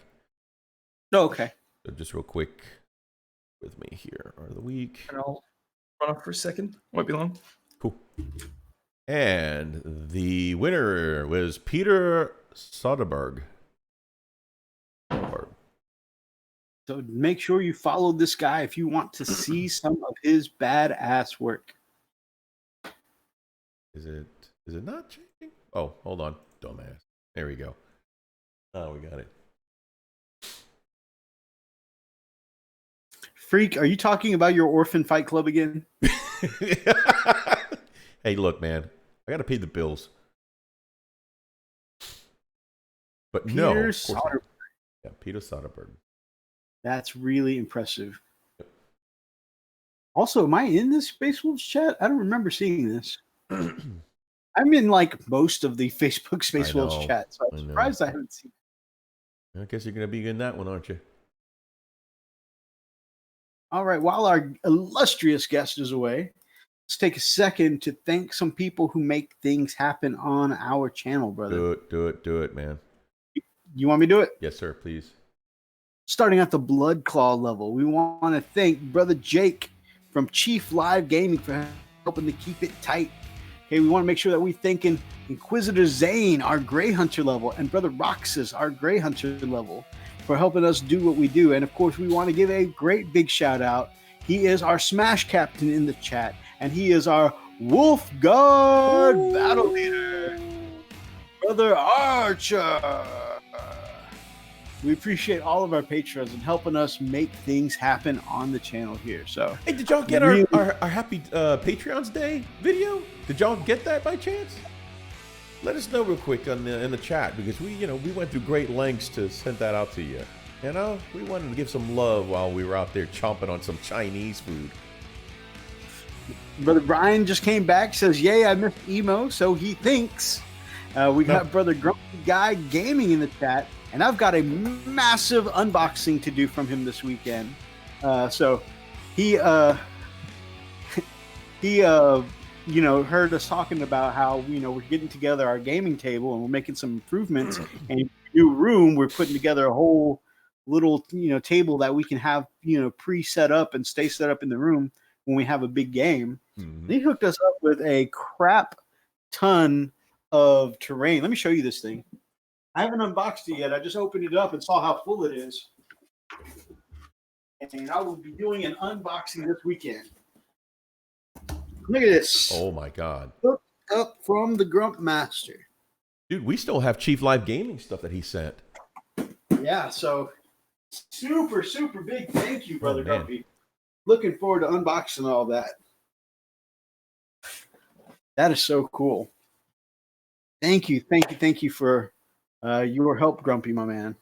Oh, okay. So just real quick with me here are the week. And I'll run off for a second. Won't be long. Cool. And the winner was Peter Soderberg. So make sure you follow this guy if you want to see some of his badass work. Is it not changing? Oh, hold on. Dumbass. There we go. Oh, we got it. Freak, are you talking about your Orphan Fight Club again? Hey, look, man. I got to pay the bills. But Peter no, of course not. Soderberg. Yeah, Peter Soderberg. That's really impressive. Also, am I in this Space Wolves chat? I don't remember seeing this. I'm in like most of the Facebook Space Wolves know. chat, so I'm I know. surprised I haven't seen it. I guess you're going to be in that one, aren't you? All right, while our illustrious guest is away, let's take a second to thank some people who make things happen on our channel, brother. Do it, man. You want me to do it? Yes, sir, please. Starting at the Blood Claw level, we want to thank Brother Jake from Chief Live Gaming for helping to keep it tight. Okay, we want to make sure that we thanking Inquisitor Zane, our Grey Hunter level, and Brother Roxas, our Grey Hunter level, for helping us do what we do. And of course, we want to give a great big shout out. He is our Smash Captain in the chat, and he is our Wolf Guard Battle Leader, Brother Archer. We appreciate all of our patrons and helping us make things happen on the channel here. So, Hey, did y'all get Really? our happy Patreons Day video? Did y'all get that by chance? Let us know real quick in the chat, because we went through great lengths to send that out to you. You know, we wanted to give some love while we were out there chomping on some Chinese food. Brother Brian just came back, says, "Yay, I missed emo," so he thinks. We got Brother Grumpy Guy Gaming in the chat, and I've got a massive unboxing to do from him this weekend. So he heard us talking about how we're getting together our gaming table and we're making some improvements. And in the new room, we're putting together a whole little table that we can have pre-set up and stay set up in the room when we have a big game. Mm-hmm. He hooked us up with a crap ton of terrain. Let me show you this thing. I haven't unboxed it yet. I just opened it up and saw how full it is. And I will be doing an unboxing this weekend. Look at this. Oh my God. Hooked up from the Grump Master. Dude, we still have Chief Live Gaming stuff that he sent. Yeah, so super, super big thank you, Brother man. Grumpy. Looking forward to unboxing all that. That is so cool. Thank you for your help, Grumpy, my man.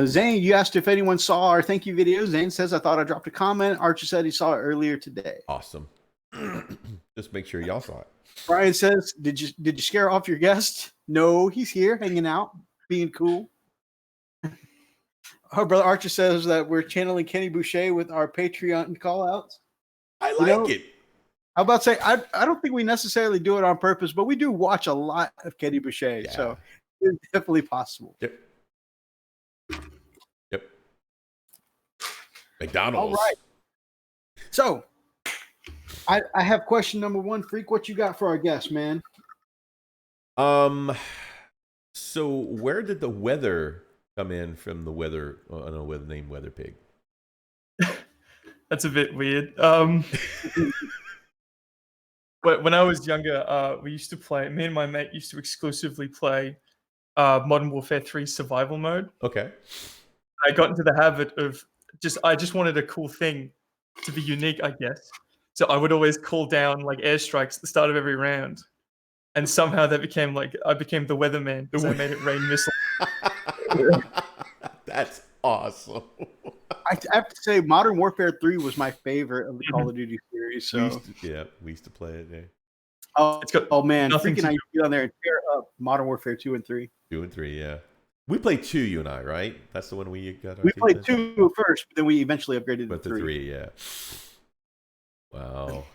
Zane, you asked if anyone saw our thank you video. Zane says, "I thought I dropped a comment." Archer said he saw it earlier today. Awesome. Just make sure y'all saw it. Brian says, did you scare off your guest? No, he's here hanging out, being cool. Our brother Archer says that we're channeling Kenny Boucher with our Patreon call outs. I like it. How about say I don't think we necessarily do it on purpose, but we do watch a lot of Kenny Boucher, Yeah. so it's definitely possible. Yep. McDonald's. All right. So I have question number one. Freak, what you got for our guest, man? So where did the weather come in from? The weather, named Weather Pig. That's a bit weird. When I was younger, we used to play. Me and my mate used to exclusively play Modern Warfare 3 survival mode. Okay. I got into the habit of I just wanted a cool thing to be unique, I guess. So I would always call down like airstrikes at the start of every round, and somehow that became I became the weatherman because I made it rain missiles. That's awesome. I have to say, Modern Warfare 3 was my favorite of the Call of Duty series. So we used to play it. Yeah. oh man, nothing freaking to I used to get on there and tear up Modern Warfare 2 and 3. 2 and 3, yeah. We played 2, you and I, right? That's the one we got. We played 2 first, but then we eventually upgraded but to the 3. 3, yeah. Wow.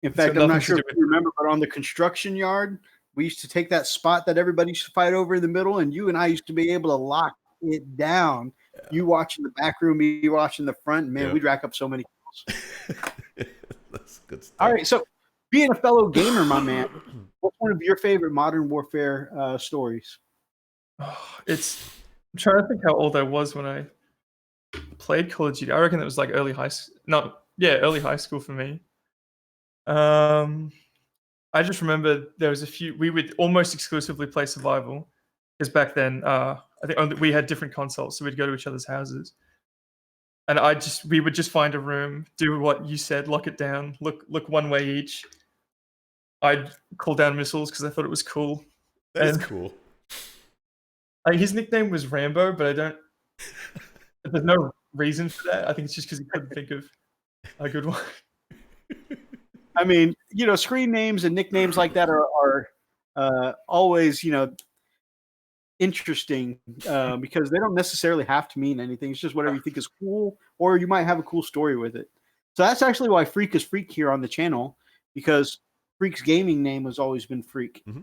In fact, I'm not sure if you remember, but on the construction yard, we used to take that spot that everybody used to fight over in the middle, and you and I used to be able to lock it down. Yeah. You watching the back room, me watching the front. Man, we'd rack up so many kills. That's good stuff. All right, so being a fellow gamer, my man, what's one of your favorite Modern Warfare stories? I'm trying to think how old I was when I played Call of Duty. I reckon it was like early high school for me. I just remember there was a few. We would almost exclusively play survival because back then, I think we had different consoles, so we'd go to each other's houses, and we would just find a room, do what you said, lock it down, look one way each. I'd call down missiles because I thought it was cool. That's cool. His nickname was Rambo, but there's no reason for that. I think it's just because he couldn't think of a good one. I mean, screen names and nicknames like that are always, interesting because they don't necessarily have to mean anything. It's just whatever you think is cool, or you might have a cool story with it. So that's actually why Freak is Freak here on the channel, because Freak's gaming name has always been Freak. Mm-hmm.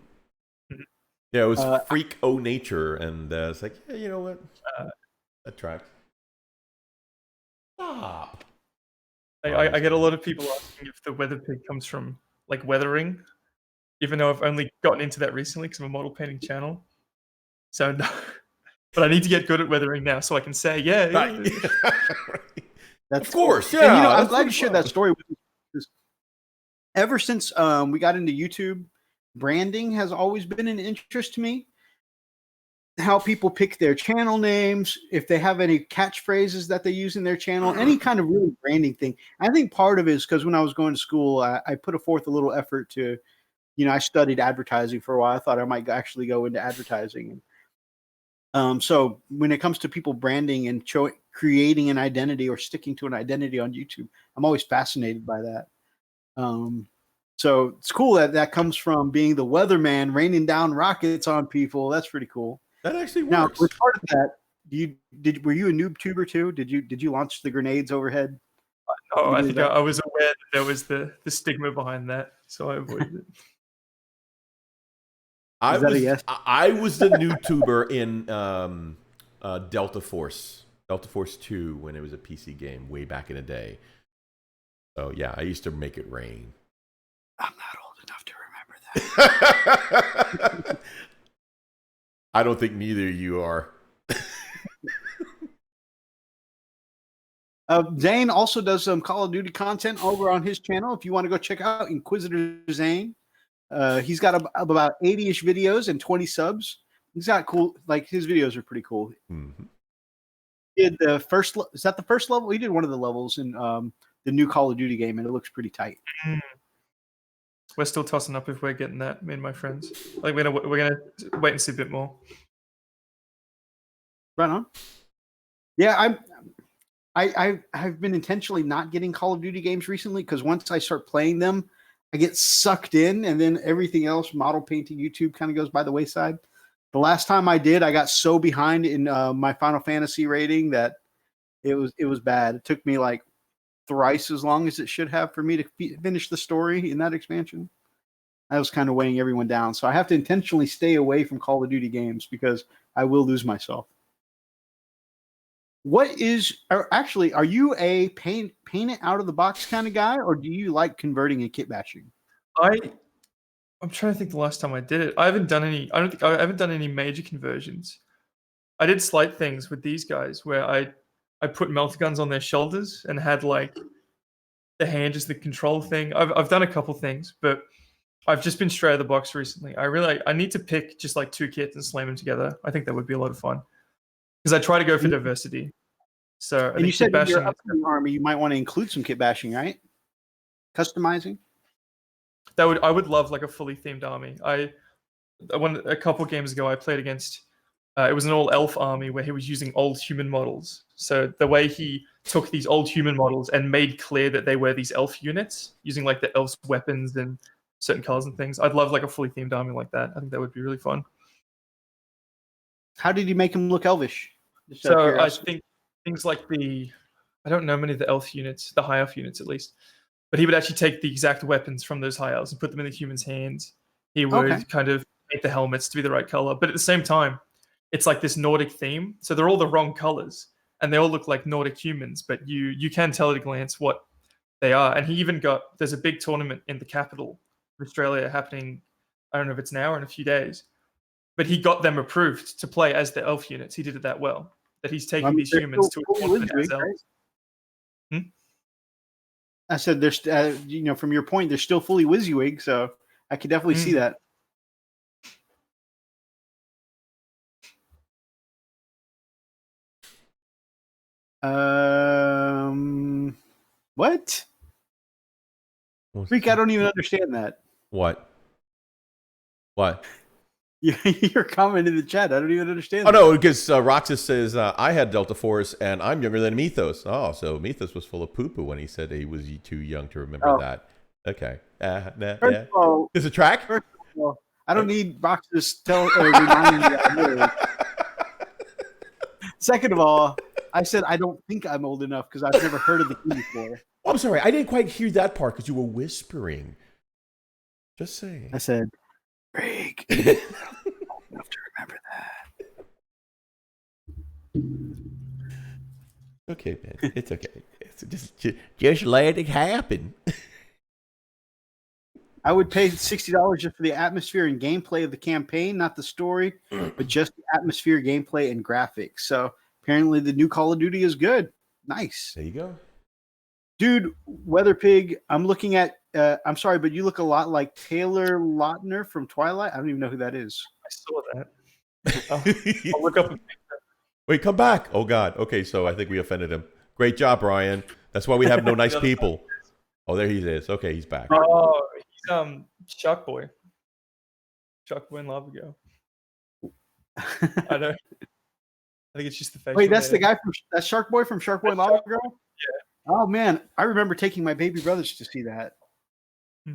Yeah, it was Freak O Nature, and it's like, yeah, you know what? That tracks. Stop. I get a lot of people asking if the weather pig comes from like weathering, even though I've only gotten into that recently because I'm a model painting channel. So, no. But I need to get good at weathering now so I can say, yeah. Right. That's of course, cool. yeah. And, I'm glad you shared that story with me. Ever since we got into YouTube, branding has always been an interest to me. How people pick their channel names, if they have any catchphrases that they use in their channel, any kind of really branding thing. I think part of it is because when I was going to school, I put forth a little effort to, I studied advertising for a while. I thought I might actually go into advertising. So when it comes to people branding and creating an identity or sticking to an identity on YouTube, I'm always fascinated by that. So it's cool that comes from being the weatherman, raining down rockets on people. That's pretty cool. That actually works. Now, with part of that, were you a noob tuber too? Did you launch the grenades overhead? Oh, I think I was aware that there was the stigma behind that, so I avoided it. I was the noob tuber in Delta Force 2 when it was a PC game way back in the day. So yeah, I used to make it rain. I'm not old enough to remember that. I don't think neither of you are. Zane also does some Call of Duty content over on his channel. If you want to go check out Inquisitor Zane, he's got about 80-ish videos and 20 subs. He's got cool, like his videos are pretty cool. Mm-hmm. He did the first. Is that the first level? He did one of the levels in the new Call of Duty game, and it looks pretty tight. We're still tossing up if we're getting that, me and my friends. Like we're gonna wait and see a bit more. Right on. Yeah, I've been intentionally not getting Call of Duty games recently because once I start playing them, I get sucked in, and then everything else, model painting, YouTube, kind of goes by the wayside. The last time I did, I got so behind in my Final Fantasy rating that it was bad. It took me like thrice as long as it should have for me to finish the story in that expansion. I was kind of weighing everyone down. So I have to intentionally stay away from Call of Duty games because I will lose myself. Are you a paint it out of the box kind of guy, or do you like converting and kit bashing? I'm trying to think the last time I did it. I haven't done any major conversions. I did slight things with these guys where I put melter guns on their shoulders and had like the hand as the control thing. I've done a couple things, but I've just been straight out of the box recently. I need to pick just like 2 kits and slam them together. I think that would be a lot of fun because I try to go for diversity. So and you said in your upcoming army you might want to include some kit bashing, right? Customizing. I would love like a fully themed army. A couple games ago I played against. It was an all elf army where he was using old human models. So the way he took these old human models and made clear that they were these elf units using like the elf's weapons and certain colors and things. I'd love like a fully themed army like that. I think that would be really fun. How did he make him look elvish? Just out of So I curiosity. think things like I don't know many of the elf units, the high elf units at least, but he would actually take the exact weapons from those high elves and put them in the humans' hands. He would Okay. kind of make the helmets to be the right color, but at the same time, it's like this Nordic theme. So they're all the wrong colors, and they all look like Nordic humans, but you can tell at a glance what they are. And he even there's a big tournament in the capital of Australia happening. I don't know if it's now or in a few days, but he got them approved to play as the elf units. He did it that well that he's taking these they're humans to still a fully tournament as Wiswig, elves. right? I said there's, from your point, they're still fully WYSIWYG, so I could definitely see that. What? Freak, I don't even understand that. What? Your comment in the chat, I don't even understand. Oh, no, because Roxas says, I had Delta Force, and I'm younger than Mythos. Oh, so Mythos was full of poo-poo when he said he was too young to remember that. Okay. First of all, There's a track? I don't need boxes reminding me I'm old. Second of all, I said I don't think I'm old enough because I've never heard of the game before. Oh, I'm sorry. I didn't quite hear that part because you were whispering. Just saying. I said, Break. I don't enough to remember that. Okay, man. It's okay. It's just let it happen. I would pay $60 just for the atmosphere and gameplay of the campaign, not the story, but just the atmosphere, gameplay, and graphics. So apparently the new Call of Duty is good. Nice. There you go. Dude, Weatherpig, I'm looking at, I'm sorry, but you look a lot like Taylor Lautner from Twilight. I don't even know who that is. I saw that. I'll look up. Wait, come back. Oh, God. Okay, so I think we offended him. Great job, Brian. That's why we have no nice people. Oh, there he is. Okay, he's back. Oh, he's Shark Boy. Shark Boy and Lava Girl. I don't. I think it's just the face. Wait, that's the guy from that's Shark Boy from Shark Boy and Lava Girl? Yeah. Oh, man. I remember taking my baby brothers to see that. I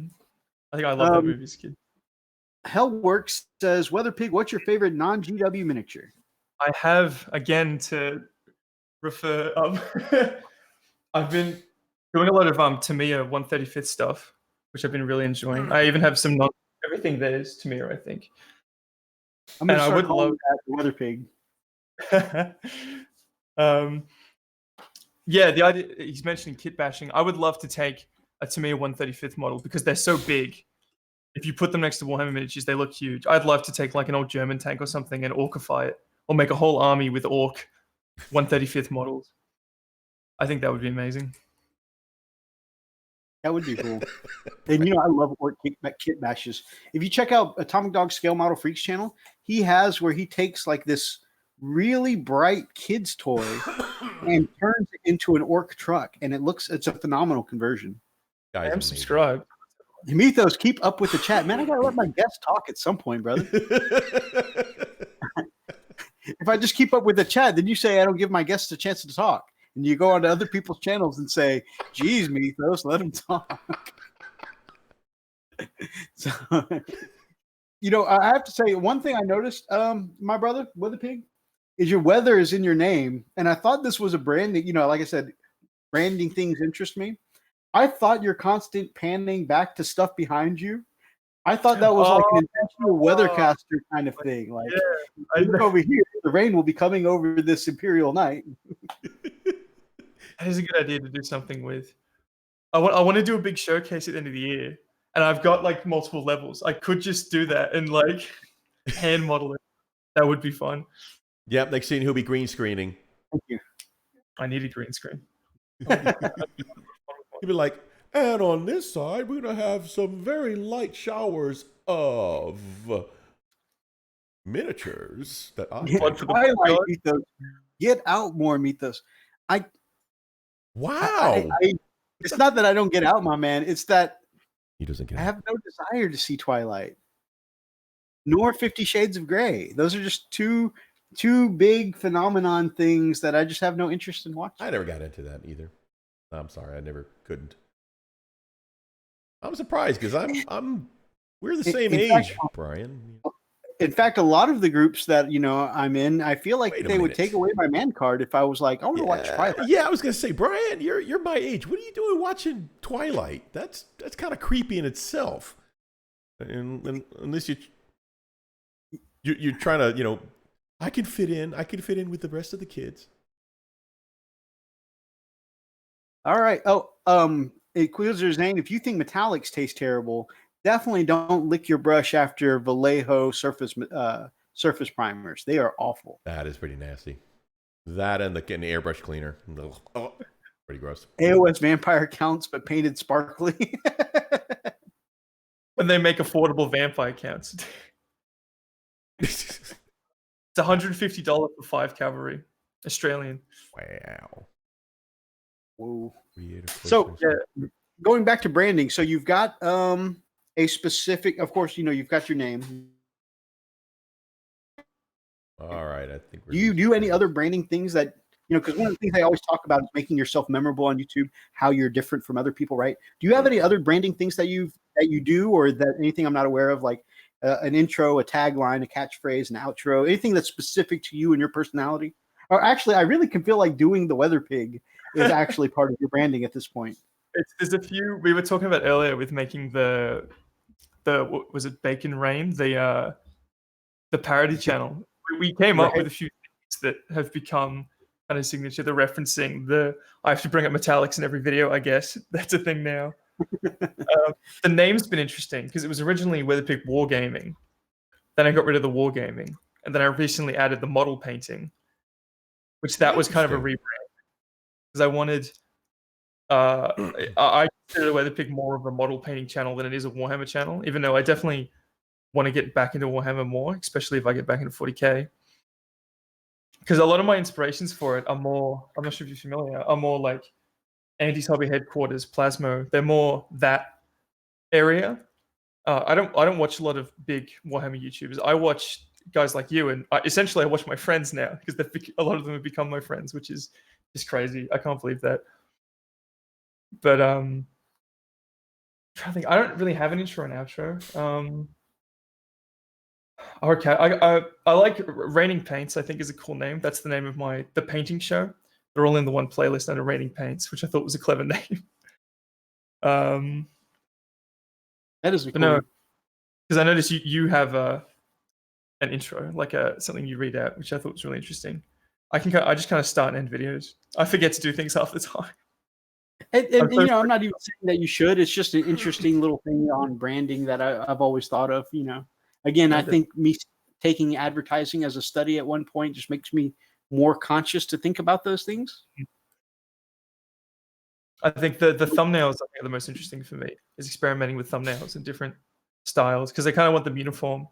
think I love that movie as a kid. Hellworks says, Weatherpig, what's your favorite non-GW miniature? I have, again, to refer I've been doing a lot of Tamiya 135th stuff, which I've been really enjoying. I even have some everything there is Tamiya, I think. I'm going to start calling that the Weatherpig. Yeah, the idea he's mentioning kit bashing. I would love to take a Tamiya 135th model because they're so big. If you put them next to Warhammer miniatures, they look huge. I'd love to take like an old German tank or something and orcify it, or make a whole army with orc 135th models. I think that would be amazing. That would be cool. And I love orc kit bashes. If you check out Atomic Dog Scale Model Freaks channel, he has where he takes like this really bright kid's toy and turns it into an orc truck, and it's a phenomenal conversion. I am subscribed. Mythos, keep up with the chat. Man, I gotta let my guests talk at some point, brother. If I just keep up with the chat, then you say I don't give my guests a chance to talk. And you go on to other people's channels and say, geez, Mythos, let them talk. So, I have to say, one thing I noticed, my brother, Weatherpig, is your weather is in your name. And I thought this was a branding, like I said, branding things interest me. I thought your constant panning back to stuff behind you, I thought that was like an intentional weathercaster kind of thing. Like, look over here, the rain will be coming over this imperial night. That is a good idea to do something with. I want to do a big showcase at the end of the year, and I've got like multiple levels. I could just do that and like hand model it. That would be fun. Yep, next scene he'll be green screening. Thank you. I need a green screen. He'll be like, and on this side, we're going to have some very light showers of miniatures that I Twilight, Mythos. Get out more, Mythos. Wow. It's not that I don't get out, my man. It's that he doesn't get I have no desire to see Twilight, nor 50 Shades of Grey. Those are just two big phenomenon things that I just have no interest in watching. I never got into that either. I'm sorry, I never couldn't. I'm surprised because we're the same age, fact, Brian. In fact, a lot of the groups that I'm in, I feel like Wait a they would minute. take away my man card if I was like, I want to watch Twilight. Yeah, I was gonna say, Brian, you're my age. What are you doing watching Twilight? That's kind of creepy in itself. And unless you're trying to, I can fit in with the rest of the kids. All right. Oh, Quilzer's name. If you think metallics taste terrible, definitely don't lick your brush after Vallejo surface primers. They are awful. That is pretty nasty. That and the airbrush cleaner. Oh, pretty gross. AOS vampire counts, but painted sparkly. When they make affordable vampire counts. It's $150 for 5 cavalry, Australian. Wow. Whoa. So going back to branding, so you've got a specific, of course, you've got your name. All right, I think. Do you do any other branding things that because one of the things I always talk about is making yourself memorable on YouTube, how you're different from other people, right? Do you have any other branding things that you do, or that anything I'm not aware of, like an intro, a tagline, a catchphrase, an outro, anything that's specific to you and your personality? Or actually, I really can feel like doing the Weather Pig is actually part of your branding at this point. There's a few we were talking about earlier with making the was it Bacon Rain, the parody channel. We came up with a few things that have become kind of signature. The referencing, I have to bring up metallics in every video, I guess. That's a thing now. The name's been interesting because it was originally Weatherpick Wargaming. Then I got rid of the Wargaming. And then I recently added the model painting, which that was kind of a rebrand. Because I wanted... I consider Weatherpick more of a model painting channel than it is a Warhammer channel, even though I definitely want to get back into Warhammer more, especially if I get back into 40k. Because a lot of my inspirations for it are more, I'm not sure if you're familiar, are more like Andy's Hobby Headquarters, Plasmo. They're more that area. I don't watch a lot of big Warhammer YouTubers. I watch guys like you, and essentially I watch my friends now because a lot of them have become my friends, which is just crazy. I can't believe that. But I'm trying to think. I don't really have an intro and outro. Okay, I like Raining Paints. I think is a cool name. That's the name of the painting show. They're all in the one playlist under Raining Paints, which I thought was a clever name. That is a cool. No, because I noticed you have an intro, like something you read out, which I thought was really interesting. I just kind of start and end videos. I forget to do things half the time. And I'm not even saying that you should. It's just an interesting little thing on branding that I've always thought of. Again, I think me taking advertising as a study at one point just makes me more conscious to think about those things. I think the thumbnails are the most interesting for me, is experimenting with thumbnails in different styles, because I kind of want them uniform.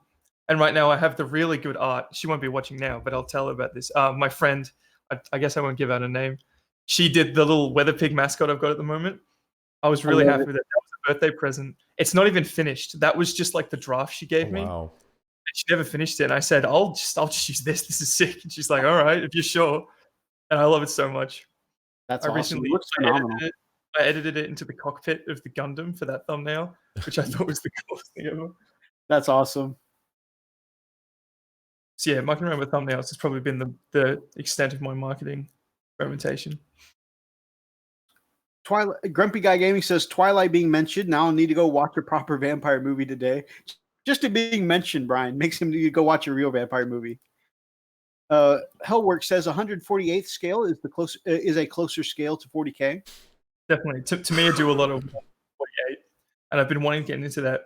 And right now I have the really good art. She won't be watching now, but I'll tell her about this. My friend, I guess I won't give out a name. She did the little Weather Pig mascot I've got at the moment. I was really happy with it. That was a birthday present. It's not even finished. That was just like the draft she gave me. Wow. She never finished it. And I said, I'll just use this. This is sick. And she's like, all right, if you're sure. And I love it so much. That's I awesome. recently It looks phenomenal. I edited it into the cockpit of the Gundam for that thumbnail, which I thought was the coolest thing ever. That's awesome. So yeah, mucking around with thumbnails has probably been the extent of my marketing experimentation. Grumpy Guy Gaming says Twilight being mentioned. Now I need to go watch a proper vampire movie today. Just it being mentioned, Brian, makes him need to go watch a real vampire movie. Hellwork says 148th scale is a closer scale to 40k. Definitely. To me, I do a lot of 48, and I've been wanting to get into that.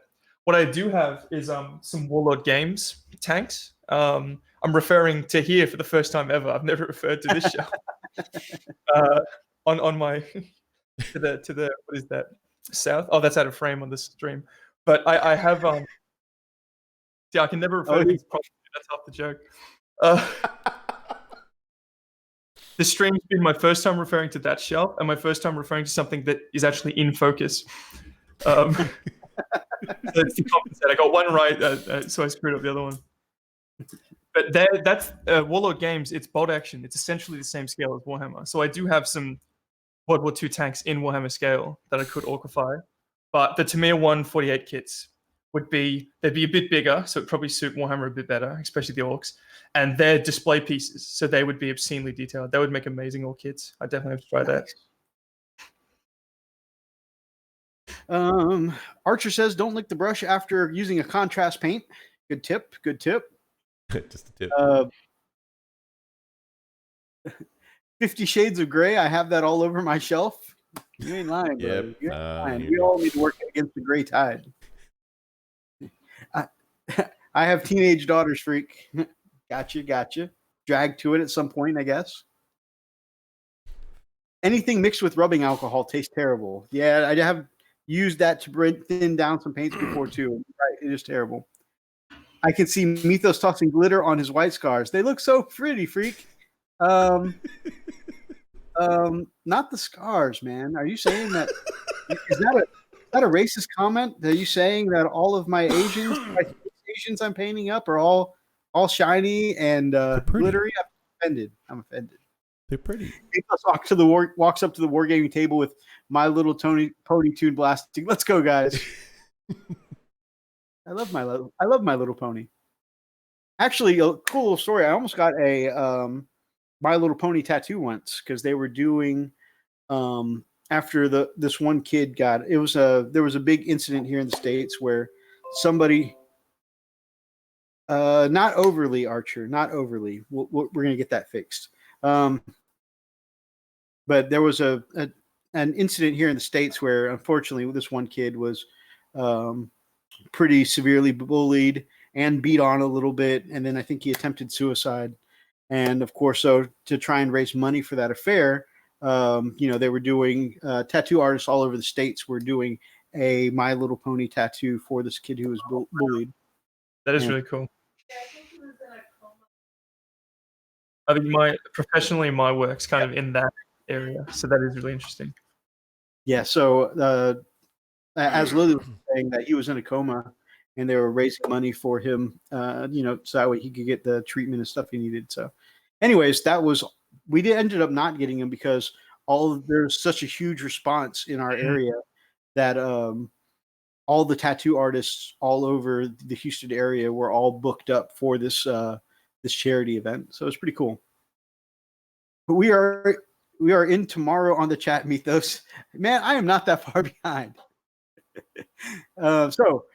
What I do have is some Warlord Games tanks. I'm referring to here for the first time ever. I've never referred to this show. On my to the what is that? South? Oh, that's out of frame on the stream. But I have I can never refer to these properly. That's half the joke. The stream's been my first time referring to that shelf, and my first time referring to something that is actually in focus. So it's to compensate. I got one right, so I screwed up the other one. But that's Warlord Games. It's bolt action. It's essentially the same scale as Warhammer. So I do have some World War II tanks in Warhammer scale that I could orcify. But the Tamir 148 kits would be they'd be a bit bigger, so it'd probably suit Warhammer a bit better, especially the orcs. And they're display pieces, so they would be obscenely detailed. They would make amazing orc kits. I definitely have to try that. Archer says, "Don't lick the brush after using a contrast paint." Good tip. Good tip. Just a tip. 50 Shades of Grey. I have that all over my shelf. You ain't lying, bro. Yep. You ain't lying. We all need to work against the gray tide. I have teenage daughters, freak. Gotcha. Drag to it at some point, I guess. Anything mixed with rubbing alcohol tastes terrible. Yeah, I have used that to thin down some paints before too. Right, it is terrible. I can see Mythos tossing glitter on his white scars. They look so pretty, freak. Not the scars, man. Are you saying that? Is that a racist comment? Are you saying that all of my Asians I'm painting up are all shiny and glittery? I'm offended. They're pretty. Mythos walks up to the wargaming table with My Little Pony tune blasting. Let's go, guys. I love My Little Pony. Actually, a cool little story. I almost got a My Little Pony tattoo once because they were doing after this one kid got there was a big incident here in the States where somebody not overly, Archer, not overly. We're gonna get that fixed. But there was an incident here in the States where unfortunately this one kid was pretty severely bullied and beat on a little bit, and then I think he attempted suicide. And of course, so to try and raise money for that affair, they were doing tattoo artists all over the States were doing a My Little Pony tattoo for this kid who was bullied. That is really cool. I think professionally my work's kind of in that area, so that is really interesting. Yeah. So as Lily was saying, that he was in a coma, and they were raising money for him, so that way he could get the treatment and stuff he needed. So, anyways, we ended up not getting him because there's such a huge response in our area that all the tattoo artists all over the Houston area were all booked up for this charity event. So it's pretty cool. But we are in tomorrow on the chat, Mythos. Man, I am not that far behind. So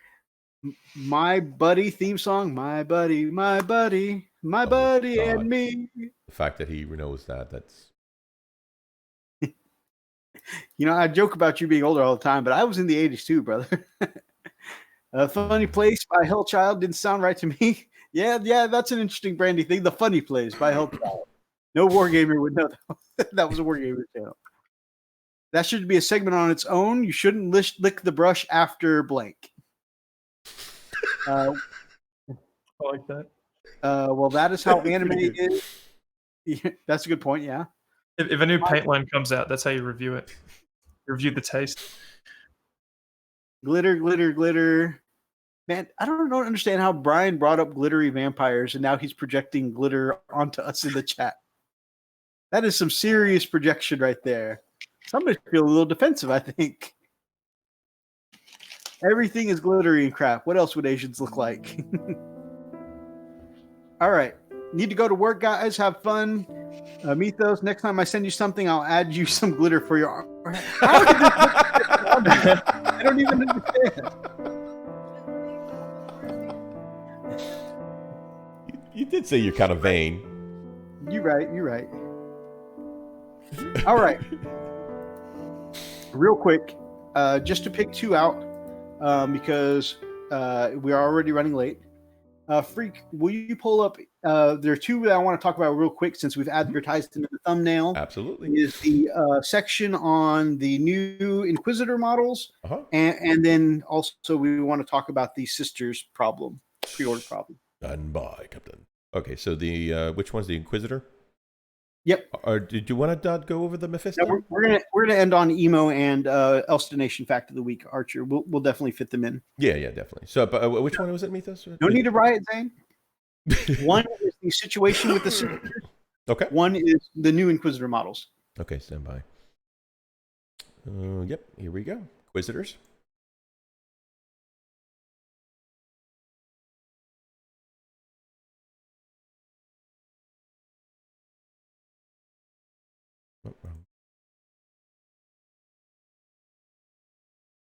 my buddy theme song, my buddy and me. The fact that he knows that's I joke about you being older all the time, but I was in the 80s too, brother. A Funny Place by Hellchild didn't sound right to me. Yeah, that's an interesting branding thing. The Funny Place by Hellchild. No wargamer would know that was a wargamer channel. That should be a segment on its own. You shouldn't lick the brush after blank. I like that. Well, that is how anime is. Yeah, that's a good point. Yeah. If a new paint line comes out, that's how you review it. You review the taste. Glitter, glitter, glitter. Man, I don't understand how Brian brought up glittery vampires and now he's projecting glitter onto us in the chat. That is some serious projection right there. Somebody feel a little defensive, I think. Everything is glittery and crap. What else would Asians look like? All right. Need to go to work, guys. Have fun. Mythos, next time I send you something, I'll add you some glitter for your arm. I don't even understand. You did say you're kind of vain. You're right. All right. Real quick, just to pick two out, because we are already running late. Freak, will you pull up? There are two that I want to talk about real quick since we've advertised them in the thumbnail. Absolutely. Is the section on the new Inquisitor models, and then also we want to talk about the Sisters problem, pre-order problem. Done by Captain. Okay, so the which one's the Inquisitor? Yep. Or did you want to go over the Mephisto? No, we're gonna end on emo and Elstonation Fact of the Week, Archer. We'll definitely fit them in. Yeah, definitely. So, but which one was it, Mythos? No need to riot, Zane. One is the situation with the Sisters. Okay. One is the new Inquisitor models. Okay, stand by. Yep, here we go. Inquisitors.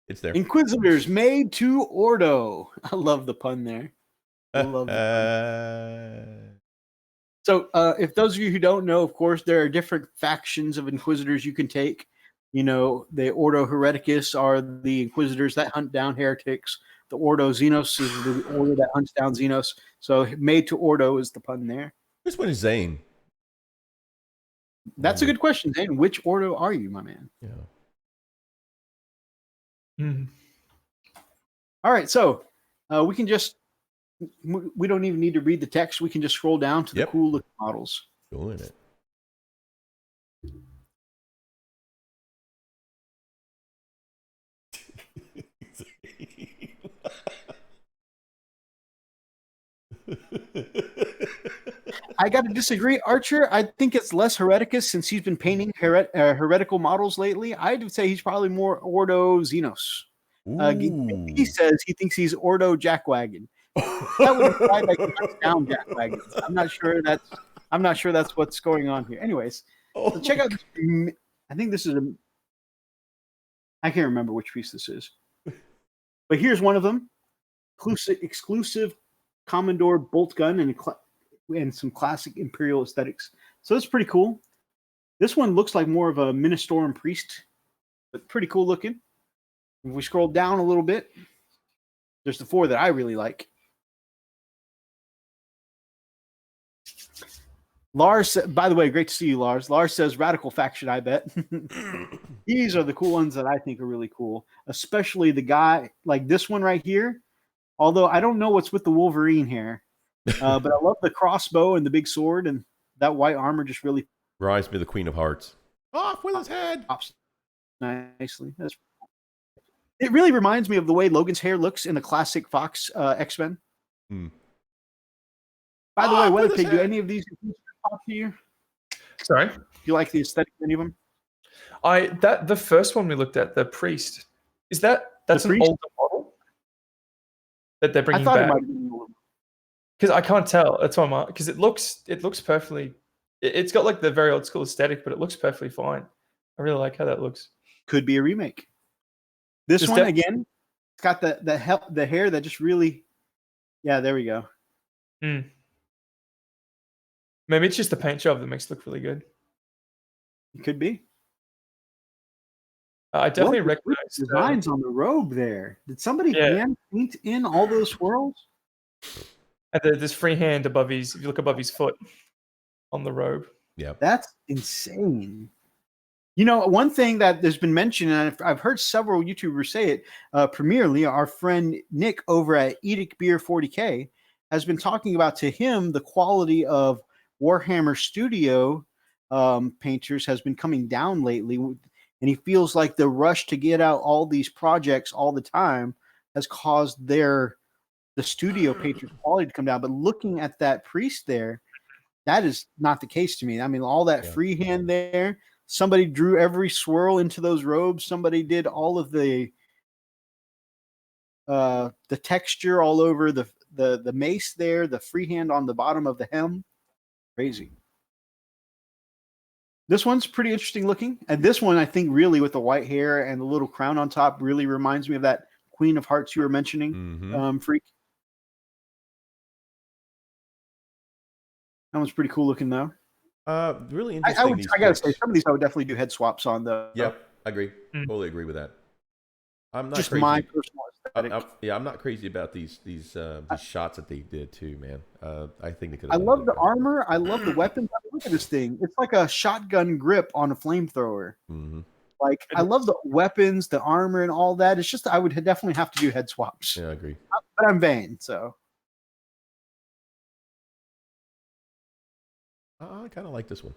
It's there. Inquisitors made to Ordo. I love the pun there. I love the pun. So, if those of you who don't know, of course, there are different factions of Inquisitors you can take. You know, the Ordo Hereticus are the Inquisitors that hunt down heretics. The Ordo Xenos is the order that hunts down Xenos. So, made to Ordo is the pun there. Which one is Zane? That's a good question, Zane. Which Ordo are you, my man? Yeah. All right, so we can just we don't even need to read the text. We can just scroll down to the cool looking models. Doing it. I got to disagree, Archer. I think it's less Hereticus since he's been painting heretical models lately. I would say he's probably more Ordo Xenos. He says he thinks he's Ordo Jackwagon. That would imply that he knocks down Jackwagons. I'm not sure that's what's going on here. Anyways, so check out this. I think this is I can't remember which piece this is, but here's one of them. Exclusive Commodore bolt gun and some classic Imperial aesthetics. So it's pretty cool. This one looks like more of a Ministorum priest, but pretty cool looking. If we scroll down a little bit, there's the 4 that I really like. Lars, by the way, great to see you, Lars. Lars says radical faction, I bet. These are the cool ones that I think are really cool, especially the guy like this one right here. Although I don't know what's with the Wolverine here, but I love the crossbow and the big sword, and that white armor just really reminds me of the Queen of Hearts. Off with his head. Nicely. It really reminds me of the way Logan's hair looks in the classic Fox X-Men. By the way, Weatherpig, do any of these talk to you? Sorry? Do you like the aesthetic of any of them? The first one we looked at, the priest, that's an older model that they're bringing back? It might have been older. Because I can't tell. That's why I'm because it looks perfectly. It's got like the very old school aesthetic, but it looks perfectly fine. I really like how that looks. Could be a remake. This one again, it's got the hair that just really, yeah. There we go. Maybe it's just the paint job that makes it look really good. It could be. I definitely recognize designs on the robe there. Did somebody hand paint in all those swirls? And there's freehand above if you look above his foot on the robe. Yeah. That's insane. You know, one thing that there's been mentioned, and I've heard several YouTubers say it, premierly, our friend Nick over at Edict Beer 40K has been talking about to him the quality of Warhammer Studio painters has been coming down lately. And he feels like the rush to get out all these projects all the time has caused the studio painters' quality to come down. But looking at that priest there, that is not the case to me. I mean, all that freehand there. Somebody drew every swirl into those robes. Somebody did all of the texture all over the mace there, the freehand on the bottom of the hem. Crazy. This one's pretty interesting looking. And this one, I think, really with the white hair and the little crown on top really reminds me of that Queen of Hearts you were mentioning, Freak. That one's pretty cool looking, though. Really interesting. I gotta say, some of these I would definitely do head swaps on, though. Yep, I agree. Totally agree with that. I'm not just crazy. My personal aesthetic. I'm not crazy about these shots that they did too, man. I think they could. I love the armor. I love the weapons. Look at this thing. It's like a shotgun grip on a flamethrower. Like I love the weapons, the armor, and all that. It's just I would definitely have to do head swaps. Yeah, I agree. But I'm vain, so. I kind of like this one.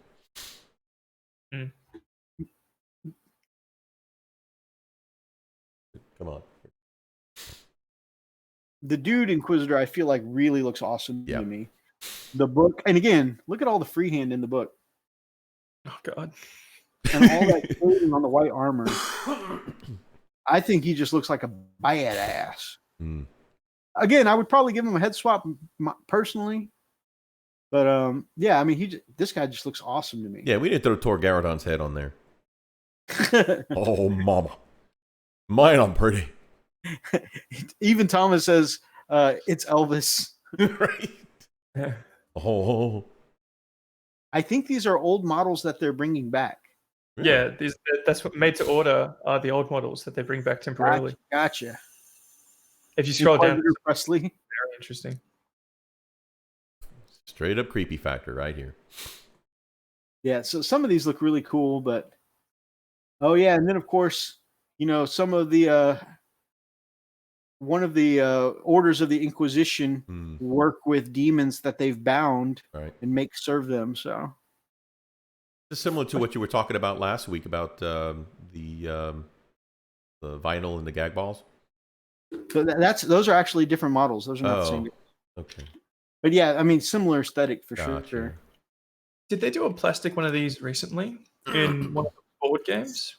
Come on. The dude Inquisitor, I feel like really looks awesome to me. The book, and again, look at all the freehand in the book. Oh God! And all that coating on the white armor. I think he just looks like a badass. Again, I would probably give him a head swap personally. But yeah, I mean, this guy just looks awesome to me. Yeah, we didn't throw Tor Garadon's head on there. Oh, mama. Mine, I'm pretty. Even Thomas says it's Elvis. Right? Yeah. Oh. I think these are old models that they're bringing back. Really? Yeah, that's what made to order are the old models that they bring back temporarily. Gotcha. If you scroll down, Peter Presley. very interesting. Straight up creepy factor right here. Yeah, so some of these look really cool, but oh yeah, and then of course, some of the one of the orders of the Inquisition work with demons that they've bound and serve them. So it's similar to what you were talking about last week about the vinyl and the gag balls. So those are actually different models. Those are not the same. Okay. But yeah, I mean, similar aesthetic for sure. Did they do a plastic one of these recently in one of the board games?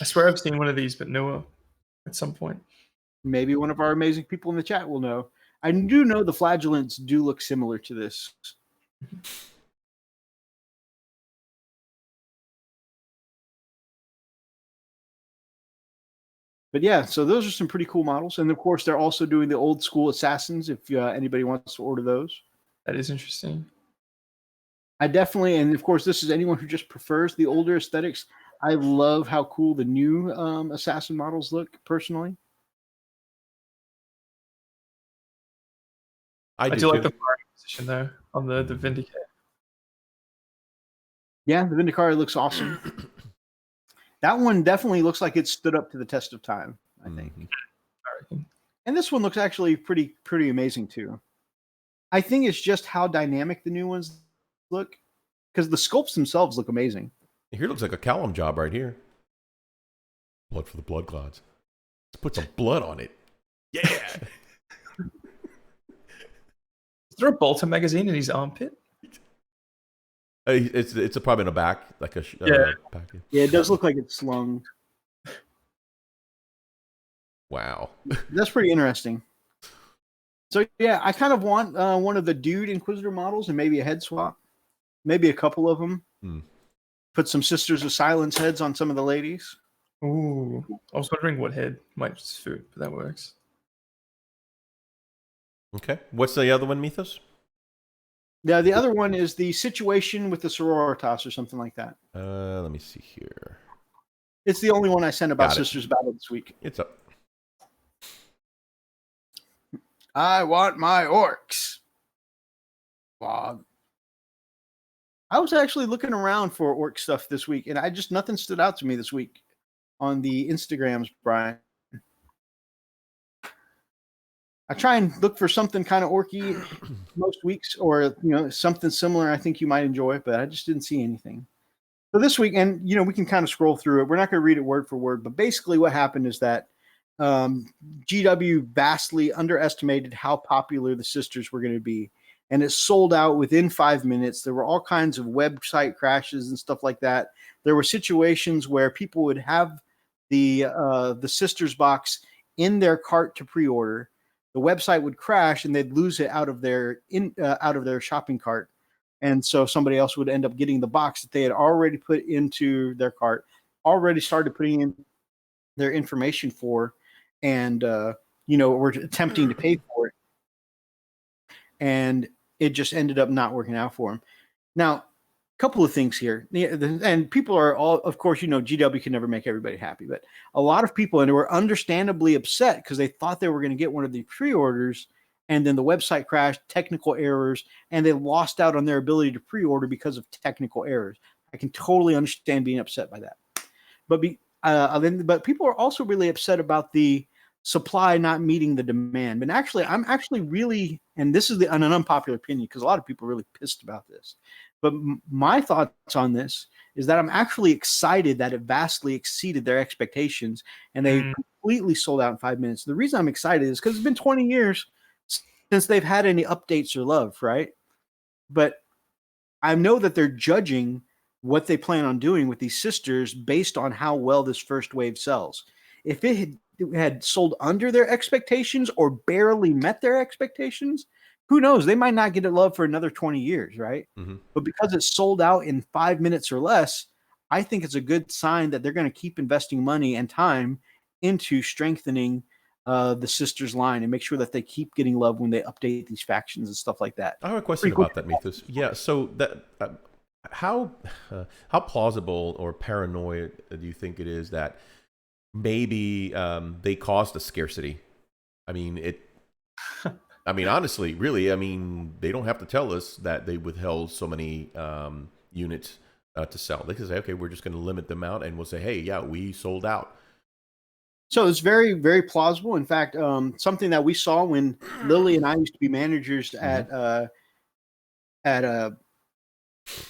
I swear I've seen one of these, but newer at some point. Maybe one of our amazing people in the chat will know. I do know the flagellants do look similar to this. But yeah, so those are some pretty cool models. And of course, they're also doing the old school assassins if anybody wants to order those. That is interesting. I definitely, and of course, this is anyone who just prefers the older aesthetics. I love how cool the new assassin models look, personally. I do like the firing position, though, on the Vindicator. Yeah, the Vindicator looks awesome. That one definitely looks like it stood up to the test of time, I think. I reckon. And this one looks actually pretty amazing, too. I think it's just how dynamic the new ones look, because the sculpts themselves look amazing. Here looks like a Callum job right here. Blood for the blood clots. Let's put some blood on it. Yeah. Is there a Bolter magazine in his armpit? It's probably in the back, like a back. Yeah, it does look like it's slung. Wow. That's pretty interesting. So yeah, I kind of want one of the dude Inquisitor models and maybe a head swap. Maybe a couple of them. Put some Sisters of Silence heads on some of the ladies. Ooh. I was wondering what head might suit, but that works. Okay. What's the other one, Mythos? Yeah, the other one is the situation with the sororitas or something like that. Let me see here. It's the only one I sent about Sisters Battle this week. It's up. I want my orcs. Bob. I was actually looking around for orc stuff this week, and nothing stood out to me this week on the Instagrams, Brian. I try and look for something kind of orky most weeks, or something similar I think you might enjoy, but I just didn't see anything. So this week, and we can kind of scroll through it. We're not going to read it word for word, but basically what happened is that GW vastly underestimated how popular the Sisters were going to be, and it sold out within 5 minutes. There were all kinds of website crashes and stuff like that. There were situations where people would have the Sisters box in their cart to pre-order. The website would crash and they'd lose it out of their shopping cart, and so somebody else would end up getting the box that they had already put into their cart, already started putting in their information for, and were attempting to pay for it, and it just ended up not working out for them. Now, couple of things here, and people are all, of course, GW can never make everybody happy, but a lot of people, and they were understandably upset because they thought they were going to get one of the pre-orders, and then the website crashed, technical errors, and they lost out on their ability to pre-order because of technical errors. I can totally understand being upset by that, but people are also really upset about the supply not meeting the demand. And actually, I'm actually really, and this is an unpopular opinion because a lot of people are really pissed about this. But my thoughts on this is that I'm actually excited that it vastly exceeded their expectations and they completely sold out in 5 minutes. The reason I'm excited is because it's been 20 years since they've had any updates or love, right? But I know that they're judging what they plan on doing with these Sisters based on how well this first wave sells. If it had sold under their expectations or barely met their expectations, who knows? They might not get it loved for another 20 years, right? Mm-hmm. But because it's sold out in 5 minutes or less, I think it's a good sign that they're going to keep investing money and time into strengthening the sisters line and make sure that they keep getting love when they update these factions and stuff like that. I have a question about that, Methus. Yeah, so that how plausible or paranoid do you think it is that maybe they caused a scarcity? I mean, honestly, really, I mean, they don't have to tell us that they withheld so many units to sell. They can say, okay, we're just going to limit them out, and we'll say, hey, yeah, we sold out. So it's very, very plausible. In fact, something that we saw when Lily and I used to be managers at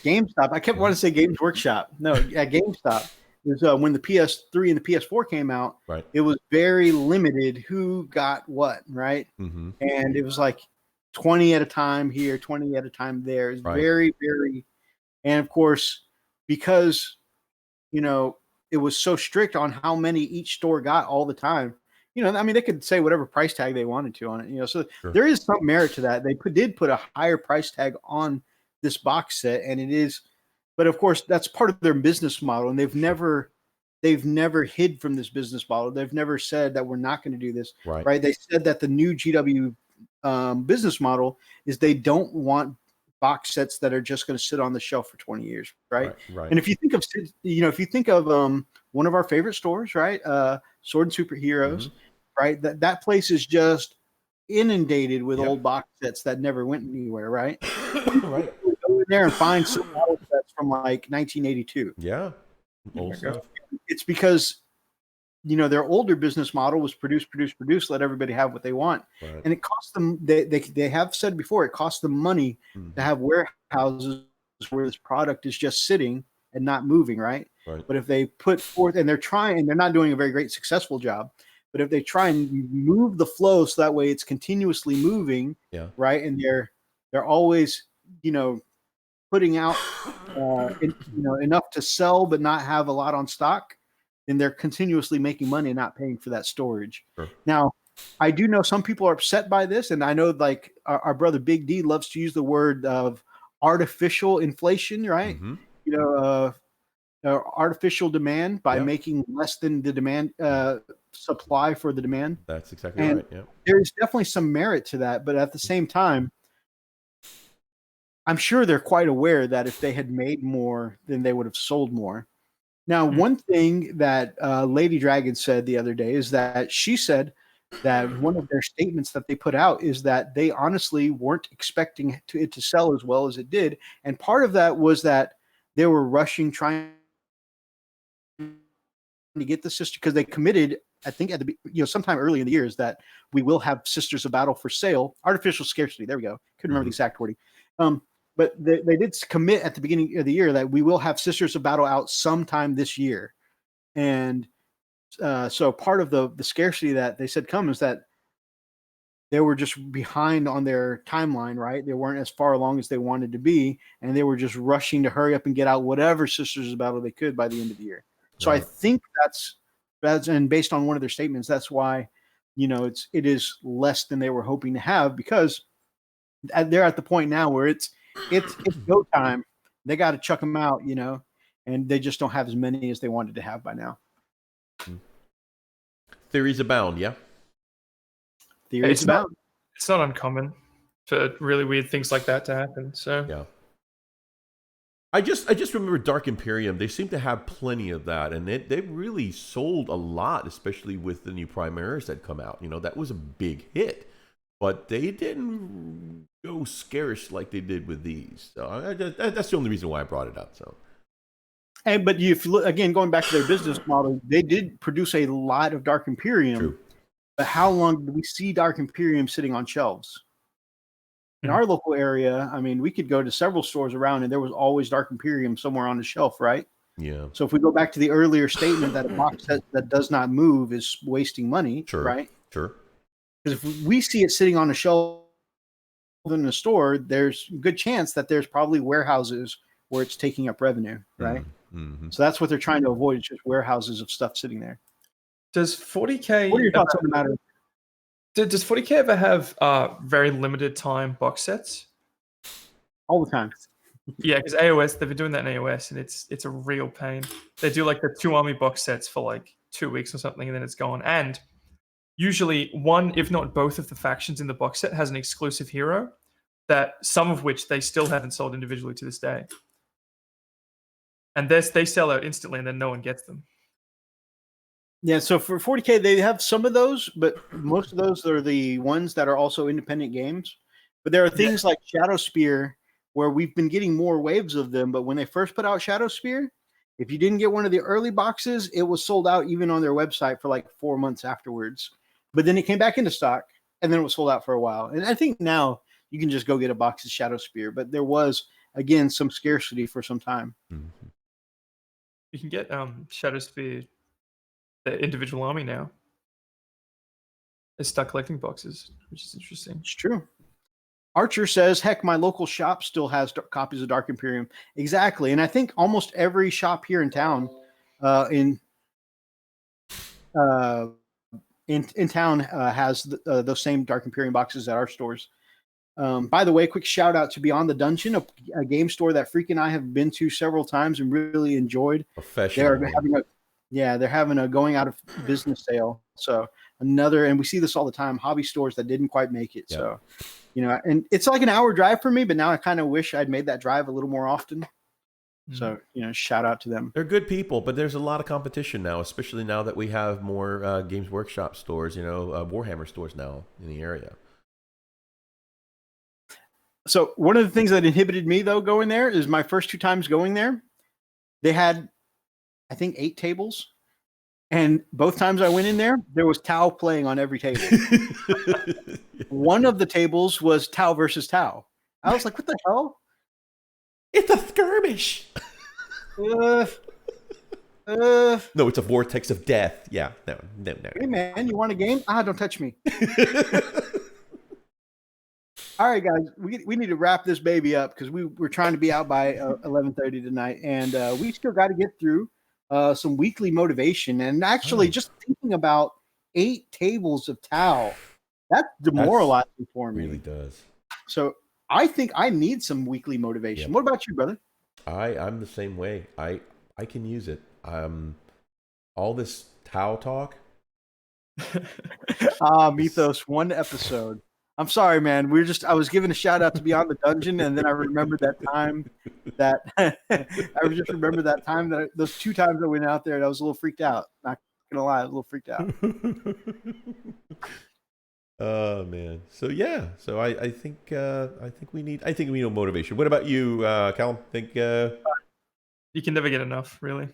GameStop. I kept wanting to say Games Workshop. No, at GameStop. It was when the PS3 and the PS4 came out. Right. It was very limited who got what, right? Mm-hmm. And it was like 20 at a time here, 20 at a time there. It's very, very, and of course, because it was so strict on how many each store got all the time. I mean, they could say whatever price tag they wanted to on it. So Sure. There is some merit to that. They did put a higher price tag on this box set, and it is. But of course, that's part of their business model, and they've never hid from this business model. They've never said that we're not going to do this. Right? They said that the new GW business model is they don't want box sets that are just going to sit on the shelf for 20 years, right? And if you think of one of our favorite stores, right, Sword and Superheroes, right, that place is just inundated with old box sets that never went anywhere, right? Right. Go in there and find some model sets from like 1982. Yeah, old stuff. It's because their older business model was produce, let everybody have what they want. Right. And it costs them, they have said before, it costs them money to have warehouses where this product is just sitting and not moving, right? But if they put forth, and they're not doing a very great successful job, but if they try and move the flow so that way it's continuously moving, right? And they're always, putting out, enough to sell, but not have a lot on stock, and they're continuously making money and not paying for that storage. Sure. Now, I do know some people are upset by this, and I know like our brother Big D loves to use the word of artificial inflation, right? Artificial demand by making less than the demand supply for the demand. That's exactly right. Yeah. There's definitely some merit to that, but at the same time, I'm sure they're quite aware that if they had made more, then they would have sold more. Now, one thing that Lady Dragon said the other day is that she said that one of their statements that they put out is that they honestly weren't expecting it to sell as well as it did. And part of that was that they were rushing, trying to get the sister, because they committed, I think, at the sometime early in the years, that we will have Sisters of Battle for sale. Artificial scarcity. There we go. Couldn't remember the exact wording. But they did commit at the beginning of the year that we will have Sisters of Battle out sometime this year. And so part of the scarcity that they said come is that they were just behind on their timeline, right? They weren't as far along as they wanted to be, and they were just rushing to hurry up and get out whatever Sisters of Battle they could by the end of the year. So I think that's and based on one of their statements, that's why it is less than they were hoping to have, because they're at the point now where it's go time. They got to chuck them out, and they just don't have as many as they wanted to have by now. Theories abound, yeah. Theories abound. It's not uncommon for really weird things like that to happen. So yeah. I just remember Dark Imperium. They seem to have plenty of that, and they really sold a lot, especially with the new Primaris that come out. That was a big hit. But they didn't go scarce like they did with these. So that's the only reason why I brought it up. So, but if you look, again, going back to their business model, they did produce a lot of Dark Imperium. True. But how long did we see Dark Imperium sitting on shelves? In our local area, I mean, we could go to several stores around, and there was always Dark Imperium somewhere on the shelf, right? Yeah. So if we go back to the earlier statement that a box set that does not move is wasting money, right? Sure. Because if we see it sitting on a shelf in the store, there's a good chance that there's probably warehouses where it's taking up revenue, right? Mm-hmm. So that's what they're trying to avoid, is just warehouses of stuff sitting there. Does 40K... What are your thoughts on the matter? Does 40K ever have very limited time box sets? all the time. Yeah, because AOS, they've been doing that in AOS, and it's a real pain. They do like the 2 army box sets for like 2 weeks or something, and then it's gone. And usually one, if not both of the factions in the box set has an exclusive hero that some of which they still haven't sold individually to this day. And they sell out instantly, and then no one gets them. Yeah, so for 40K, they have some of those, but most of those are the ones that are also independent games. But there are things like Shadow Spear, where we've been getting more waves of them. But when they first put out Shadow Spear, if you didn't get one of the early boxes, it was sold out even on their website for like 4 months afterwards. But then it came back into stock, and then it was sold out for a while. And I think now you can just go get a box of Shadow Spear. But there was, again, some scarcity for some time. Mm-hmm. You can get Shadow Spear, the individual army now. They start collecting boxes, which is interesting. It's true. Archer says, heck, my local shop still has copies of Dark Imperium. Exactly. And I think almost every shop here in town in town has those same Dark Imperium boxes at our stores. By the way, quick shout out to Beyond the Dungeon, a game store that Freak and I have been to several times and really enjoyed. Professional. They're having a going out of business sale. So and we see this all the time, hobby stores that didn't quite make it. Yep. So, and it's like an hour drive for me, but now I kind of wish I'd made that drive a little more often. Mm-hmm. So, shout out to them. They're good people, but there's a lot of competition now, especially now that we have more Games Workshop stores, Warhammer stores now in the area. So one of the things that inhibited me, though, going there is my first 2 times going there, they had, I think, 8 tables. And both times I went in there was Tau playing on every table. One of the tables was Tau versus Tau. I was like, what the hell? It's a skirmish. No, it's a vortex of death. Yeah, no. Hey, man, you want a game? Don't touch me. All right, guys, we need to wrap this baby up because we're trying to be out by 11:30 tonight, and we still got to get through some weekly motivation. And actually, just thinking about 8 tables of Tau, that's demoralizing for me. It really does. So I think I need some weekly motivation. Yep. What about you, brother? I'm the same way. I can use it. All this Tau talk. Mythos, 1 episode. I'm sorry, man. I was giving a shout out to Beyond the Dungeon, and then I remembered that time that those 2 times I went out there, and I was a little freaked out. Not gonna lie, I was a little freaked out. Oh man. So yeah. So I think we need motivation. What about you, Callum? Think you can never get enough, really.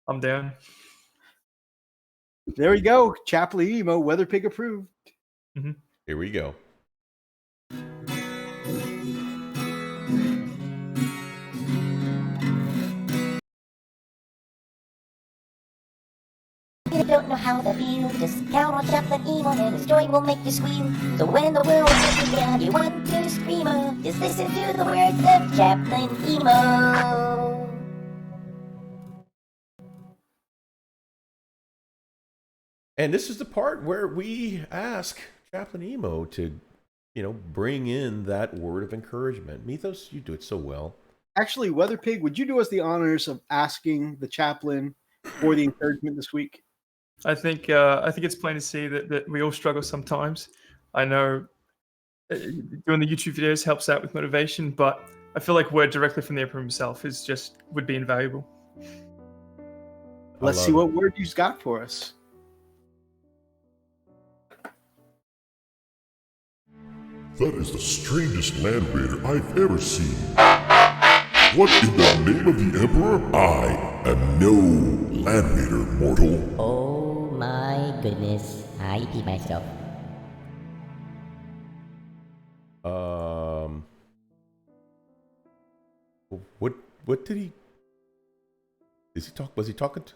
I'm down. There we go. Chaplain EMO, Weather Pig approved. Mm-hmm. Here we go. You don't know how to feel, just count on Chaplain EMO and his joy will make you squeal. So when the world is you down, you want to scream, just listen to the words of Chaplain EMO. And this is the part where we ask Chaplain EMO to, bring in that word of encouragement. Mythos, you do it so well. Actually, Weather Pig, would you do us the honors of asking the chaplain for the encouragement this week? I think it's plain to see that we all struggle sometimes. I know doing the YouTube videos helps out with motivation, but I feel like word directly from the Emperor himself would be invaluable. Let's see what word you've got for us. That is the strangest land raider I've ever seen. What in the name of the Emperor? I am no land raider, mortal. Oh my goodness, I pee myself. What did he? Was he talking to?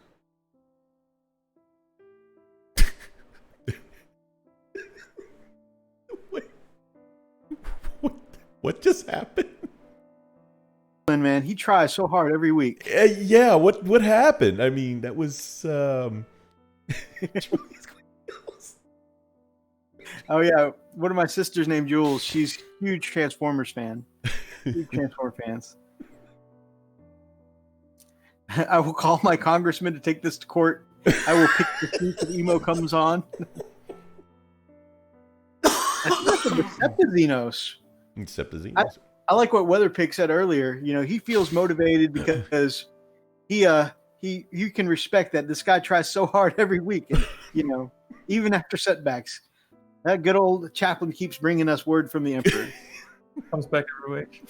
What just happened? Man, he tries so hard every week. Yeah, what happened? I mean, that was Oh yeah, one of my sisters named Jules. She's a huge Transformers fan. Huge Transformer fans. I will call my congressman to take this to court. I will pick the seat if emo comes on. I think that's a deceptive Xenos. I like what Weatherpig said earlier. You know, he feels motivated because you can respect that this guy tries so hard every week. And, you know, even after setbacks, that good old Chaplain keeps bringing us word from the Emperor. Comes back every week.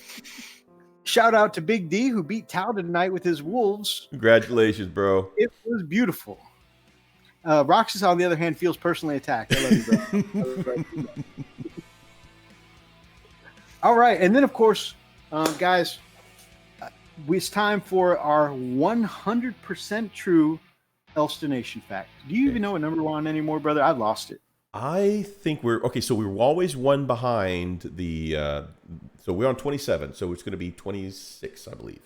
Shout out to Big D who beat Tau tonight with his Wolves. Congratulations, bro. It was beautiful. Roxas, on the other hand, feels personally attacked. I love you, bro. All right, and then of course, guys, it's time for our 100% true Elstonation fact. Do you even know what number we're on anymore, brother? I've lost it. I think we're okay. So we were always one behind the. So we're on 27. So it's going to be 26, I believe.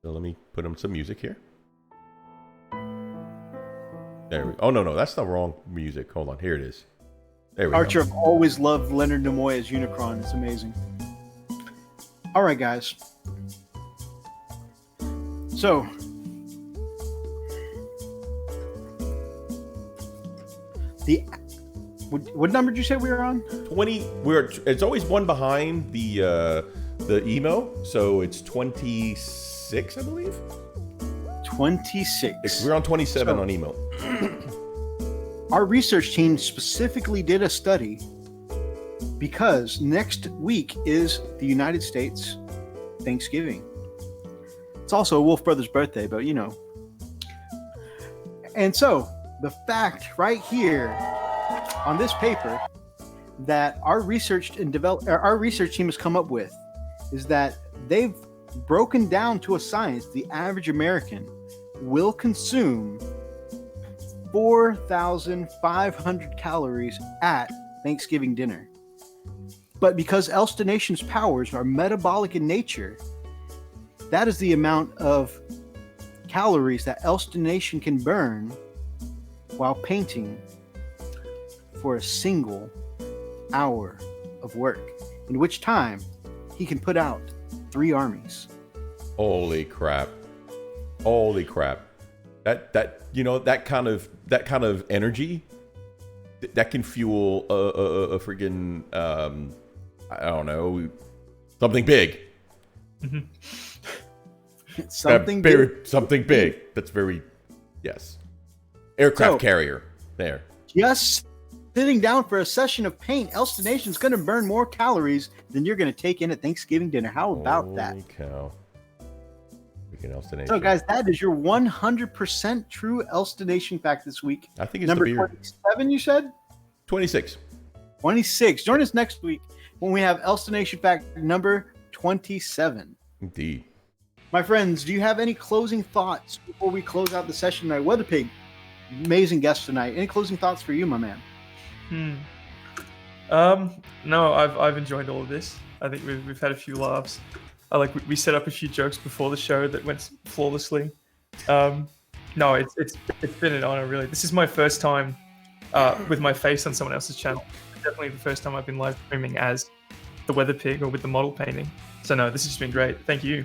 So let me put on some music here. There we go. Oh no, that's the wrong music. Hold on, here it is. There we Archer, go. I've always loved Leonard Nimoy as Unicron. It's amazing. All right, guys. So, what number did you say we were on? 20. It's always one behind the emo, so it's 26, I believe. 26. We're on 27 on emo. Our research team specifically did a study because next week is the United States Thanksgiving. It's also Wolf Brothers' birthday, but you know. And so, the fact right here on this paper that our research team has come up with is that they've broken down to a science the average American will consume 4,500 calories at Thanksgiving dinner. But because Elstonation's powers are metabolic in nature, that is the amount of calories that Elstonation can burn while painting for a single hour of work, in which time he can put out 3 armies. Holy crap. That you know, that kind of energy that can fuel a freaking I don't know, something big. Something big. Something big. That's very, yes. Aircraft carrier. There. Just sitting down for a session of paint, Elstonation's going to burn more calories than you're going to take in at Thanksgiving dinner. How about that? Holy cow. Freaking Elstonation. So, guys, that is your 100% true Elstonation fact this week. I think it's number the beer. 27, you said? 26. 26. Join us next week when we have Elstonation fact number 27. Indeed. My friends, do you have any closing thoughts before we close out the session tonight? Weatherpig, amazing guest tonight. Any closing thoughts for you, my man? No, I've enjoyed all of this. I think we've had a few laughs. We set up a few jokes before the show that went flawlessly. No, it's been an honor, really. This is my first time with my face on someone else's channel. Definitely the first time I've been live streaming as the Weatherpig or with the model painting. So no, this has been great. Thank you.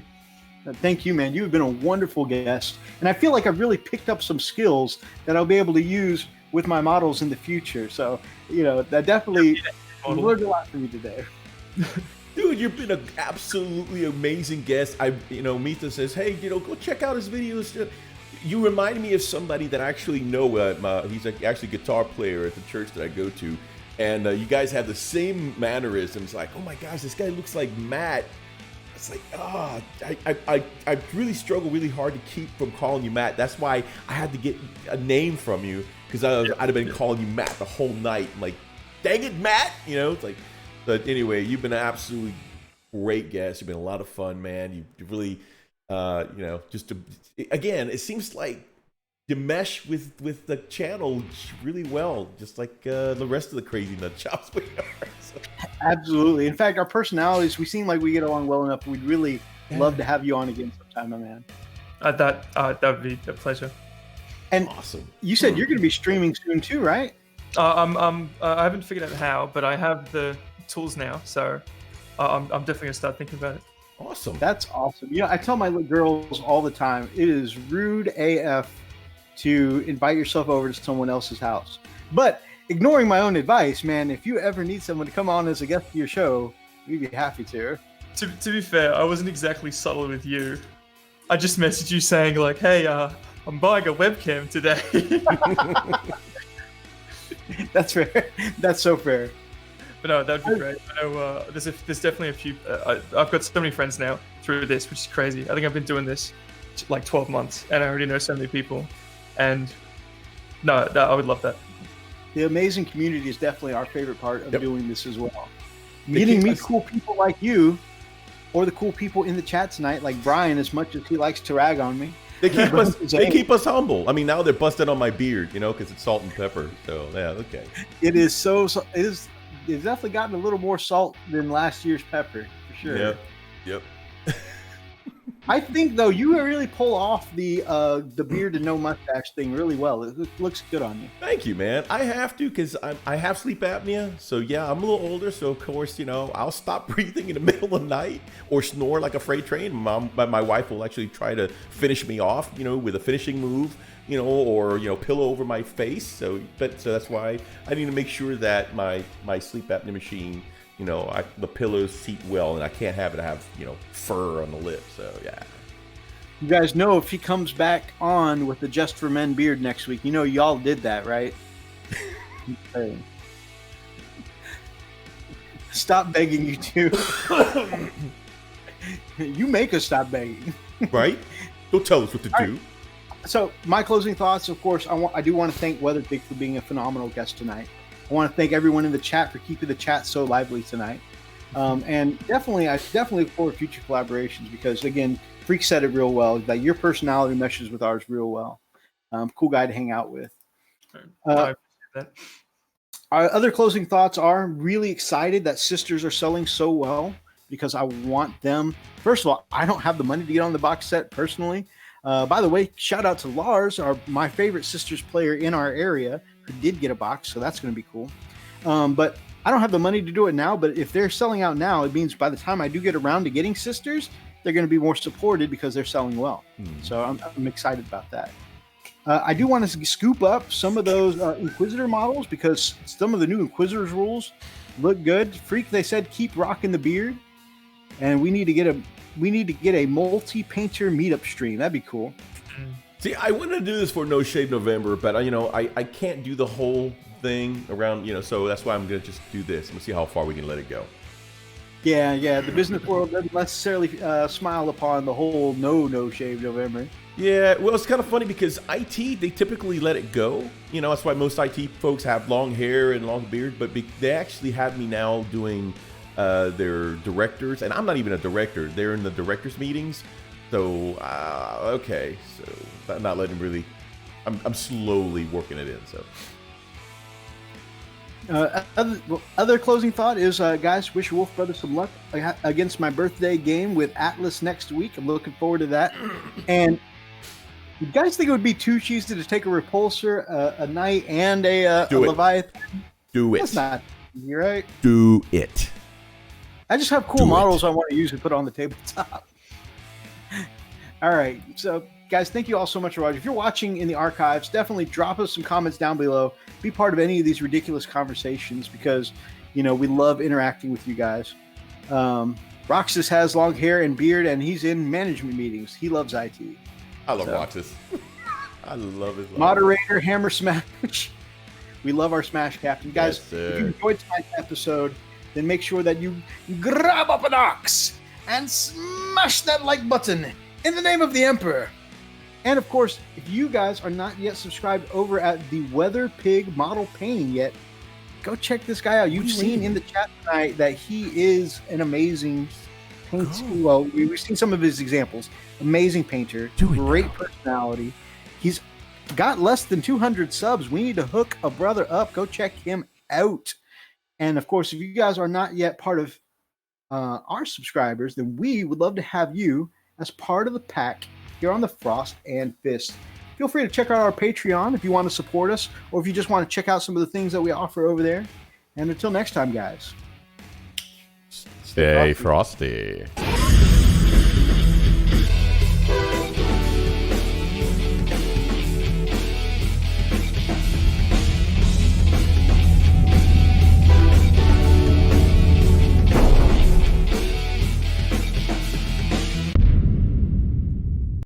Thank you, man. You've been a wonderful guest. And I feel like I've really picked up some skills that I'll be able to use with my models in the future. So, you know, that definitely learned a lot from you today. Dude, you've been an absolutely amazing guest. Mita says, hey, go check out his videos. You remind me of somebody that I actually know. He's actually a guitar player at the church that I go to. And you guys have the same mannerisms. Like, oh my gosh, this guy looks like Matt. It's like, I really struggle really hard to keep from calling you Matt. That's why I had to get a name from you, because I'd have been calling you Matt the whole night. I'm like, dang it, Matt! You know, it's like, but anyway, you've been an absolutely great guest. You've been a lot of fun, man. You really, again, it seems like you mesh with the channel really well, just like the rest of the crazy nut chops we are. So. Absolutely. In fact, our personalities, we seem like we get along well enough. We'd really love to have you on again sometime, my man. That would be a pleasure. And Awesome. you said you're going to be streaming soon too, right? I haven't figured out how, but I have the tools now, so I'm definitely gonna start thinking about it. Awesome. That's awesome. You know, I tell my little girls all the time, it is rude AF to invite yourself over to someone else's house. But ignoring my own advice, man, if you ever need someone to come on as a guest to your show, we'd be happy to. To be fair, I wasn't exactly subtle with you. I just messaged you saying like, "Hey, I'm buying a webcam today." That's fair. That's so fair. But no, that'd be great. I know there's definitely a few. I've got so many friends now through this, which is crazy. I think I've been doing this like 12 months, and I already know so many people. And no, I would love that. The amazing community is definitely our favorite part of Yep. doing this as well. They Meeting keep meet us- cool people like you, or the cool people in the chat tonight, like Brian, as much as he likes to rag on me. They keep us. They Zane. keep us humble. I mean, now they're busted on my beard, you know, because it's salt and pepper. So yeah, okay. It is it's definitely gotten a little more salt than last year's pepper, for sure. Yep. I think though you really pull off the beard and no mustache thing really well. It looks good on you. Thank you, man. I have to because I have sleep apnea. So yeah, I'm a little older. So of course, you know, I'll stop breathing in the middle of the night or snore like a freight train. My wife will actually try to finish me off, you know, with a finishing move, you know, or you know, pillow over my face. So that's why I need to make sure that my sleep apnea machine, you know, the pillows seat well, and I can't have it have, you know, fur on the lip. So yeah. You guys know if he comes back on with the Just for Men beard next week, you know y'all did that, right? Hey. Stop begging, you two. You make us stop begging. Right? Don't tell us what to All do. So my closing thoughts, of course, I do want to thank Weatherpig for being a phenomenal guest tonight. I want to thank everyone in the chat for keeping the chat so lively tonight. And I definitely look forward to future collaborations because, again, Freak said it real well, that your personality meshes with ours real well. Cool guy to hang out with. I appreciate that. Our other closing thoughts are really excited that Sisters are selling so well because I want them. First of all, I don't have the money to get on the box set personally. By the way, shout out to Lars, my favorite Sisters player in our area, who did get a box, so that's going to be cool. But I don't have the money to do it now, but if they're selling out now, it means by the time I do get around to getting Sisters, they're going to be more supported because they're selling well. So I'm excited about that. I do want to scoop up some of those Inquisitor models because some of the new Inquisitor's rules look good. Freak, they said keep rocking the beard, and we need to get a multi-painter meetup stream. That'd be cool. See, I wanted to do this for No Shave November, but you know, I can't do the whole thing around, you know, so that's why I'm gonna just do this. We'll see how far we can let it go. Yeah. The business world doesn't necessarily smile upon the whole no shave November. Yeah, well, it's kind of funny because IT, they typically let it go. You know, that's why most IT folks have long hair and long beard, but they actually have me now doing their directors, and I'm not even a director. They're in the directors meetings. So, okay, so I'm not letting really, I'm slowly working it in, so. Other closing thought is, guys, wish Wolf Brothers some luck against my birthday game with Atlas next week. I'm looking forward to that. And you guys think it would be too cheesy to take a Repulsor, a Knight, and a Leviathan? Do it. That's not easy, right? Do it. I just have cool models I want to use and put on the tabletop. All right. So, guys, thank you all so much for watching. If you're watching in the archives, definitely drop us some comments down below. Be part of any of these ridiculous conversations because, you know, we love interacting with you guys. Roxas has long hair and beard, and he's in management meetings. He loves IT. I love Roxas. I love his Moderator, Hammer Smash. We love our Smash Captain. Guys, Yes, if you enjoyed tonight's episode, then make sure that you grab up an ox and smash that like button in the name of the Emperor. And of course, if you guys are not yet subscribed over at the Weather Pig Model Painting yet, go check this guy out. You've seen in the chat tonight that he is an amazing painter. Well, we've seen some of his examples. Amazing painter, great personality. He's got less than 200 subs. We need to hook a brother up. Go check him out. And of course, if you guys are not yet part of our subscribers, then we would love to have you as part of the pack here on the Frost and Fist feel free to check out our Patreon if you want to support us, or if you just want to check out some of the things that we offer over there. And until next time, guys. Stay frosty.